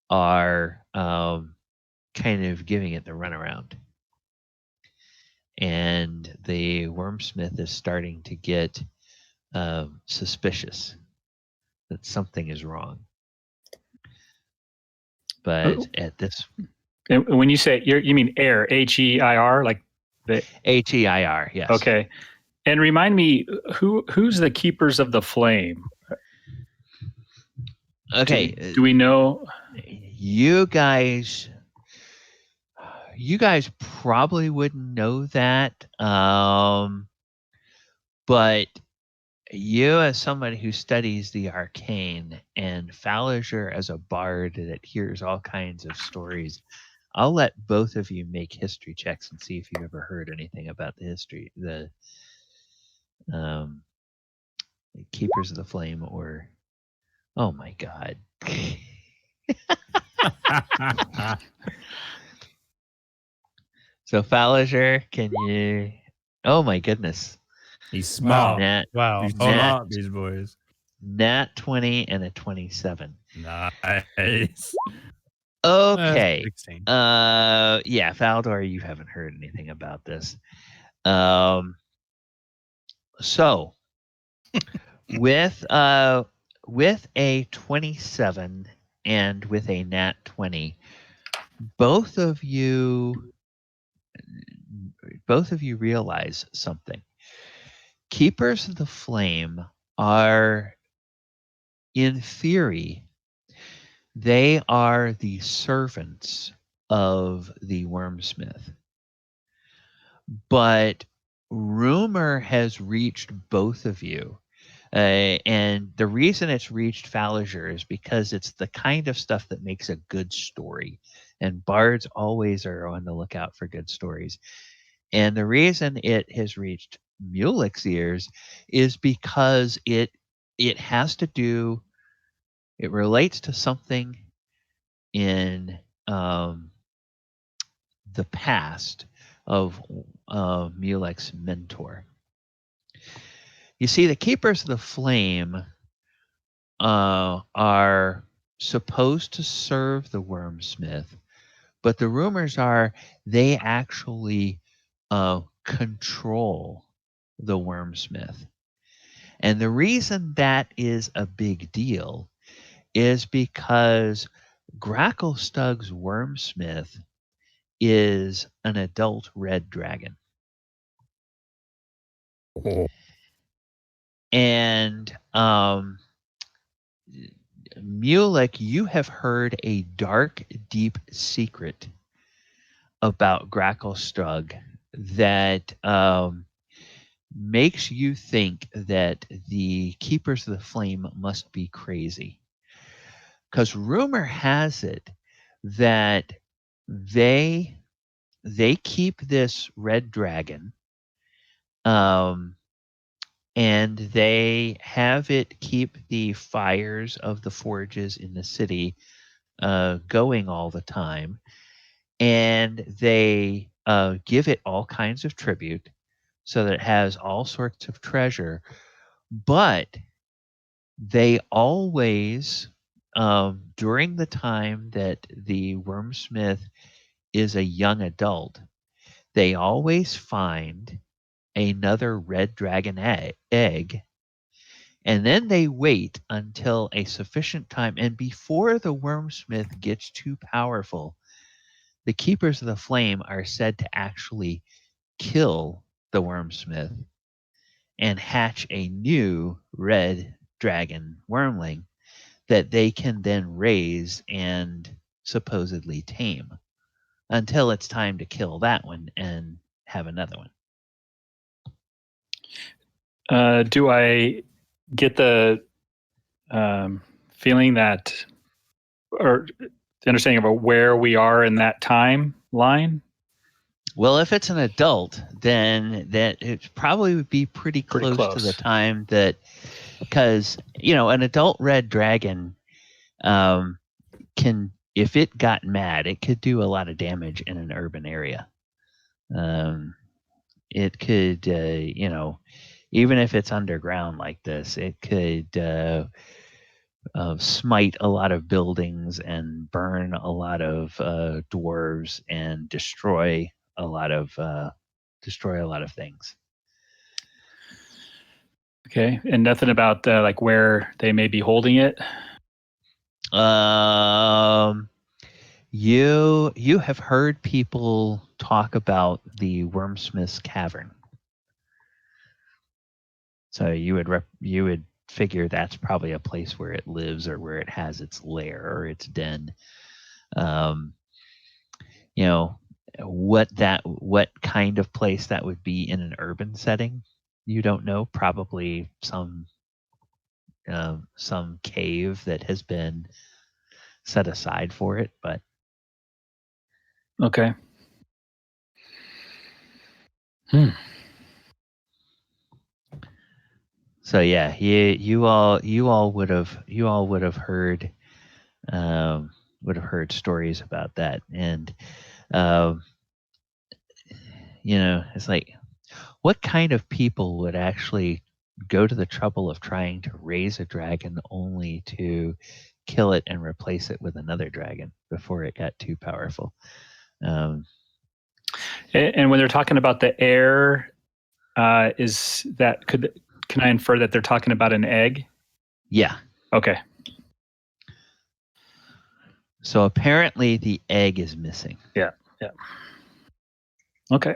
are kind of giving it the runaround. And the Wormsmith is starting to get suspicious that something is wrong. But at this, when you say you mean heir, H-E-I-R, like the H-E-I-R, yes. Okay, and remind me who's the Keepers of the Flame? Okay, do we know? You guys probably wouldn't know that, but you, as somebody who studies the arcane, and Falazure as a bard that hears all kinds of stories, I'll let both of you make history checks and see if you've ever heard anything about the history, the Keepers of the Flame, or oh my god. So Falazure, can you? Oh my goodness. He's smart. Wow. He's smart, these boys. Nat 20 and a 27. Nice. Okay. 16. Yeah, Faldor, you haven't heard anything about this. So with a 27 and with a nat 20, both of you realize something. Keepers of the Flame are, in theory, they are the servants of the Wormsmith. But rumor has reached both of you. And the reason it's reached Falazure is because it's the kind of stuff that makes a good story. And bards always are on the lookout for good stories. And the reason it has reached Mulek's ears is because it has to do, it relates to something in the past of Mulek's mentor. You see, the Keepers of the Flame are supposed to serve the Wormsmith, but the rumors are they actually control the Wormsmith. And the reason that is a big deal is because Gracklstugh's Wormsmith is an adult red dragon. Oh. And Mulek, you have heard a dark, deep secret about Gracklstugh that makes you think that the Keepers of the Flame must be crazy. Because rumor has it that they keep this red dragon and they have it keep the fires of the forges in the city going all the time, and they give it all kinds of tribute so that it has all sorts of treasure, but they always, during the time that the wormsmith is a young adult, they always find another red dragon egg, and then they wait until a sufficient time, and before the wormsmith gets too powerful, the keepers of the flame are said to actually kill the wormsmith and hatch a new red dragon wormling that they can then raise and supposedly tame until it's time to kill that one and have another one. Do I get the feeling that, or the understanding of where we are in that timeline? Well, if it's an adult, then that it probably would be pretty close to the time that, because an adult red dragon can, if it got mad, it could do a lot of damage in an urban area. It could, even if it's underground like this, it could smite a lot of buildings and burn a lot of dwarves and destroy a lot of things. Okay, and nothing about like where they may be holding it. You have heard people talk about the Wormsmith's Cavern, so you would figure that's probably a place where it lives or where it has its lair or its den. What kind of place that would be in an urban setting, you don't know. Probably some cave that has been set aside for it, but okay. So yeah, you all would have heard stories about that, and it's like, what kind of people would actually go to the trouble of trying to raise a dragon only to kill it and replace it with another dragon before it got too powerful? And when they're talking about the air, is that can I infer that they're talking about an egg? Yeah. Okay. So apparently the egg is missing. Yeah. Okay.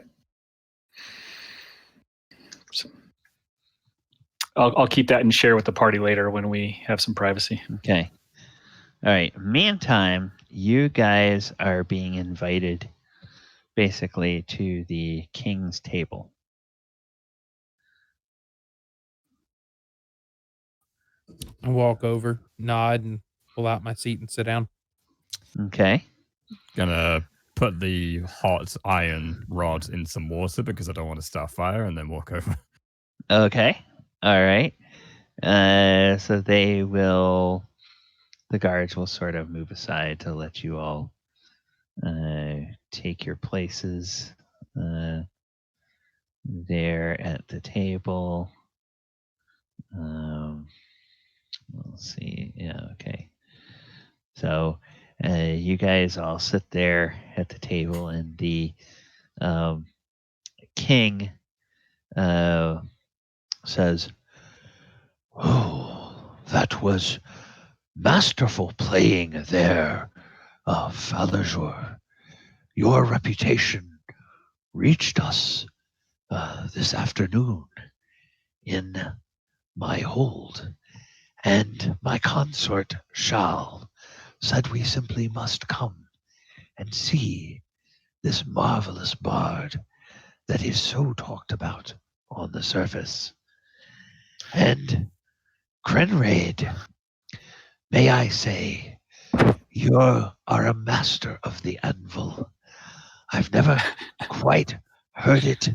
So I'll keep that and share with the party later when we have some privacy. Okay. All right. Meantime, you guys are being invited basically to the king's table. I walk over, nod, and pull out my seat and sit down. Okay. Gonna put the hot iron rod in some water because I don't want to start fire, and then walk over. Okay. All right. So the guards will sort of move aside to let you all take your places there at the table. Let's see. Yeah, okay. So you guys all sit there at the table, and the king says, "Oh, that was masterful playing there, Falazure. Your reputation reached us this afternoon in my hold, and my consort Shal said we simply must come and see this marvelous bard that is so talked about on the surface. And Krenraid, may I say, you are a master of the anvil. I've never quite heard it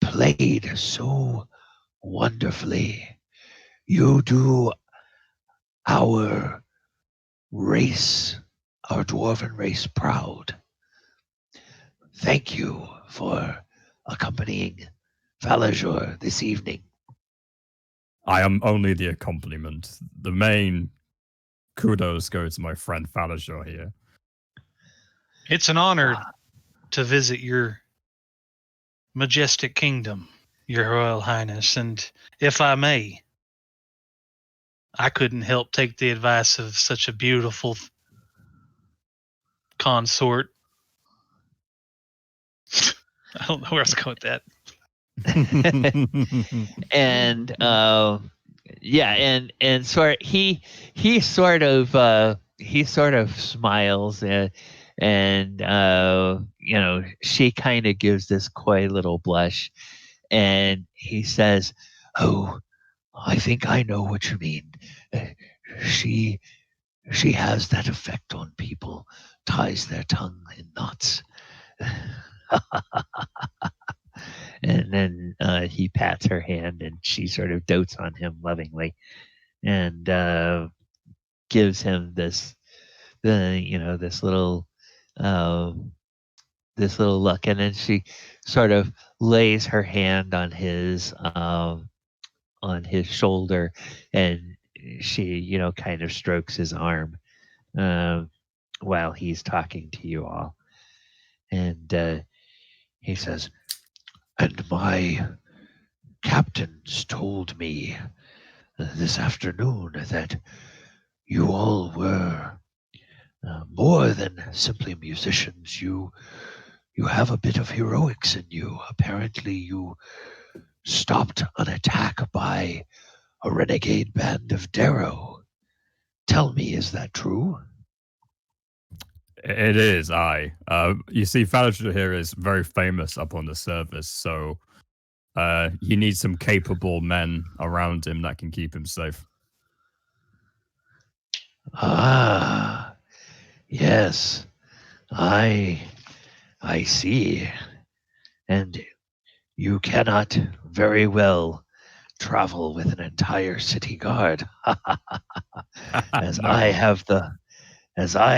played so wonderfully. You do our race, our dwarven race, proud. Thank you for accompanying Falazure this evening. I am only the accompaniment. The main kudos go to my friend Falazure here. It's an honor to visit your majestic kingdom, your Royal Highness, and if I may, I couldn't help take the advice of such a beautiful consort. I don't know where I was going with that. And he sort of smiles and she kind of gives this coy little blush, and he says, "Oh, I think I know what you mean. She has that effect on people, ties their tongue in knots." And then he pats her hand, and she sort of dotes on him lovingly, and gives him this little look, and then she sort of lays her hand on his shoulder, and she kind of strokes his arm while he's talking to you all, and He says, "And my captains told me this afternoon that you all were more than simply musicians. You have a bit of heroics in you. Apparently, you stopped an attack by a renegade band of Darrow. Tell me, is that true?" It is, aye. You see, Falazure here is very famous up on the surface, so he needs some capable men around him that can keep him safe. Ah, yes, I see. And you cannot very well travel with an entire city guard, as No. I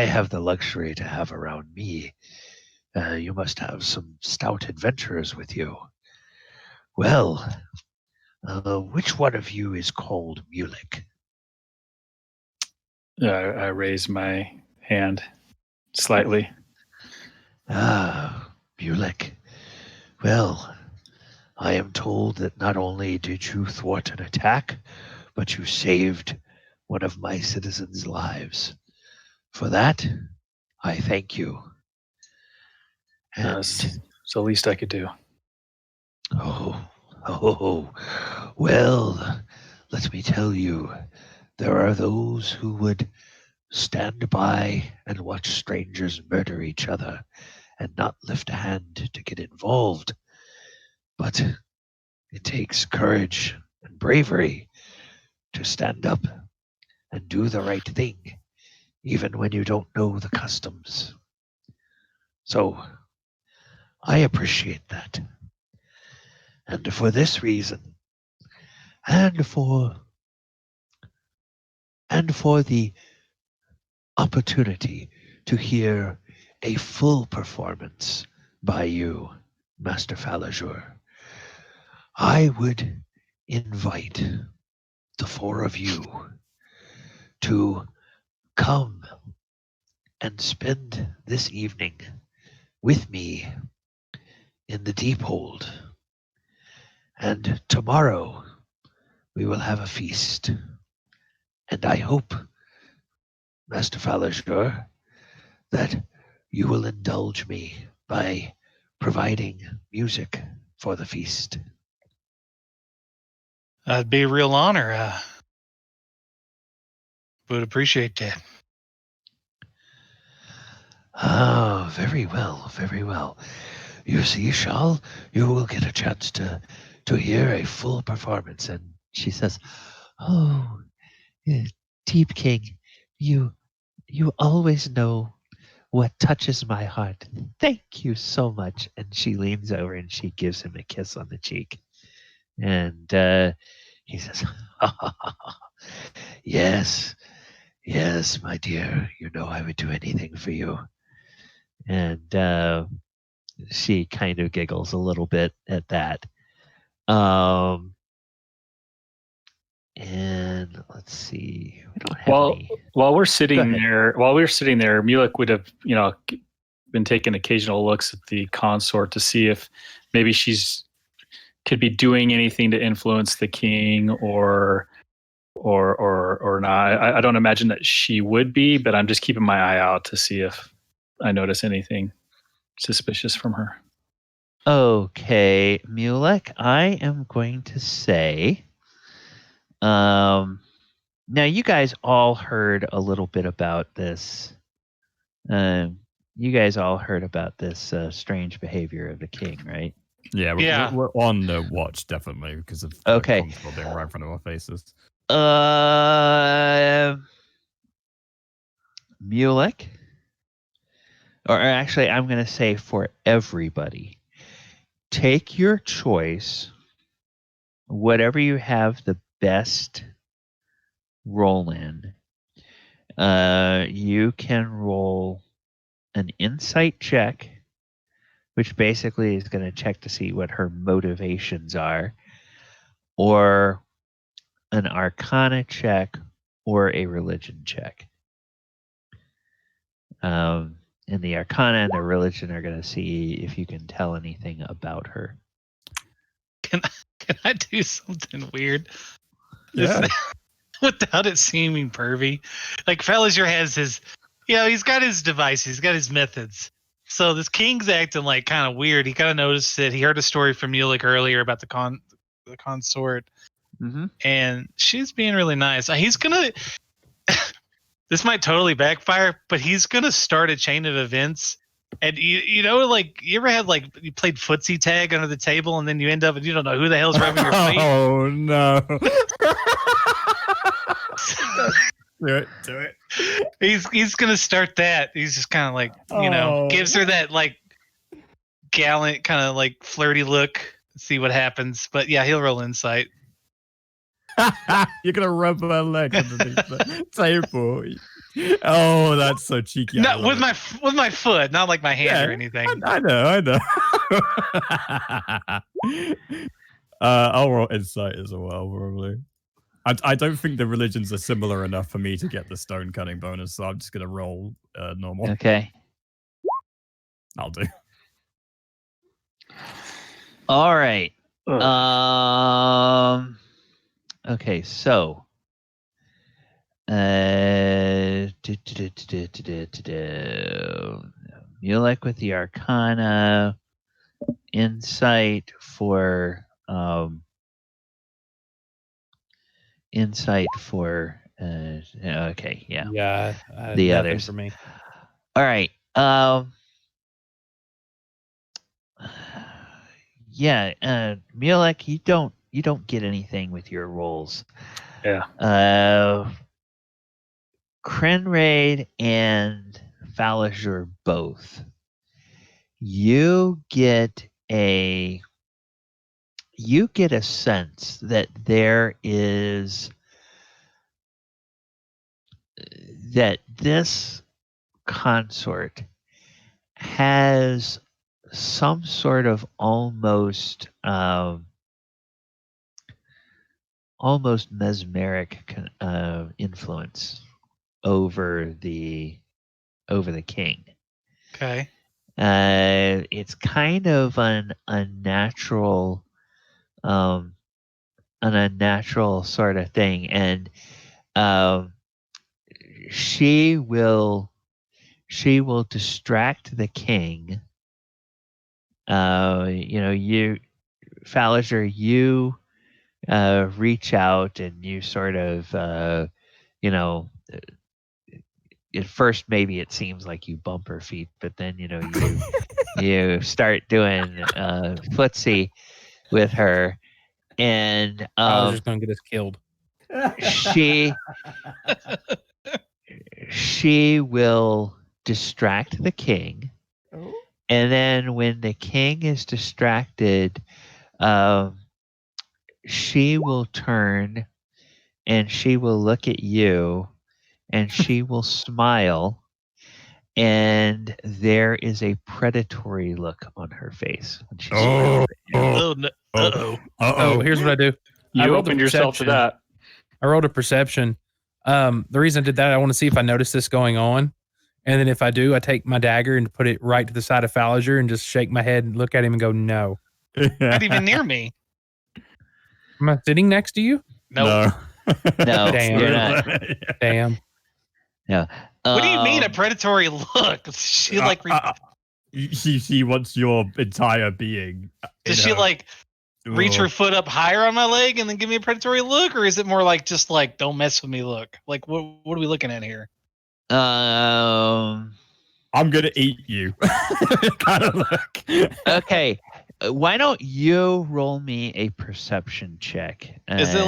have the luxury to have around me. You must have some stout adventurers with you. Well, which one of you is called Mulek? I raise my hand slightly. Ah, Mulek. Well, I am told that not only did you thwart an attack, but you saved one of my citizens' lives. For that, I thank you. And It's the least I could do. oh, well, let me tell you, there are those who would stand by and watch strangers murder each other and not lift a hand to get involved. But it takes courage and bravery to stand up and do the right thing, even when you don't know the customs. So, I appreciate that. And for this reason, and for the opportunity to hear a full performance by you, Master Falazure, I would invite the four of you to come and spend this evening with me in the Deep Hold. And tomorrow we will have a feast. And I hope, Master Falazure, that you will indulge me by providing music for the feast. That'd be a real honor. Would appreciate that. Ah, very well, very well. You see, Shal, you will get a chance to hear a full performance. And she says, "Oh, Deep King, you always know what touches my heart. Thank you so much." And she leans over and she gives him a kiss on the cheek. And he says, "Yes, yes, my dear. You know I would do anything for you." And she kind of giggles a little bit at that. And let's see. We don't have any. While we're sitting there, Mulek would have, been taking occasional looks at the consort to see if maybe she's could be doing anything to influence the king or not. I don't imagine that she would be, but I'm just keeping my eye out to see if I notice anything suspicious from her. Okay, Mulek, I am going to say, now you guys all heard a little bit about this. You guys all heard about this strange behavior of the king, right? Yeah, we're on the watch definitely because of the console being right in front of our faces. Mulek, or actually, I'm going to say for everybody, take your choice, whatever you have the best roll in. You can roll an insight check, which basically is going to check to see what her motivations are, or an arcana check, or a religion check. And the arcana and the religion are going to see if you can tell anything about her. Can I do something weird? Yeah. Without it seeming pervy. Like Falazure has his, he's got his devices, he's got his methods. So this king's acting like kind of weird. He kind of noticed it. He heard a story from Mulek earlier about the consort. Mm-hmm. And she's being really nice. He's gonna this might totally backfire, but he's gonna start a chain of events. And you ever had you played footsie tag under the table and then you end up and you don't know who the hell's rubbing your feet? Oh no. Do it. He's gonna start that. He's just kind of gives her that gallant kind of flirty look, see what happens. But yeah, he'll roll insight. You're gonna rub her leg underneath the table. Oh, that's so cheeky. No, with my foot, not like my hand or anything. I know. I'll roll insight as well, probably. I don't think the religions are similar enough for me to get the stone cutting bonus, so I'm just gonna roll normal. Okay. I'll do. All right. Okay, so Mulek with the Arcana, insight for okay, yeah. The others for me. All right. Mulek, you don't get anything with your rolls. Yeah. Krenraid and Falazure both. You get a sense that this consort has some sort of almost mesmeric influence over the king. Okay. It's kind of an unnatural sort of thing, and she will distract the king. Falazure, you reach out and you sort of at first maybe it seems like you bump her feet, but then you start doing footsie with her, and I was just gonna get us killed. She will distract the king, and then when the king is distracted, she will turn and she will look at you and she will smile, and there is a predatory look on her face when she smiles at you. Oh, no. Uh-oh. Oh, here's what I do. I You rolled a opened yourself to perception. that. I rolled a perception. The reason I did that, I want to see if I notice this going on. And then if I do, I take my dagger and put it right to the side of Falazure and just shake my head and look at him and go, no. Not even near me. Am I sitting next to you? Nope. No, Damn. you're not. Damn. No. What do you mean a predatory look? She like she wants your entire being. does she like reach her foot up higher on my leg and then give me a predatory look, or is it more like just like don't mess with me look? Like what are we looking at here? I'm gonna eat you. Kind of look. Okay. Why don't you roll me a perception check? Is it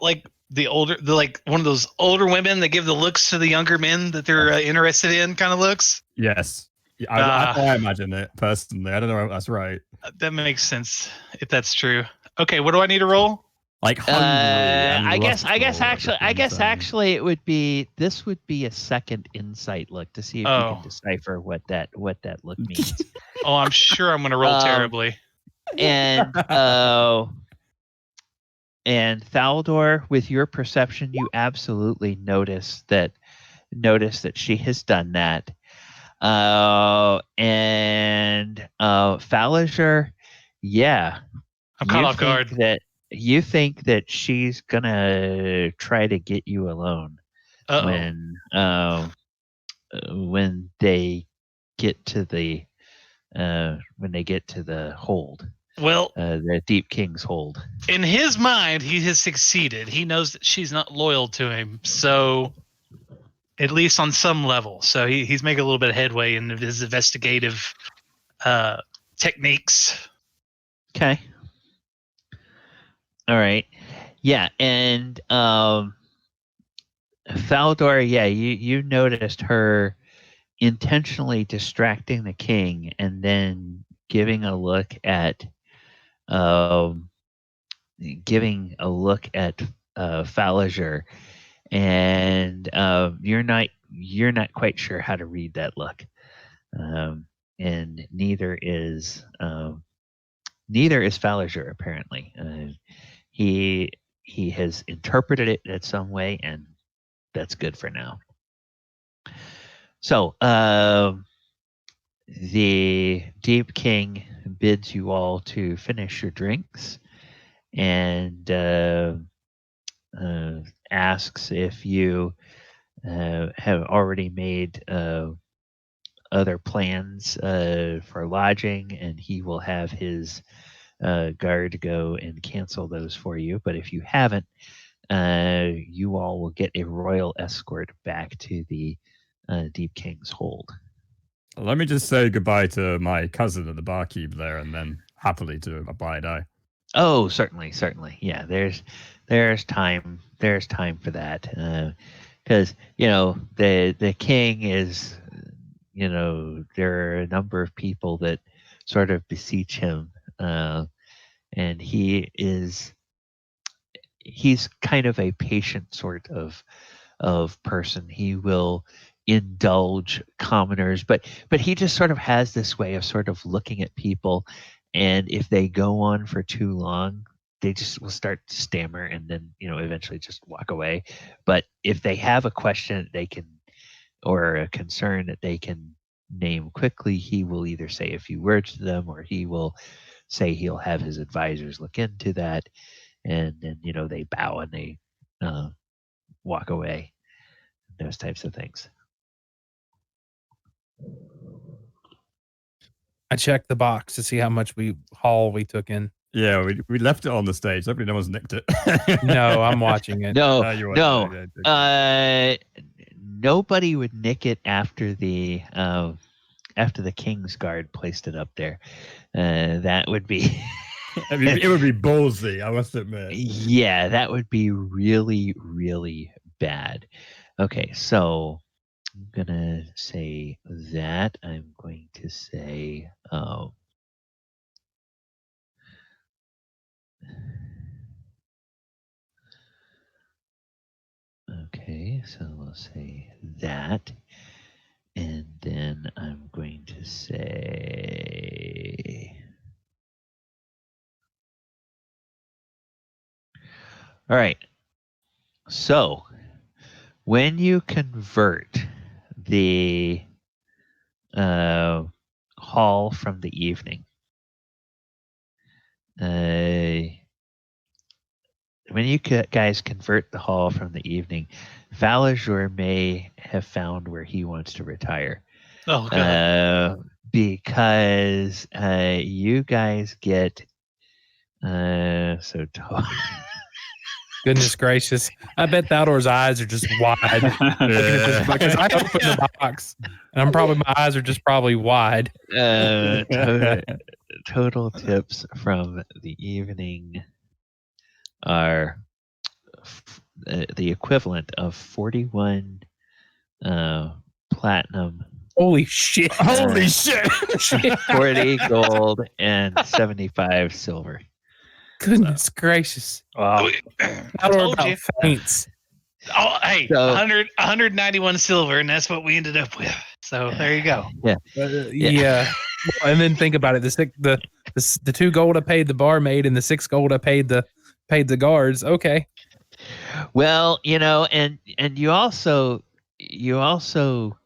like the like one of those older women that give the looks to the younger men that they're interested in kind of looks? Yes. I imagine it personally. I don't know if that's right. That makes sense if that's true. Okay, what do I need to roll? Like hungry. I guess actually it would be a second insight look to see if you can decipher what that look means. Oh, I'm sure I'm going to roll terribly. And Thaldor, with your perception, you absolutely notice that she has done that. And Falazure, yeah, I'm caught off guard. You think that she's gonna try to get you alone when they get to the hold. Well, the Deep King's hold. In his mind, he has succeeded. He knows that she's not loyal to him, so at least on some level. So he's making a little bit of headway in his investigative techniques. Okay. All right. Yeah, and Faldor, yeah, you noticed her intentionally distracting the king and then giving a look at Falazure, and you're not quite sure how to read that look, and neither is Falazure apparently. He has interpreted it in some way, and that's good for now. So the Deep King bids you all to finish your drinks and asks if you have already made other plans for lodging, and he will have his guard go and cancel those for you. But if you haven't, you all will get a royal escort back to the Deep King's hold. Let me just say goodbye to my cousin at the barkeep there, and then happily to abide. Oh, certainly. Yeah, there's time for that, because the king is, there are a number of people that sort of beseech him, and he's kind of a patient sort of person. He will indulge commoners, but he just sort of has this way of sort of looking at people, and if they go on for too long, they just will start to stammer and then eventually just walk away. But if they have a question they can, or a concern that they can name quickly, he will either say a few words to them, or he will say he'll have his advisors look into that, and then they bow and they walk away, those types of things. I checked the box to see how much haul we took in. Yeah, we left it on the stage. Hopefully no one's nicked it. No, I'm watching it. No. Yeah, Nobody would nick it after the King's Guard placed it up there. That would be it would be ballsy, I must admit. Yeah, that would be really, really bad. Okay, so I'm gonna say that. I'm going to say Okay, so we'll say that. And then I'm going to say... All right. So, when you convert the hall from the evening, when you guys convert the hall from the evening, Falazure may have found where he wants to retire. Oh, God. Because you guys get Goodness gracious. I bet Thaldor's eyes are just wide looking at this because I opened the box and my eyes are just probably wide. Total tips from the evening are the equivalent of 41 platinum. Holy shit. Holy shit. 40 gold and 75 silver. Goodness gracious. Wow. Thaldor about faints. Oh, hey, So- 191 silver, and that's what we ended up with. So there you go. Yeah. Well, and then think about it. The 2 gold I paid the barmaid and the 6 gold I paid the guards. Okay. Well, and you also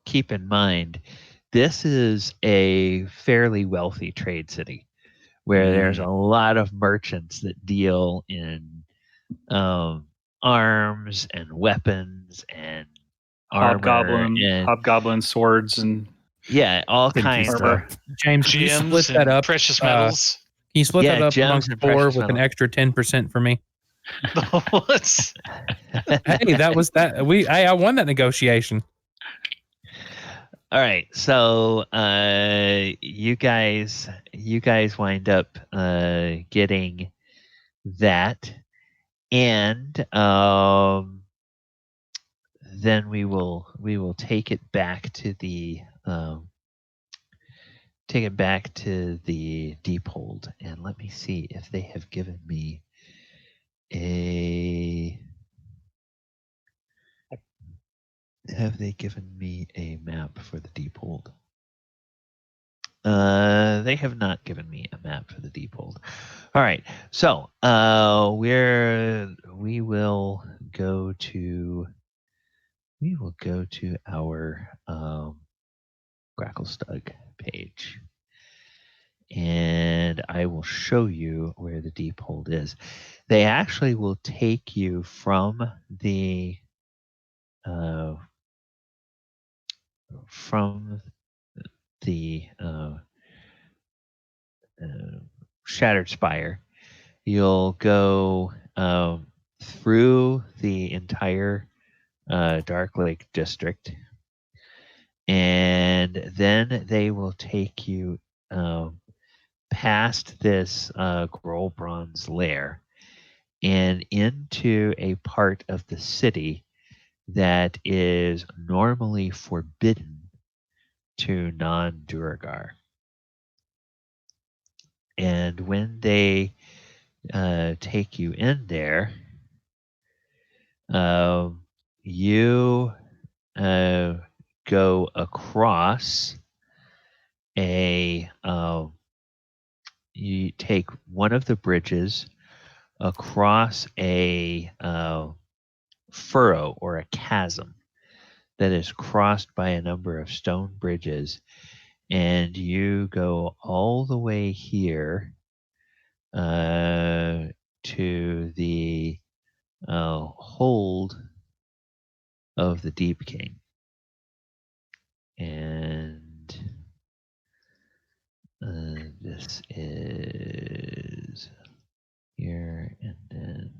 keep in mind this is a fairly wealthy trade city where there's a lot of merchants that deal in arms and weapons and armor and hobgoblin swords and all kinds of armor. James, can you split Gems that and up? precious metals. Can you split that up gems amongst and 4 precious with an metals. extra 10% for me? What's Hey, that was that. I won that negotiation. All right, so you guys wind up getting that, and then we will take it back to the deep hold, and let me see if they have given me a. Have they given me a map for the deep hold? They have not given me a map for the deep hold. All right, so we will go to our Gracklstugh page, and I will show you where the deep hold is. They actually will take you from the Shattered Spire. You'll go through the entire Dark Lake district, and then they will take you past this Grolbron's lair and into a part of the city that is normally forbidden to non-duergar. And when they take you in there, you go across you take one of the bridges across a furrow or a chasm that is crossed by a number of stone bridges, and you go all the way here to the hold of the Deep King. And this is here and then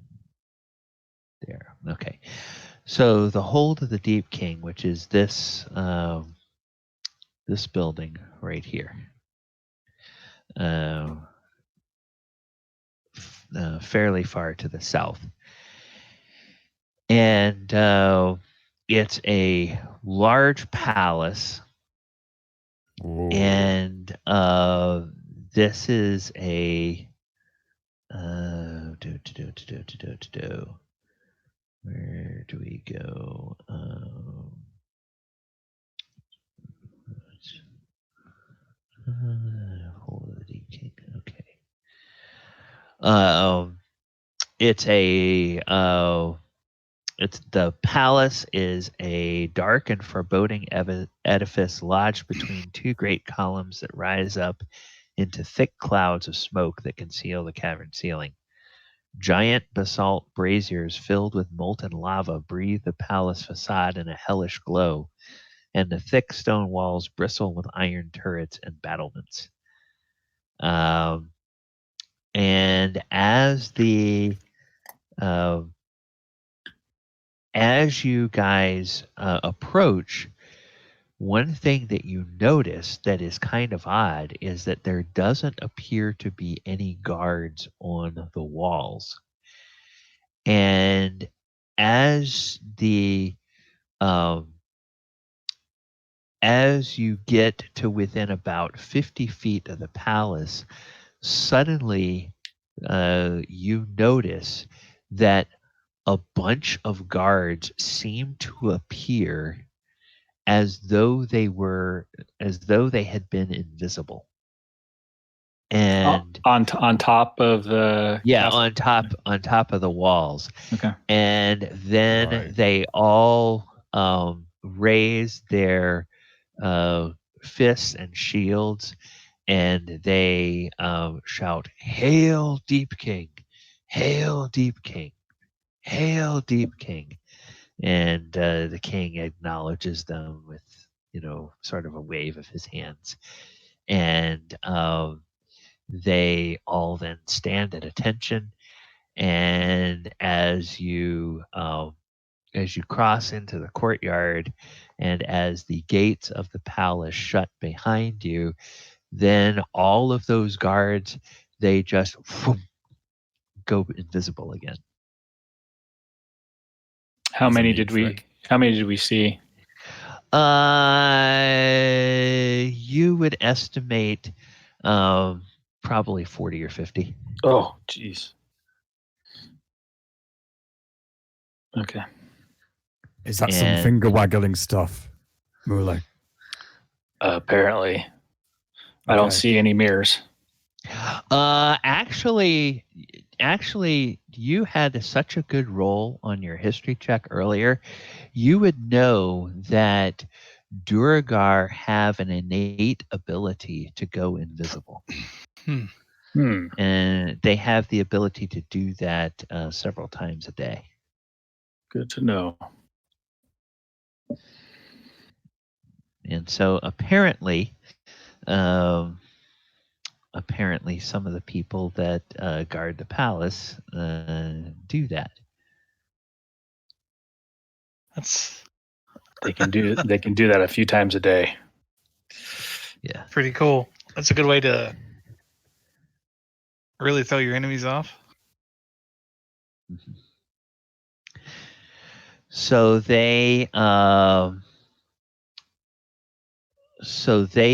there. Okay. So the hold of the Deep King, which is this this building right here. Fairly far to the south. And it's a large palace. Whoa. And this is a Where do we go? Holy King. Okay. It's the palace is a dark and foreboding edifice lodged between two great columns that rise up into thick clouds of smoke that conceal the cavern ceiling. Giant basalt braziers filled with molten lava breathe the palace facade in a hellish glow, and the thick stone walls bristle with iron turrets and battlements. And as you guys approach, one thing that you notice that is kind of odd is that there doesn't appear to be any guards on the walls. And as as you get to within about 50 feet of the palace, suddenly you notice that a bunch of guards seem to appear as though they had been invisible. And on top of the castle? on top of the walls. Okay. And then they all raise their fists and shields, and they shout, "Hail, Deep King! Hail, Deep King! Hail, Deep King!" And the king acknowledges them with, sort of a wave of his hands. And they all then stand at attention. And as you cross into the courtyard, and as the gates of the palace shut behind you, then all of those guards, they just go invisible again. How many did we see? You would estimate probably 40 or 50. Oh, jeez. Okay. Is that some finger waggling stuff, Mulek? Apparently. Okay. I don't see any mirrors. Actually, you had such a good roll on your history check earlier. You would know that duergar have an innate ability to go invisible. And they have the ability to do that several times a day. Good to know. And so apparently some of the people that guard the palace do that. They can do that a few times a day. Yeah. Pretty cool. That's a good way to really throw your enemies off. Mm-hmm. So they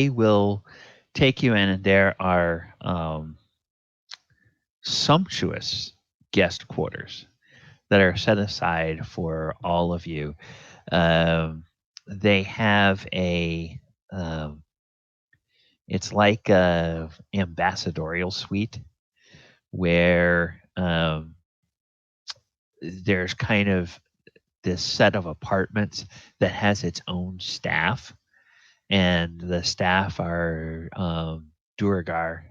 will take you in, and there are sumptuous guest quarters that are set aside for all of you. They have it's like a ambassadorial suite where there's kind of this set of apartments that has its own staff, and the staff are duergar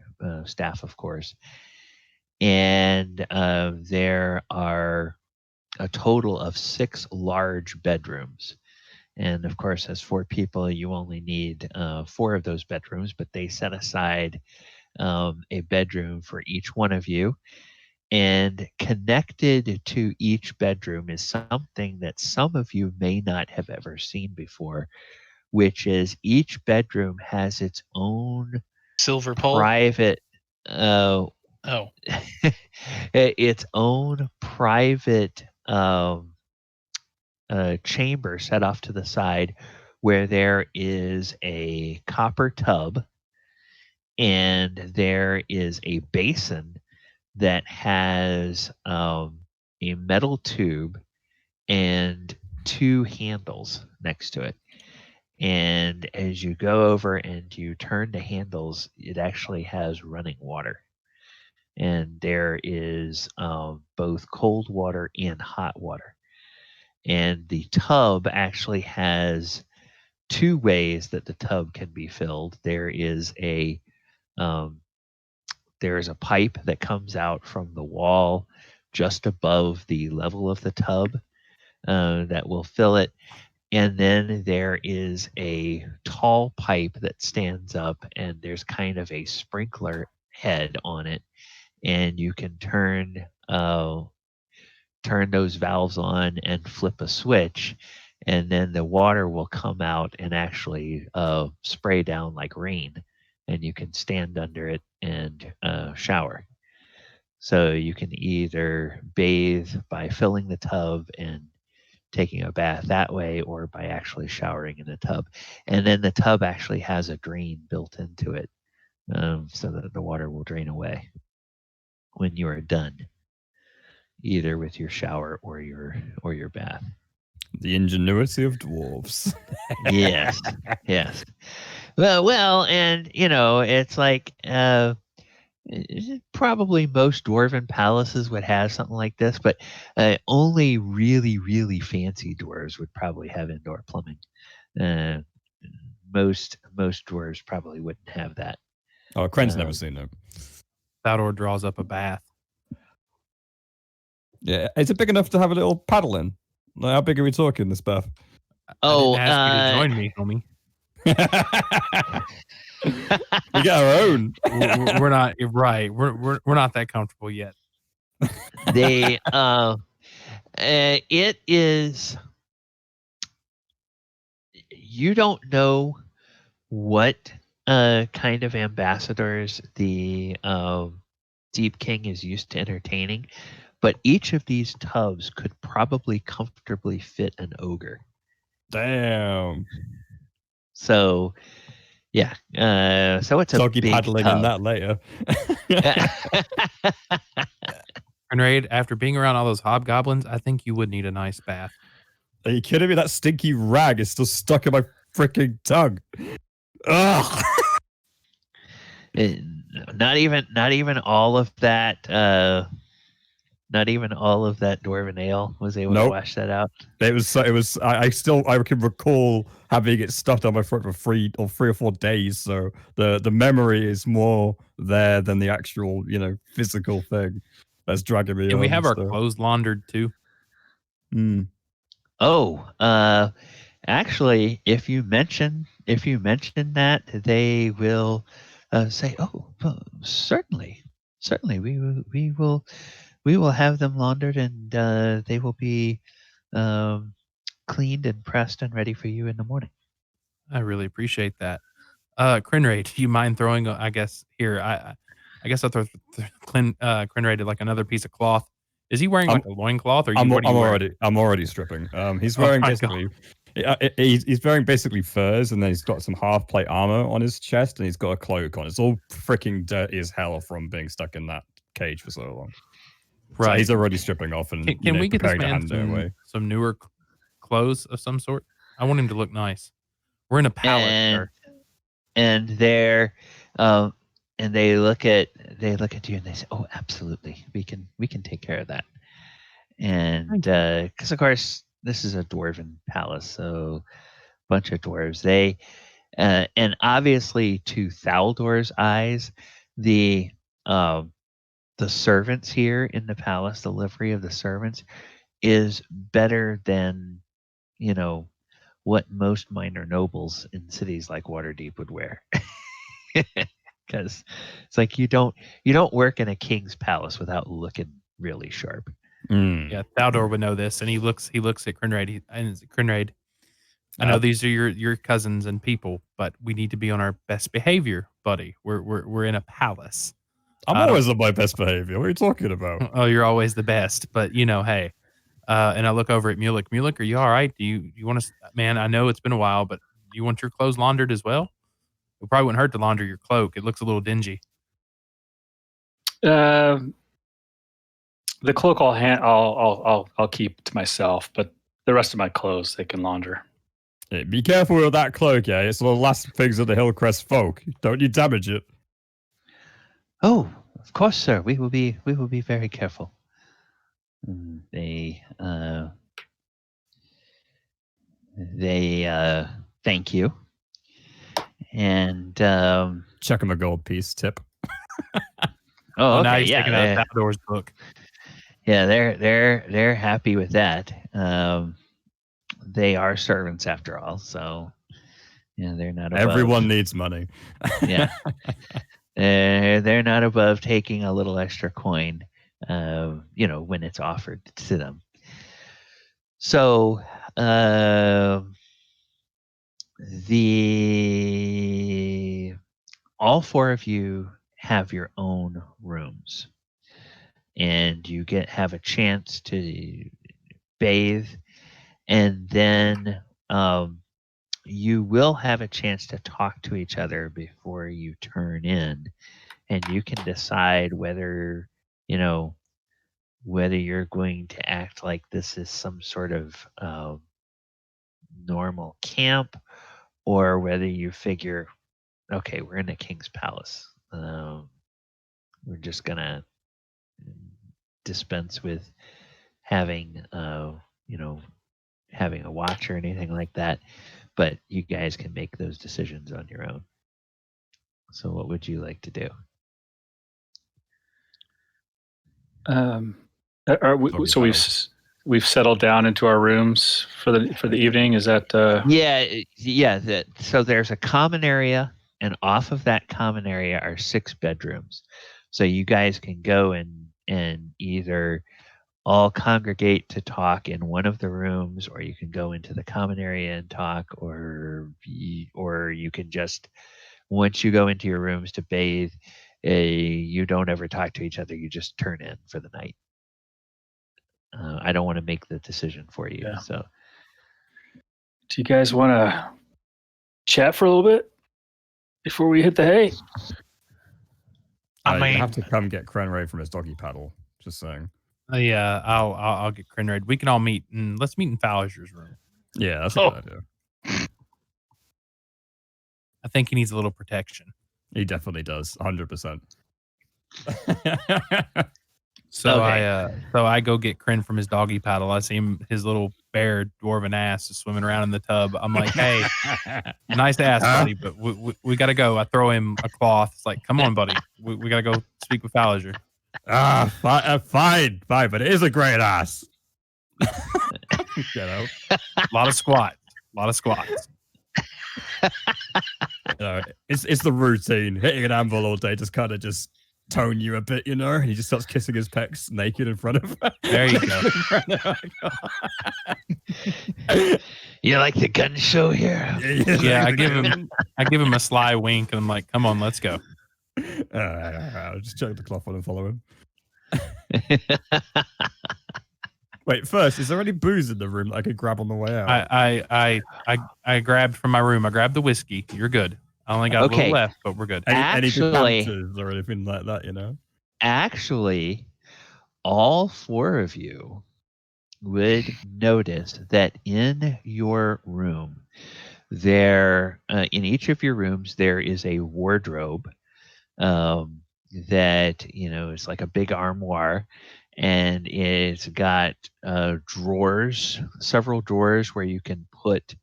staff, of course. And there are a total of 6 large bedrooms. And of course, as 4 people, you only need 4 of those bedrooms, but they set aside a bedroom for each one of you. And connected to each bedroom is something that some of you may not have ever seen before, which is each bedroom has its own silver pole private its own private chamber set off to the side, where there is a copper tub and there is a basin that has a metal tube and 2 handles next to it. And as you go over and you turn the handles, it actually has running water. And there is both cold water and hot water. And the tub actually has 2 ways that the tub can be filled. There is a pipe that comes out from the wall just above the level of the tub that will fill it. And then there is a tall pipe that stands up, and there's kind of a sprinkler head on it, and you can turn those valves on and flip a switch, and then the water will come out and actually spray down like rain, and you can stand under it and shower. So you can either bathe by filling the tub and taking a bath that way, or by actually showering in the tub. And then the tub actually has a drain built into it, so that the water will drain away when you are done, either with your shower or your bath. The ingenuity of dwarves. Yes, yes. Well, and it's like probably most dwarven palaces would have something like this, but only really, really fancy dwarves would probably have indoor plumbing. Most dwarves probably wouldn't have that. Oh, Kren's never seen it. Falazure draws up a bath. Yeah, is it big enough to have a little paddle in? Like, how big are we talking, this bath? Oh, I didn't ask you to join me, homie. We got our own. We're not. You're right. We're not that comfortable yet. They it is. You don't know what kind of ambassadors the Deep King is used to entertaining, but each of these tubs could probably comfortably fit an ogre. Damn. So, yeah. So it's a Doggy big paddling tub. in that later. Krenraid, after being around all those hobgoblins, I think you would need a nice bath. Are you kidding me? That stinky rag is still stuck in my freaking tongue. Ugh. Not even all of that. Not even all of that dwarven ale was able to wash that out. It was. I can recall having it stuffed on my throat for 3 or 4 days. So the memory is more there than the actual physical thing that's dragging me. And we have our clothes laundered too. Oh, actually, if you mention that, they will say, "Oh, certainly, we will have them laundered, and they will be cleaned and pressed and ready for you in the morning." I really appreciate that. Krenraid, do you mind throwing? I guess here. I guess I'll throw Krenraid like another piece of cloth. Is he wearing like a loincloth, or I'm already stripping. He's wearing he's wearing basically furs, and then he's got some half plate armor on his chest, and he's got a cloak on. It's all freaking dirty as hell from being stuck in that cage for so long. Right, so he's already stripping off, and can we get this man some newer clothes of some sort? I want him to look nice. We're in a palace, and they're and they look at you and they say, "Oh, absolutely, we can take care of that." And because of course this is a dwarven palace, so a bunch of dwarves. They and obviously to Thaldor's eyes, the servants here in the palace, the livery of the servants, is better than what most minor nobles in cities like Waterdeep would wear. Because it's like you don't work in a king's palace without looking really sharp. Yeah, Falazure would know this, and he looks at Krenraid. Krenraid, I know these are your cousins and people, but we need to be on our best behavior, buddy. We're in a palace. I'm always on my best behavior. What are you talking about? Oh, you're always the best, but hey. And I look over at Mulek. Mulek, are you all right? Do you want to? Man, I know it's been a while, but do you want your clothes laundered as well? It probably wouldn't hurt to launder your cloak. It looks a little dingy. The cloak I'll keep to myself, but The rest of my clothes they can launder. Hey, be careful with that cloak, yeah? It's the last things of the Hillcrest folk. Don't you damage it. Oh, of course, sir. We will be very careful. They thank you. And check him a gold piece tip. Okay, now he's yeah, taking out Faldor's book. Yeah, they're happy with that. They are servants after all, so they're not above. Everyone needs money. Yeah, they're not above taking a little extra coin, when it's offered to them. So, all four of you have your own rooms, and you have a chance to bathe, and then you will have a chance to talk to each other before you turn in, and you can decide whether you're going to act like this is some sort of normal camp, or whether you figure, okay, we're in a king's palace. We're just gonna dispense with having having a watch or anything like that. But you guys can make those decisions on your own. So what would you like to do? So we've settled down into our rooms for the evening. Is that? Yeah. So there's a common area, and off of that common area are 6 bedrooms. So you guys can go and either all congregate to talk in one of the rooms, or you can go into the common area and talk, or you can just, once you go into your rooms to bathe, you don't ever talk to each other. You just turn in for the night. I don't want to make the decision for you. Yeah. So, do you guys want to chat for a little bit before we hit the hay? I might have to come get Krenraid from his doggy paddle. Just saying. Yeah, I'll get Krenraid. We can all meet, and let's meet in Falazure's room. Yeah, that's a good idea. I think he needs a little protection. He definitely does, 100%. So I go get Kren from his doggy paddle. I see his little bare dwarven ass is swimming around in the tub. I'm like, hey, nice ass, buddy, but we got to go. I throw him a cloth. It's like, come on, buddy. We got to go speak with Falazure. Fine, but it is a great ass. A lot of squats. It's the routine. Hitting an anvil all day just kind of just tone you a bit, and he just starts kissing his pecs naked in front of her. There you go. You like the gun show here? Yeah, I give him a sly wink, and I'm like, come on, let's go. I'll just chuck the cloth on and follow him. Wait, first, is there any booze in the room that I could grab on the way out? I grabbed from my room. I grabbed the whiskey. You're good. I only got a little left, but we're good. Any decanters or anything like that, Actually, all 4 of you would notice that in your room, in each of your rooms, there is a wardrobe that is like a big armoire, and it's got drawers, several drawers where you can put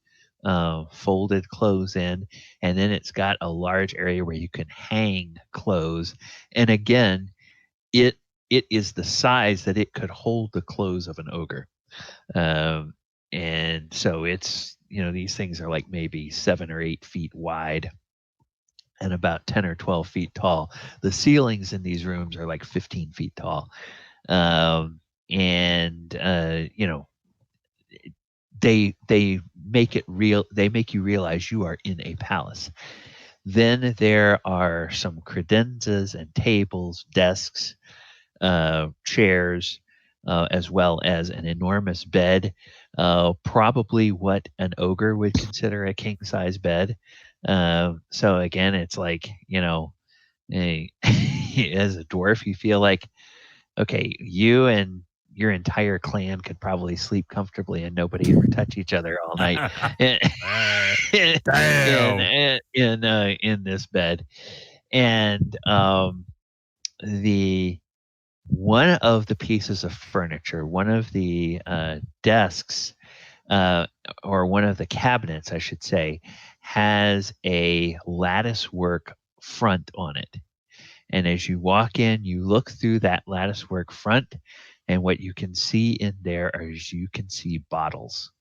folded clothes in, and then it's got a large area where you can hang clothes. And again, it is the size that it could hold the clothes of an ogre. And so it's, these things are like maybe 7 or 8 feet wide and about 10 or 12 feet tall. The ceilings in these rooms are like 15 feet tall. They make it real. They make you realize you are in a palace. Then there are some credenzas and tables, desks, chairs, as well as an enormous bed, probably what an ogre would consider a king-size bed. So again, it's like, as a dwarf, you feel like, okay, you and your entire clan could probably sleep comfortably and nobody ever touch each other all night in this bed. And the one of the pieces of furniture, one of the desks, or one of the cabinets, I should say, has a lattice work front on it. And as you walk in, you look through that lattice work front, and what you can see in there is you can see bottles.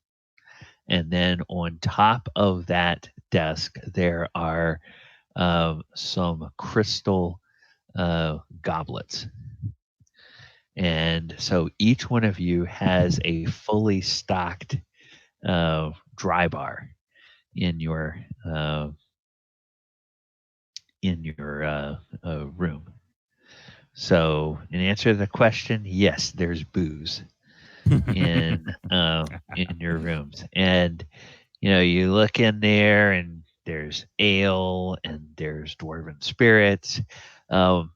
And then on top of that desk, there are some crystal goblets. And so each one of you has a fully stocked dry bar in your room. So, in answer to the question, yes, there's booze in your rooms, and you look in there, and there's ale, and there's dwarven spirits, and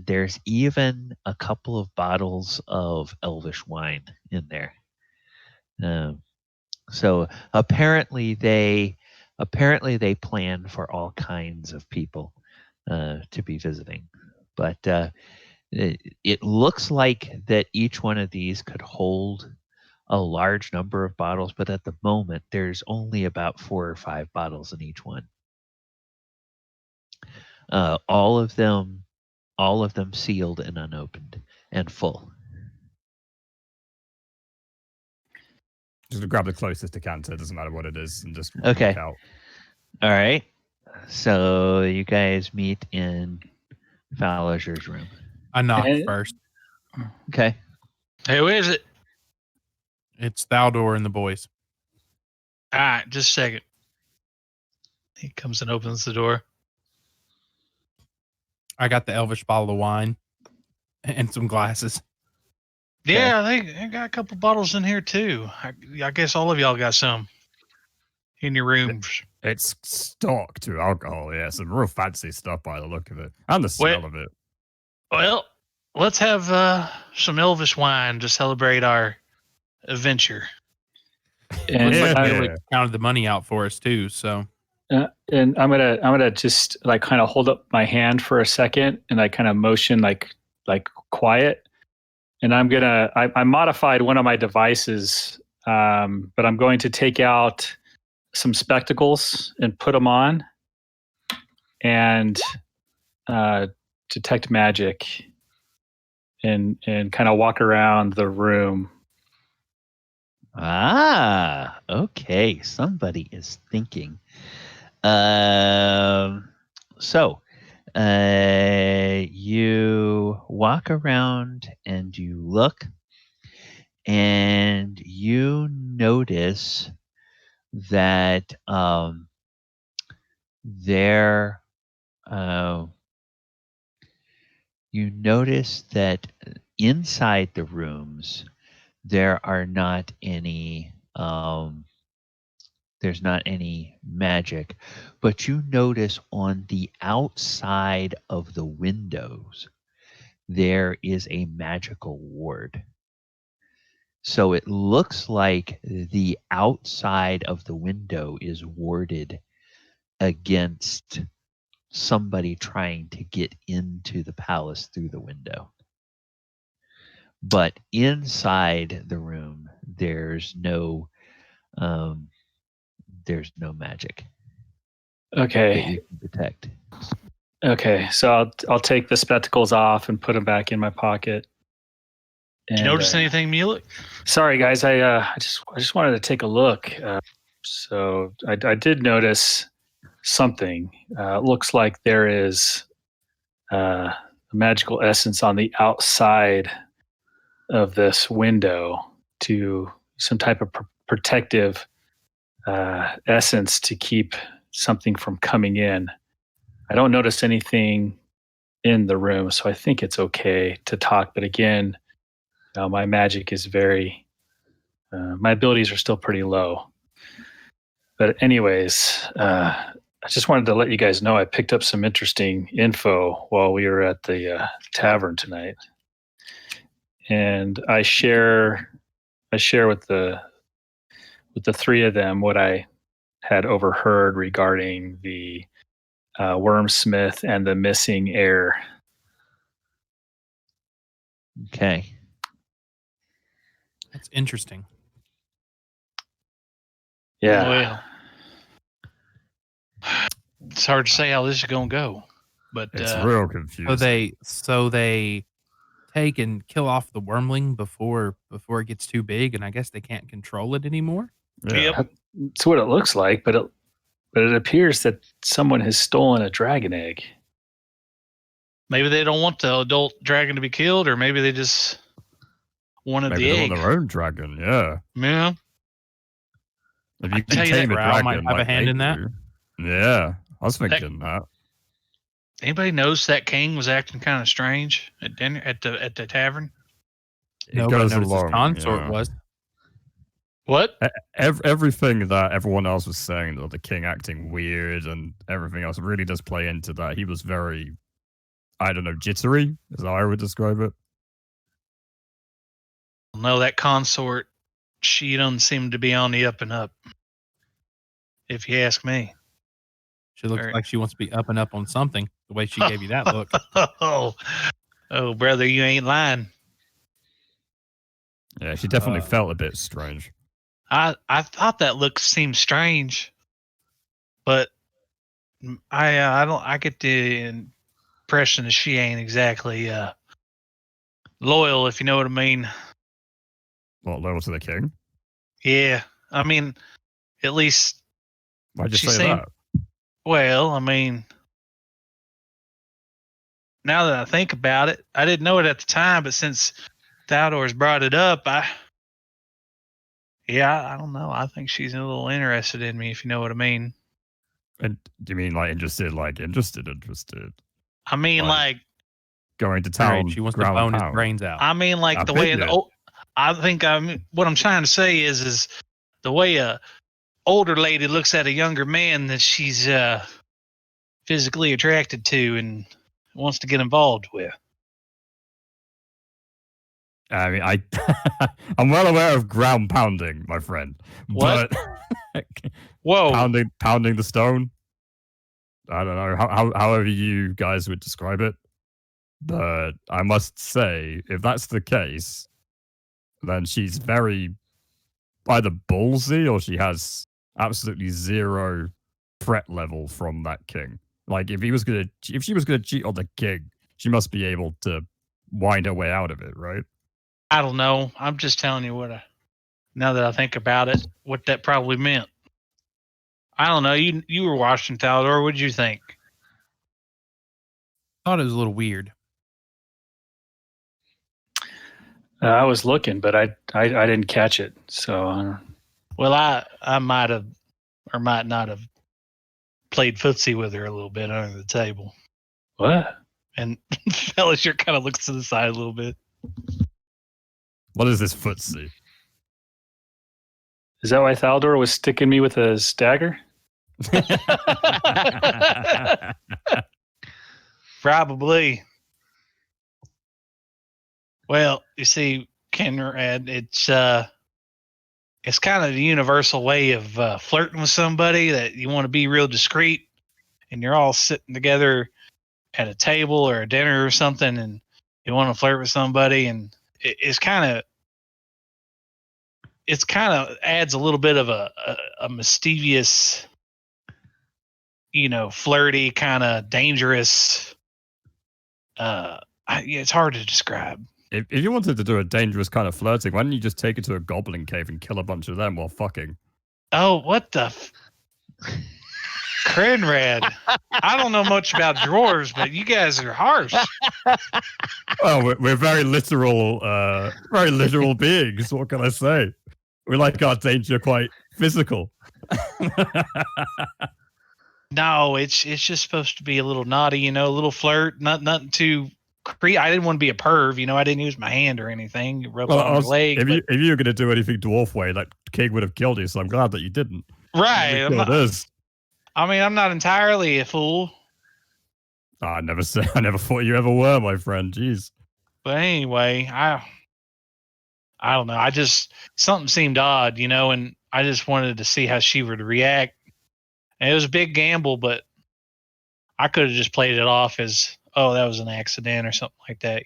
there's even a couple of bottles of elvish wine in there. So apparently they plan for all kinds of people to be visiting, but it looks like that each one of these could hold a large number of bottles, but at the moment there's only about 4 or 5 bottles in each one. All of them sealed and unopened and full. Just grab the closest decanter, doesn't matter what it is, and just Okay. walk out. All right. So you guys meet in Falazure's room. I knock first. Okay. Hey, who is it? It's Thaldor and the boys. All right, just a second. He comes and opens the door. I got the elvish bottle of wine and some glasses. Yeah, they got a couple bottles in here too. I guess all of y'all got some in your rooms. It's stocked to alcohol, yeah. Some real fancy stuff by the look of it. And the smell of it. Well, let's have some elvish wine to celebrate our adventure. And I counted the money out for us too, so. And I'm gonna just like kind of hold up my hand for a second, and I kind of motion like quiet. And I modified one of my devices, but I'm going to take out some spectacles and put them on, and detect magic, and kind of walk around the room. Ah, okay. Somebody is thinking. So you walk around and you look, and you notice that inside the rooms there are not any there's not any magic, but you notice on the outside of the windows there is a magical ward. So it looks like the outside of the window is warded against somebody trying to get into the palace through the window. But inside the room, there's no magic. Okay. That you can detect. Okay, so I'll take the spectacles off and put them back in my pocket. Did you notice anything, Mulek? Sorry, guys. I just wanted to take a look. So I did notice something. Looks like there is a magical essence on the outside of this window, to some type of protective essence to keep something from coming in. I don't notice anything in the room, so I think it's okay to talk. But again, my magic is my abilities are still pretty low. But anyways, I just wanted to let you guys know I picked up some interesting info while we were at the tavern tonight. and I share with the three of them what I had overheard regarding the Wormsmith and the missing heir. Okay. That's interesting. Yeah. Well, it's hard to say how this is going to go, but It's real confusing. So they take and kill off the wormling before it gets too big, and I guess they can't control it anymore. Yeah. Yep. It's what it looks like, but it appears that someone has stolen a dragon egg. maybe they don't want the adult dragon to be killed, or maybe they just wanted Maybe the they egg. want their own dragon. Yeah. Yeah. If I you tell can you tame that a Drow dragon, might have like a hand they in that. do. Yeah, I was thinking that. Anybody notice that king was acting kind of strange at dinner at the tavern? No, It but I goes noticed his along. consort Yeah. was. What? Everything that everyone else was saying, that the king acting weird and everything else, really does play into that. He was very, I don't know, jittery, is how I would describe it. No, that consort, she doesn't seem to be on the up and up, if you ask me. She looks Right. like she wants to be up and up on something. The way she gave you that look. Oh, brother, you ain't lying. Yeah, she definitely felt a bit strange. I thought that look seemed strange, but I get the impression that she ain't exactly loyal, if you know what I mean. What, loyal to the king? Yeah, I mean, at least Why'd you she say seemed. that? Well, I mean, now that I think about it, I didn't know it at the time, but since Theodore's brought it up, I don't know. I think she's a little interested in me, if you know what I mean. And do you mean like interested? I mean, like going to town. She wants to ground bone his pound. brains out. I mean, like I the way figured. I think what I'm trying to say is the way a older lady looks at a younger man that she's physically attracted to and wants to get involved with. I mean, I'm well aware of ground pounding, my friend. What? But Whoa. pounding the stone. I don't know however you guys would describe it, but I must say, if that's the case, then she's very either ballsy or she has absolutely zero threat level from that king. Like if she was gonna cheat on the king, she must be able to wind her way out of it, right? I don't know. I'm just telling you now that I think about it, what that probably meant. I don't know. You were watching Theodore. What did you think? Thought it was a little weird. I was looking, but I didn't catch it. So, well, I might have or might not have played footsie with her a little bit under the table. What? And Falazure kind of looks to the side a little bit. What is this footsie? Is that why Thaldor was sticking me with a stagger? Probably. Well, you see, Krenraid, it's kind of the universal way of flirting with somebody, that you want to be real discreet, and you're all sitting together at a table or a dinner or something, and you want to flirt with somebody, and it's kind of adds a little bit of a mischievous, flirty, kind of dangerous. It's hard to describe. If you wanted to do a dangerous kind of flirting, why don't you just take it to a goblin cave and kill a bunch of them while fucking? Oh, what the? Krenraid. I don't know much about drawers, but you guys are harsh. Well, we're very literal beings. What can I say? We like our danger quite physical. No, it's just supposed to be a little naughty, a little flirt, nothing too. I didn't want to be a perv, I didn't use my hand or anything. Rub on your leg. If you were going to do anything dwarf way, that king would have killed you. So I'm glad that you didn't. Right. I'm not entirely a fool. I never thought you ever were, my friend. Jeez. But anyway, I don't know. Something seemed odd, and I just wanted to see how she would react. And it was a big gamble, but I could have just played it off as, oh, that was an accident or something like that,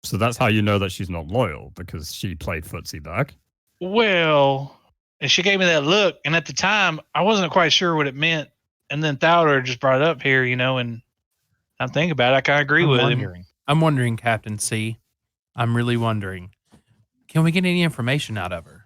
So that's how you know that she's not loyal, because she played footsie back. Well, and she gave me that look, and at the time, I wasn't quite sure what it meant. And then Thalder just brought it up here, and I'm thinking about it. I kind of agree with him. I'm wondering, Captain C. I'm really wondering. Can we get any information out of her?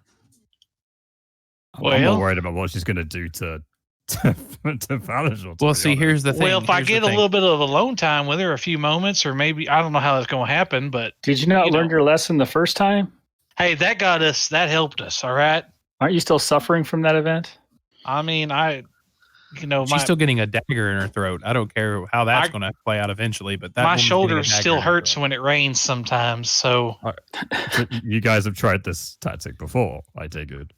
I'm not worried about what she's going to do to Falazure. Well, see, here's the thing. Well, if I get a little bit of alone time with her, a few moments, or maybe, I don't know how that's going to happen, but... Did you not learn your lesson the first time? Hey, that helped us, all right? Aren't you still suffering from that event? I mean, she's still getting a dagger in her throat. I don't care how that's going to play out eventually, but that my shoulder still hurts when it rains sometimes. So you guys have tried this tactic before, I take it.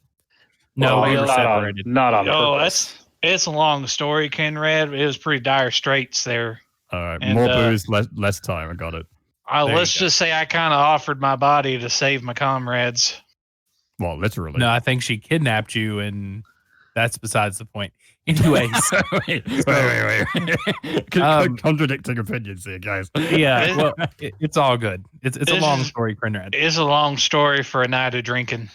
No, we were separated. Not on purpose. It's a long story, Krenraid. It was pretty dire straits there. All right, more booze, less time. I got it. Let's just say I kind of offered my body to save my comrades. Well, literally. No, I think she kidnapped you, and that's besides the point. Anyways. wait. Contradicting opinions here, guys. Yeah, well, it's all good. It's a long story, Krenraid. It's a long story for a night of drinking.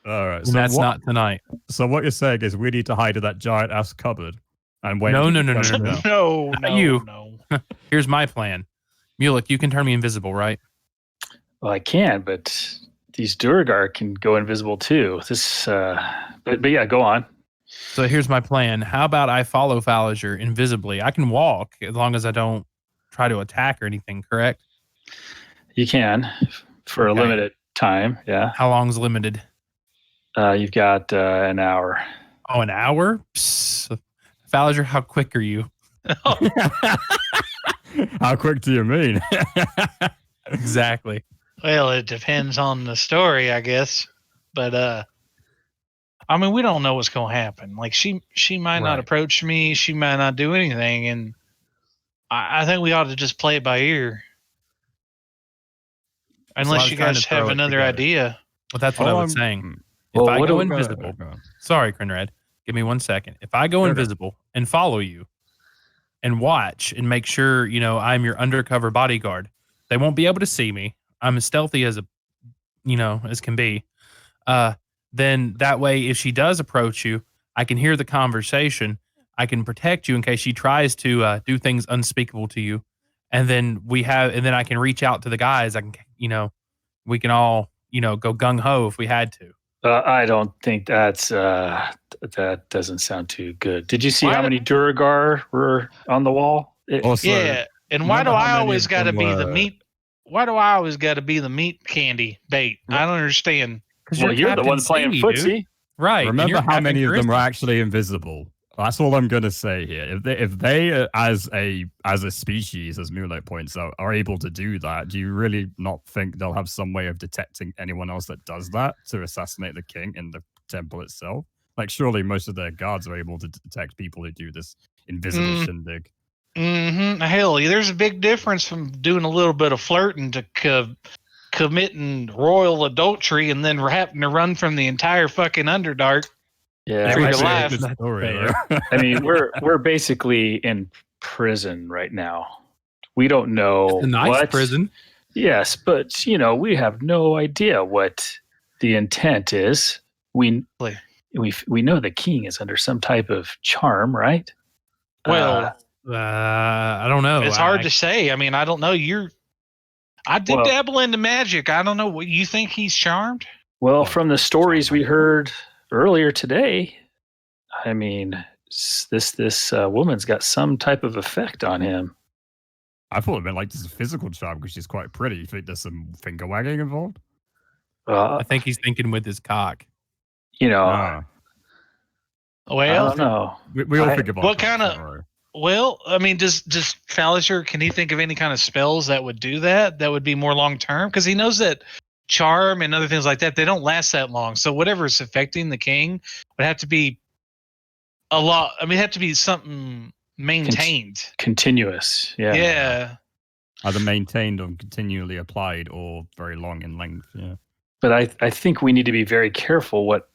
All right. So that's not tonight. So what you're saying is we need to hide in that giant ass cupboard and wait. No. No. Here's my plan. Mulek, you can turn me invisible, right? Well, I can, but these duergar can go invisible too. But yeah, go on. So here's my plan. How about I follow Falazure invisibly? I can walk as long as I don't try to attack or anything, correct? You can for a limited time, yeah. How long's limited? You've got an hour. Oh, an hour? Psst. Falazure, how quick are you? How quick do you mean? Exactly. Well, it depends on the story, I guess. But I mean, we don't know what's going to happen. Like she might not approach me. She might not do anything, and I think we ought to just play it by ear. Unless you guys have another idea. Well, that's what I was saying. If I go invisible, sorry, Krenraid, give me 1 second. If I go invisible and follow you and watch and make sure, I'm your undercover bodyguard, they won't be able to see me. I'm as stealthy as as can be. Then that way, if she does approach you, I can hear the conversation. I can protect you in case she tries to do things unspeakable to you. And then I can reach out to the guys. I can, we can all, go gung ho if we had to. I don't think that doesn't sound too good. Did you see how many duergar were on the wall? Yeah, and why do I always got to be the meat? Why do I always got to be the meat candy bait? I don't understand. Because you're the one playing footsie, right? Remember how many of them were actually invisible? That's all I'm gonna say here. If they as a species, as Mulek points out, are able to do that, do you really not think they'll have some way of detecting anyone else that does that to assassinate the king in the temple itself? Like, surely most of their guards are able to detect people who do this invisible shindig. Mm-hmm. Hell, there's a big difference from doing a little bit of flirting to committing royal adultery and then having to run from the entire fucking Underdark. Yeah, for your life. I mean, we're basically in prison right now. We don't know it's a nice prison. Yes, but we have no idea what the intent is. We know the king is under some type of charm, right? Well, I don't know. It's hard to say. I mean, I don't know. I did dabble into magic. I don't know. What you think he's charmed? Well, from the stories we heard earlier today, I mean, this woman's got some type of effect on him. I thought it meant like just a physical charm because she's quite pretty. You think there's some finger wagging involved? I think he's thinking with his cock. Well, I don't know. We all think about what kind of. Well, I mean, does Falazure, can he think of any kind of spells that would do that? That would be more long term, because he knows that charm and other things like that, they don't last that long. So whatever's affecting the king would have to be a lot. I mean, it'd have to be something maintained, continuous. Yeah. Either maintained or continually applied, or very long in length. Yeah. But I think we need to be very careful what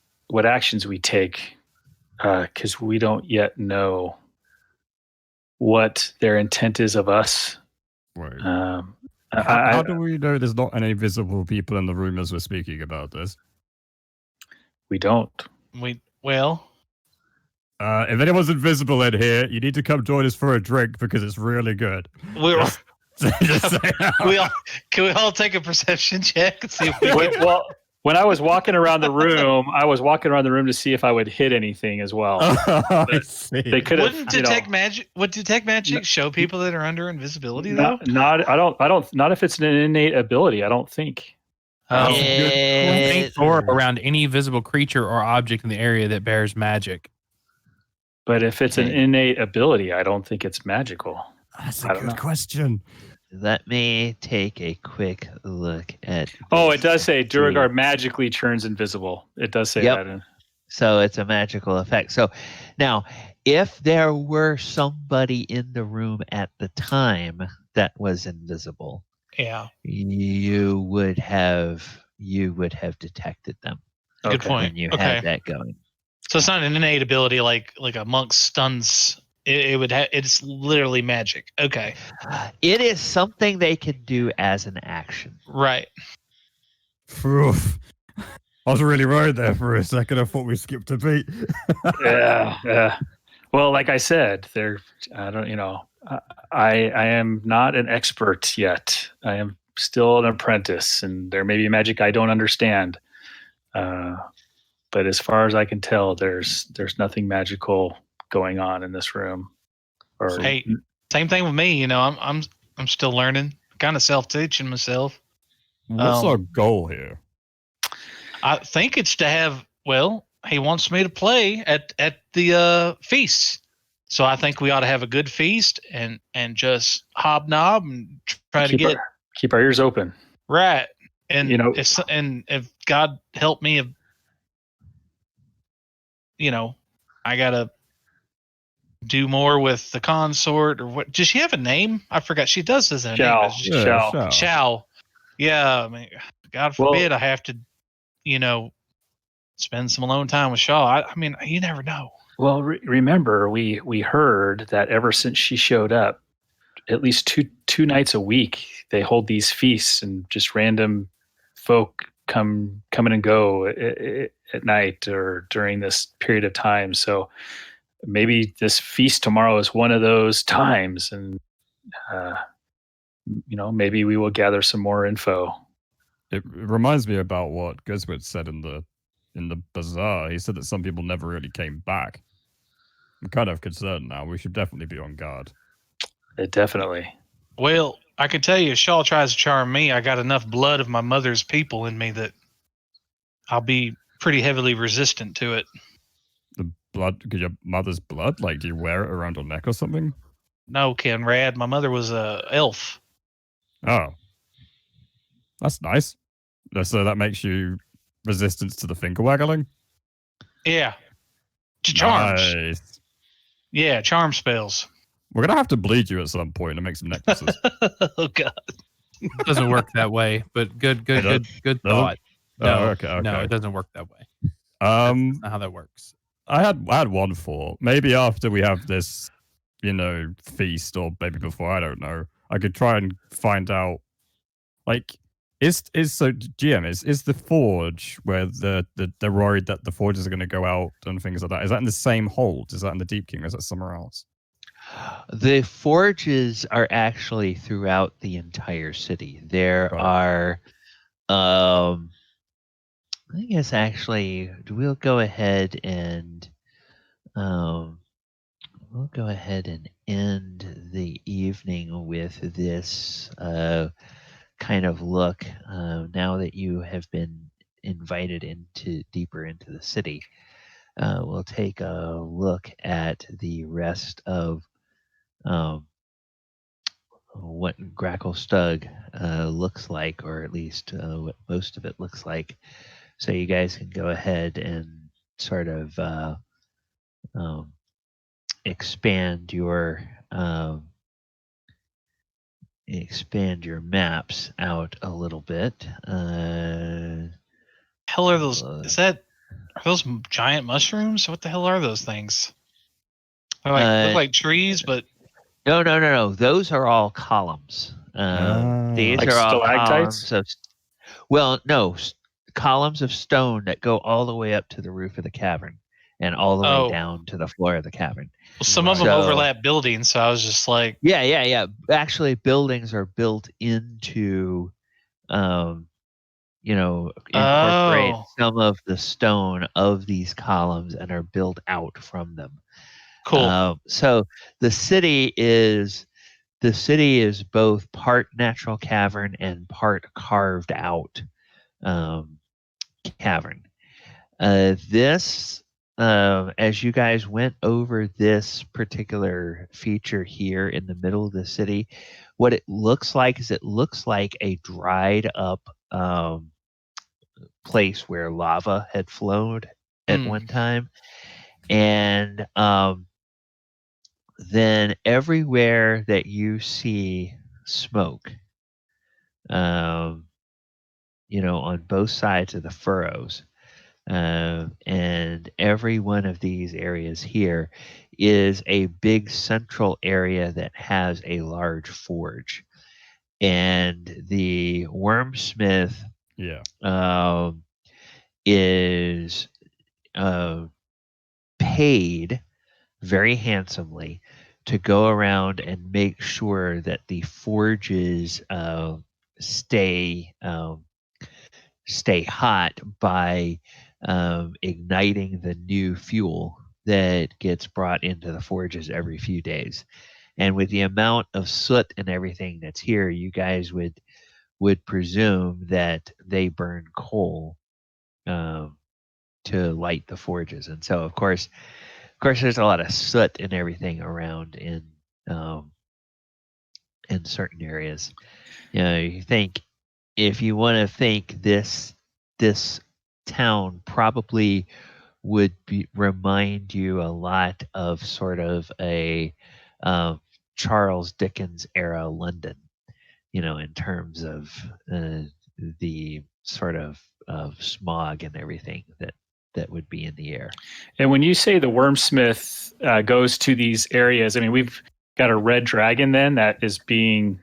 actions we take, because we don't yet know what their intent is of us. Right. How do we know there's not any visible people in the room as we're speaking about this? We don't. If anyone's invisible in here, you need to come join us for a drink because it's really good. Can we all take a perception check and see if we Well, when I was walking around the room, to see if I would hit anything as well. I see. They could have. Wouldn't detect magic? Would detect magic show people that are under invisibility though? Not if it's an innate ability. I don't think. Or around any visible creature or object in the area that bears magic. But if it's an innate ability, I don't think it's magical. That's a good question. Let me take a quick look at. It does say duergar magically turns invisible. It does say that. So it's a magical effect. So now, if there were somebody in the room at the time that was invisible, you would have detected them. Good point. And you had that going. So it's not an innate ability like a monk stuns. It's literally magic. Okay. It is something they can do as an action. Right. Oof. I was really worried there for a second. I thought we skipped a beat. Yeah. Well, like I said, I am not an expert yet. I am still an apprentice, and there may be magic I don't understand. But as far as I can tell, there's nothing magical going on in this room. Hey, same thing with me. I'm still learning, kind of self-teaching myself. What's our goal here? I think it's to have. Well, he wants me to play at the feast, so I think we ought to have a good feast and just hobnob and try to keep our ears open. Right, and if God help me, I gotta do more with the consort or what? Does she have a name? I forgot. She does as a name. Shao. Yeah. I mean, God forbid I have to, spend some alone time with Shaw. I mean, you never know. Well, remember we heard that ever since she showed up, at least two nights a week they hold these feasts, and just random folk come and go at night or during this period of time. So maybe this feast tomorrow is one of those times, and maybe we will gather some more info. It reminds me about what Guzwitz said in the bazaar. He said that some people never really came back. I'm kind of concerned now. We should definitely be on guard. Definitely. Well, I could tell you, if Shaw tries to charm me, I got enough blood of my mother's people in me that I'll be pretty heavily resistant to it. The blood? Your mother's blood? Like, do you wear it around your neck or something? No, Krenraid. My mother was a elf. Oh. That's nice. So that makes you resistant to the finger waggling? Yeah. Charms. Nice. Yeah, charm spells. We're going to have to bleed you at some point and make some necklaces. Oh, God. It doesn't work that way, but good thought. No, okay. No, it doesn't work that way. That's not how that works. I had one thought. Maybe after we have this, feast, or maybe before, I don't know, I could try and find out, like, GM, is the forge where they're worried that the forges are going to go out and things like that, is that in the same hold? Is that in the Deep King, or is that somewhere else? The forges are actually throughout the entire city. There are, I guess actually, we'll go ahead and end the evening with this kind of look. Now that you have been invited deeper into the city, we'll take a look at the rest of what Gracklstugh looks like, or at least what most of it looks like. So you guys can go ahead and sort of expand your maps out a little bit. hell are those? Are those giant mushrooms? What the hell are those things? They look like trees, but no. Those are all columns. These like are all stalactites? columns of. Columns of stone that go all the way up to the roof of the cavern and all the way down to the floor of the cavern. Well, some of them overlap buildings, so I was just like, yeah. Actually, buildings are built into, incorporate some of the stone of these columns and are built out from them. Cool. So the city is both part natural cavern and part carved out cavern. This, as you guys went over this particular feature here in the middle of the city, what it looks like is a dried up place where lava had flowed at one time. And then everywhere that you see smoke, on both sides of the furrows, and every one of these areas here is a big central area that has a large forge. And the wormsmith is paid very handsomely to go around and make sure that the forges stay hot by igniting the new fuel that gets brought into the forges every few days. And with the amount of soot and everything that's here, you guys would presume that they burn coal to light the forges. And so, of course, there's a lot of soot and everything around in certain areas. You think, if you want to think, this town probably would remind you a lot of sort of a Charles Dickens era London, in terms of the sort of smog and everything that would be in the air. And when you say the wormsmith goes to these areas, I mean, we've got a red dragon then that is being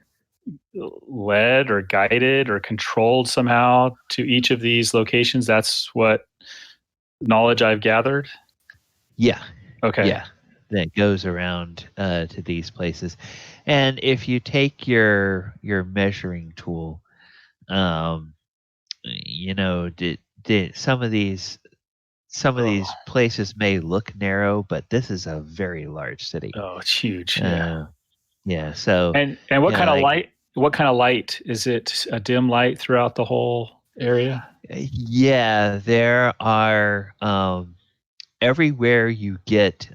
led or guided or controlled somehow to each of these locations. That's what knowledge I've gathered. Yeah. Okay. Yeah. That goes around to these places. And if you take your measuring tool, some of these places may look narrow, but this is a very large city. Oh, it's huge. Yeah. So and what kind of light? What kind of light? Is it a dim light throughout the whole area? Yeah, there are everywhere you get,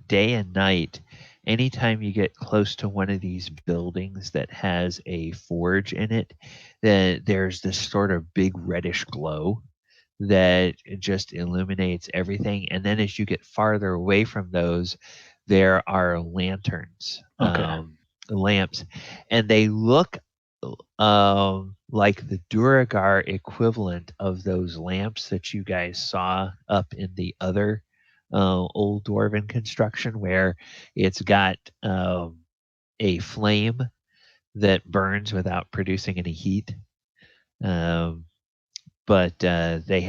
day and night. Anytime you get close to one of these buildings that has a forge in it, then there's this sort of big reddish glow that just illuminates everything. And then as you get farther away from those, there are lanterns, lamps, and they look like the duergar equivalent of those lamps that you guys saw up in the other old dwarven construction, where it's got a flame that burns without producing any heat. But they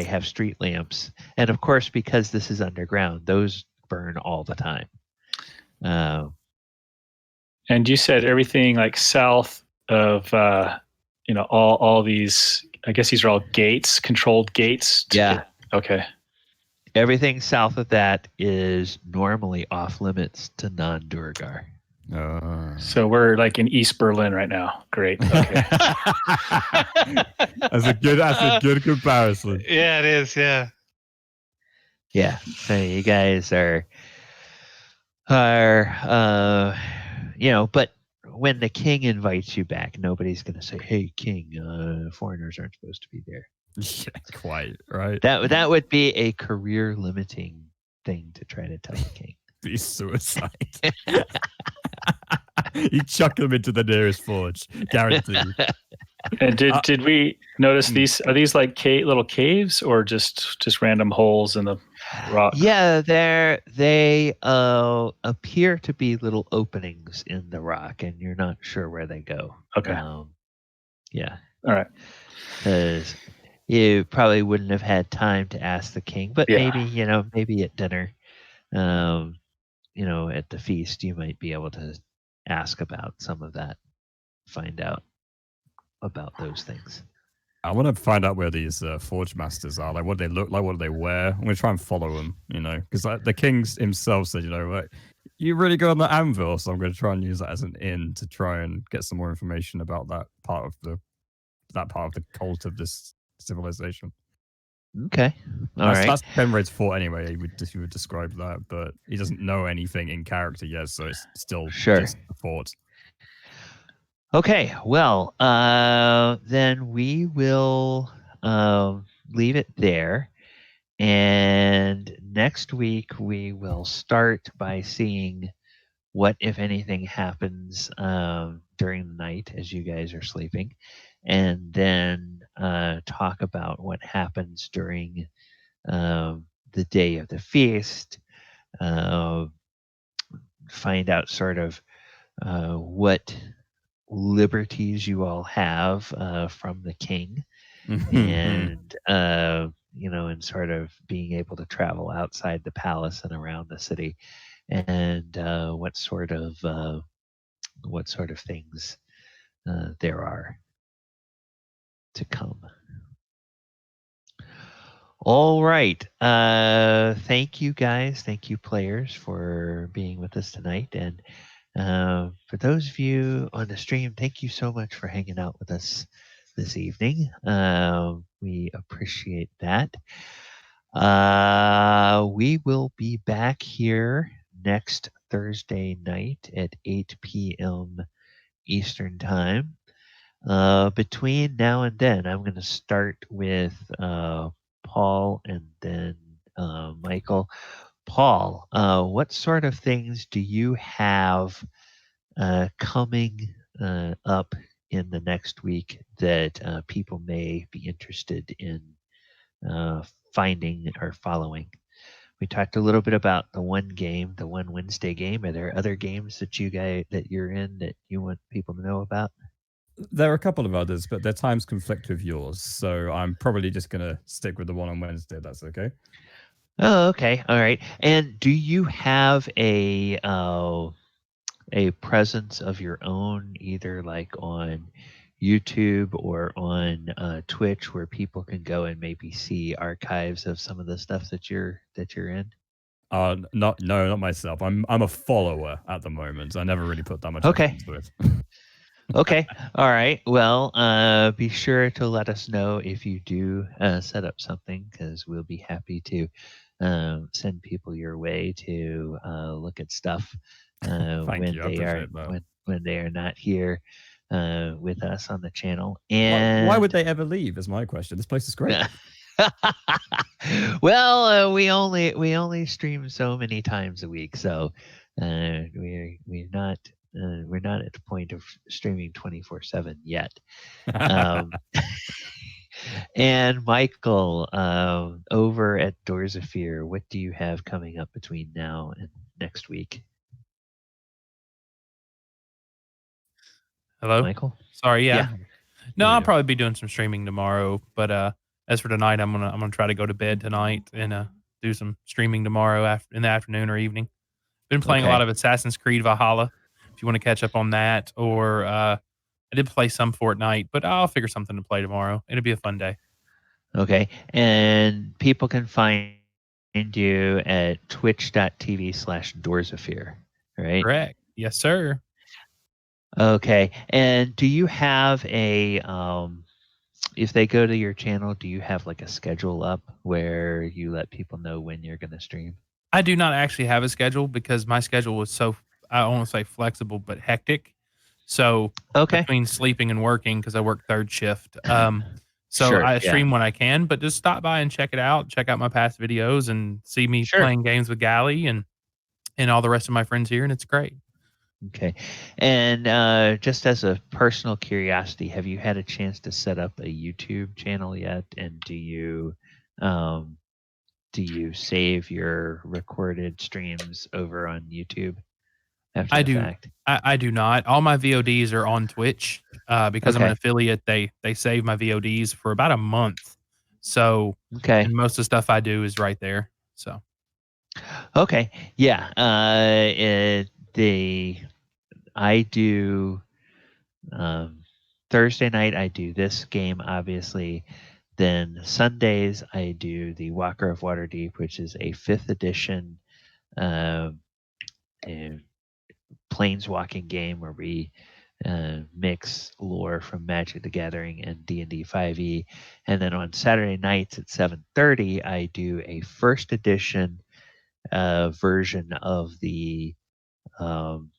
have street lamps, and of course, because this is underground, those burn all the time. And you said everything like south of all these. I guess these are all gates, controlled gates. Yeah. Okay. Everything south of that is normally off limits to non-duergar. So we're like in East Berlin right now. Great. Okay. That's a good comparison. Yeah, it is. Yeah. Yeah. So you guys are but when the king invites you back, nobody's going to say, "Hey, king, foreigners aren't supposed to be there." Yeah, quite right. That would be a career limiting thing to try to tell the king. Be suicide. You chuck them into the nearest forge, guaranteed. And did we notice these? Are these like little caves or just random holes in the rock? Yeah, they appear to be little openings in the rock, and you're not sure where they go. Okay. Yeah. All right. Because you probably wouldn't have had time to ask the king, but maybe at dinner, at the feast, you might be able to ask about some of that, find out about those things. I want to find out where these forge masters are. Like, what they look like, what do they wear? I'm going to try and follow them, because the king himself said, you really go on the anvil. So I'm going to try and use that as an in to try and get some more information about that part of the cult of this civilization. Okay. All right. That's Krenraid's fort anyway. He would describe that, but he doesn't know anything in character yet, so it's still just a fort. Okay, well, then we will leave it there. And next week, we will start by seeing what, if anything, happens during the night as you guys are sleeping. And then talk about what happens during the day of the feast. Find out sort of what liberties you all have from the king, and and sort of being able to travel outside the palace and around the city, and what sort of things there are to come. All right. Thank you guys. Thank you players for being with us tonight. And for those of you on the stream, thank you so much for hanging out with us this evening. We appreciate that. We will be back here next Thursday night at 8 p.m. Eastern Time. Between now and then, I'm going to start with Paul and then Michael. Paul, what sort of things do you have coming up in the next week that people may be interested in finding or following? We talked a little bit about the one Wednesday game. Are there other games that you're in that you want people to know about? There are a couple of others, but their times conflict with yours, so I'm probably just going to stick with the one on Wednesday. That's okay. Oh, okay. All right. And do you have a presence of your own, either like on YouTube or on Twitch, where people can go and maybe see archives of some of the stuff that you're in? Not myself. I'm a follower at the moment. I never really put that much effort into it. Okay. All right. Well, be sure to let us know if you do set up something, because we'll be happy to send people your way to look at stuff when they are not here with us on the channel. And why would they ever leave? Is my question. This place is great. Well, we only stream so many times a week, so we're not at the point of streaming 24/7 yet. And Michael, over at Doors of Fear, what do you have coming up between now and next week? Hello, Michael. Sorry, yeah. No, I'll probably be doing some streaming tomorrow. But as for tonight, I'm gonna try to go to bed tonight and do some streaming tomorrow in the afternoon or evening. Been playing a lot of Assassin's Creed Valhalla. If you want to catch up on that, or I did play some Fortnite, but I'll figure something to play tomorrow. It'll be a fun day. Okay, and people can find you at twitch.tv/doorsofear, right? Correct. Yes, sir. Okay, and do you have a if they go to your channel, do you have like a schedule up where you let people know when you're going to stream? I do not actually have a schedule, because my schedule was so, I don't want to say flexible, but hectic. So between sleeping and working, because I work third shift, so I stream when I can. But just stop by and check it out. Check out my past videos and see me playing games with Gally and all the rest of my friends here, and it's great. Okay. And just as a personal curiosity, have you had a chance to set up a YouTube channel yet? And um, do you save your recorded streams over on YouTube after I the do. fact? I do not. All my VODs are on Twitch because I'm an Okay. affiliate. They save my VODs for about a month. So, Okay. and most of the stuff I do is right there. So, Okay. Yeah. I do Thursday night. I do this game, obviously. Then Sundays I do the Walker of Waterdeep, which is a 5th edition um, a planeswalking game where we mix lore from Magic the Gathering and D&D 5e. And then on Saturday nights at 7:30, I do a 1st edition version um,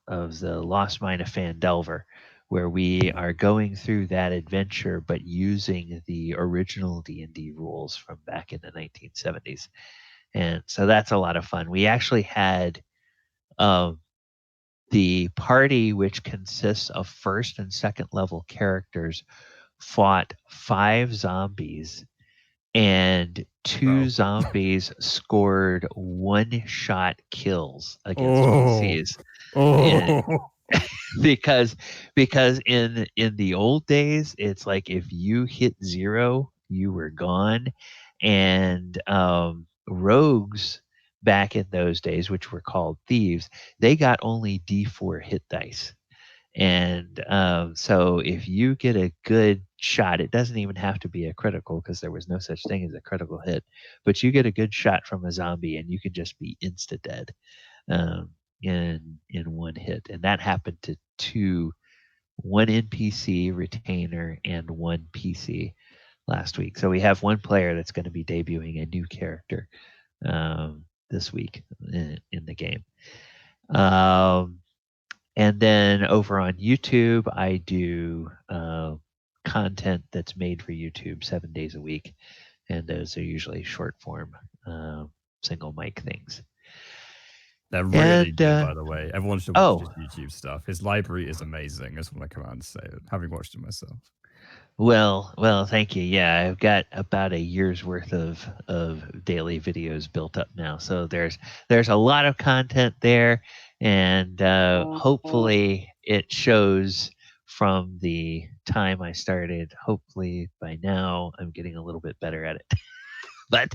of the Lost Mine of Phandelver, where we are going through that adventure but using the original D&D rules from back in the 1970s. And so that's a lot of fun. We actually had the party, which consists of 1st and 2nd level characters, fought 5 zombies, and 2 zombies scored 1-shot kills against PCs. And because in the old days, it's like if you hit 0, you were gone. And rogues back in those days, which were called thieves, they got only D4 hit dice. And so if you get a good shot, it doesn't even have to be a critical because there was no such thing as a critical hit, but you get a good shot from a zombie and you can just be insta dead um, in one hit. And that happened to one NPC retainer and one PC last week. So we have one player that's going to be debuting a new character this week in the game. And then over on YouTube, I do content that's made for YouTube 7 days a week. And those are usually short form single mic things. They're really good, by the way. Everyone should watch his YouTube stuff. His library is amazing. I just want to come out and say it, having watched it myself. Well, thank you. Yeah, I've got about a year's worth of daily videos built up now. So there's a lot of content there, and hopefully it shows from the time I started. Hopefully by now I'm getting a little bit better at it. But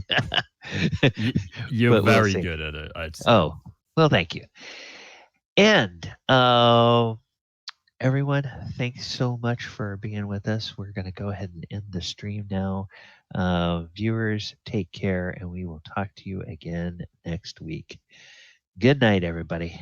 you're very good at it, I'd say. Oh, well, thank you. And everyone, thanks so much for being with us. We're going to go ahead and end the stream now. Viewers, take care, and we will talk to you again next week. Good night, everybody.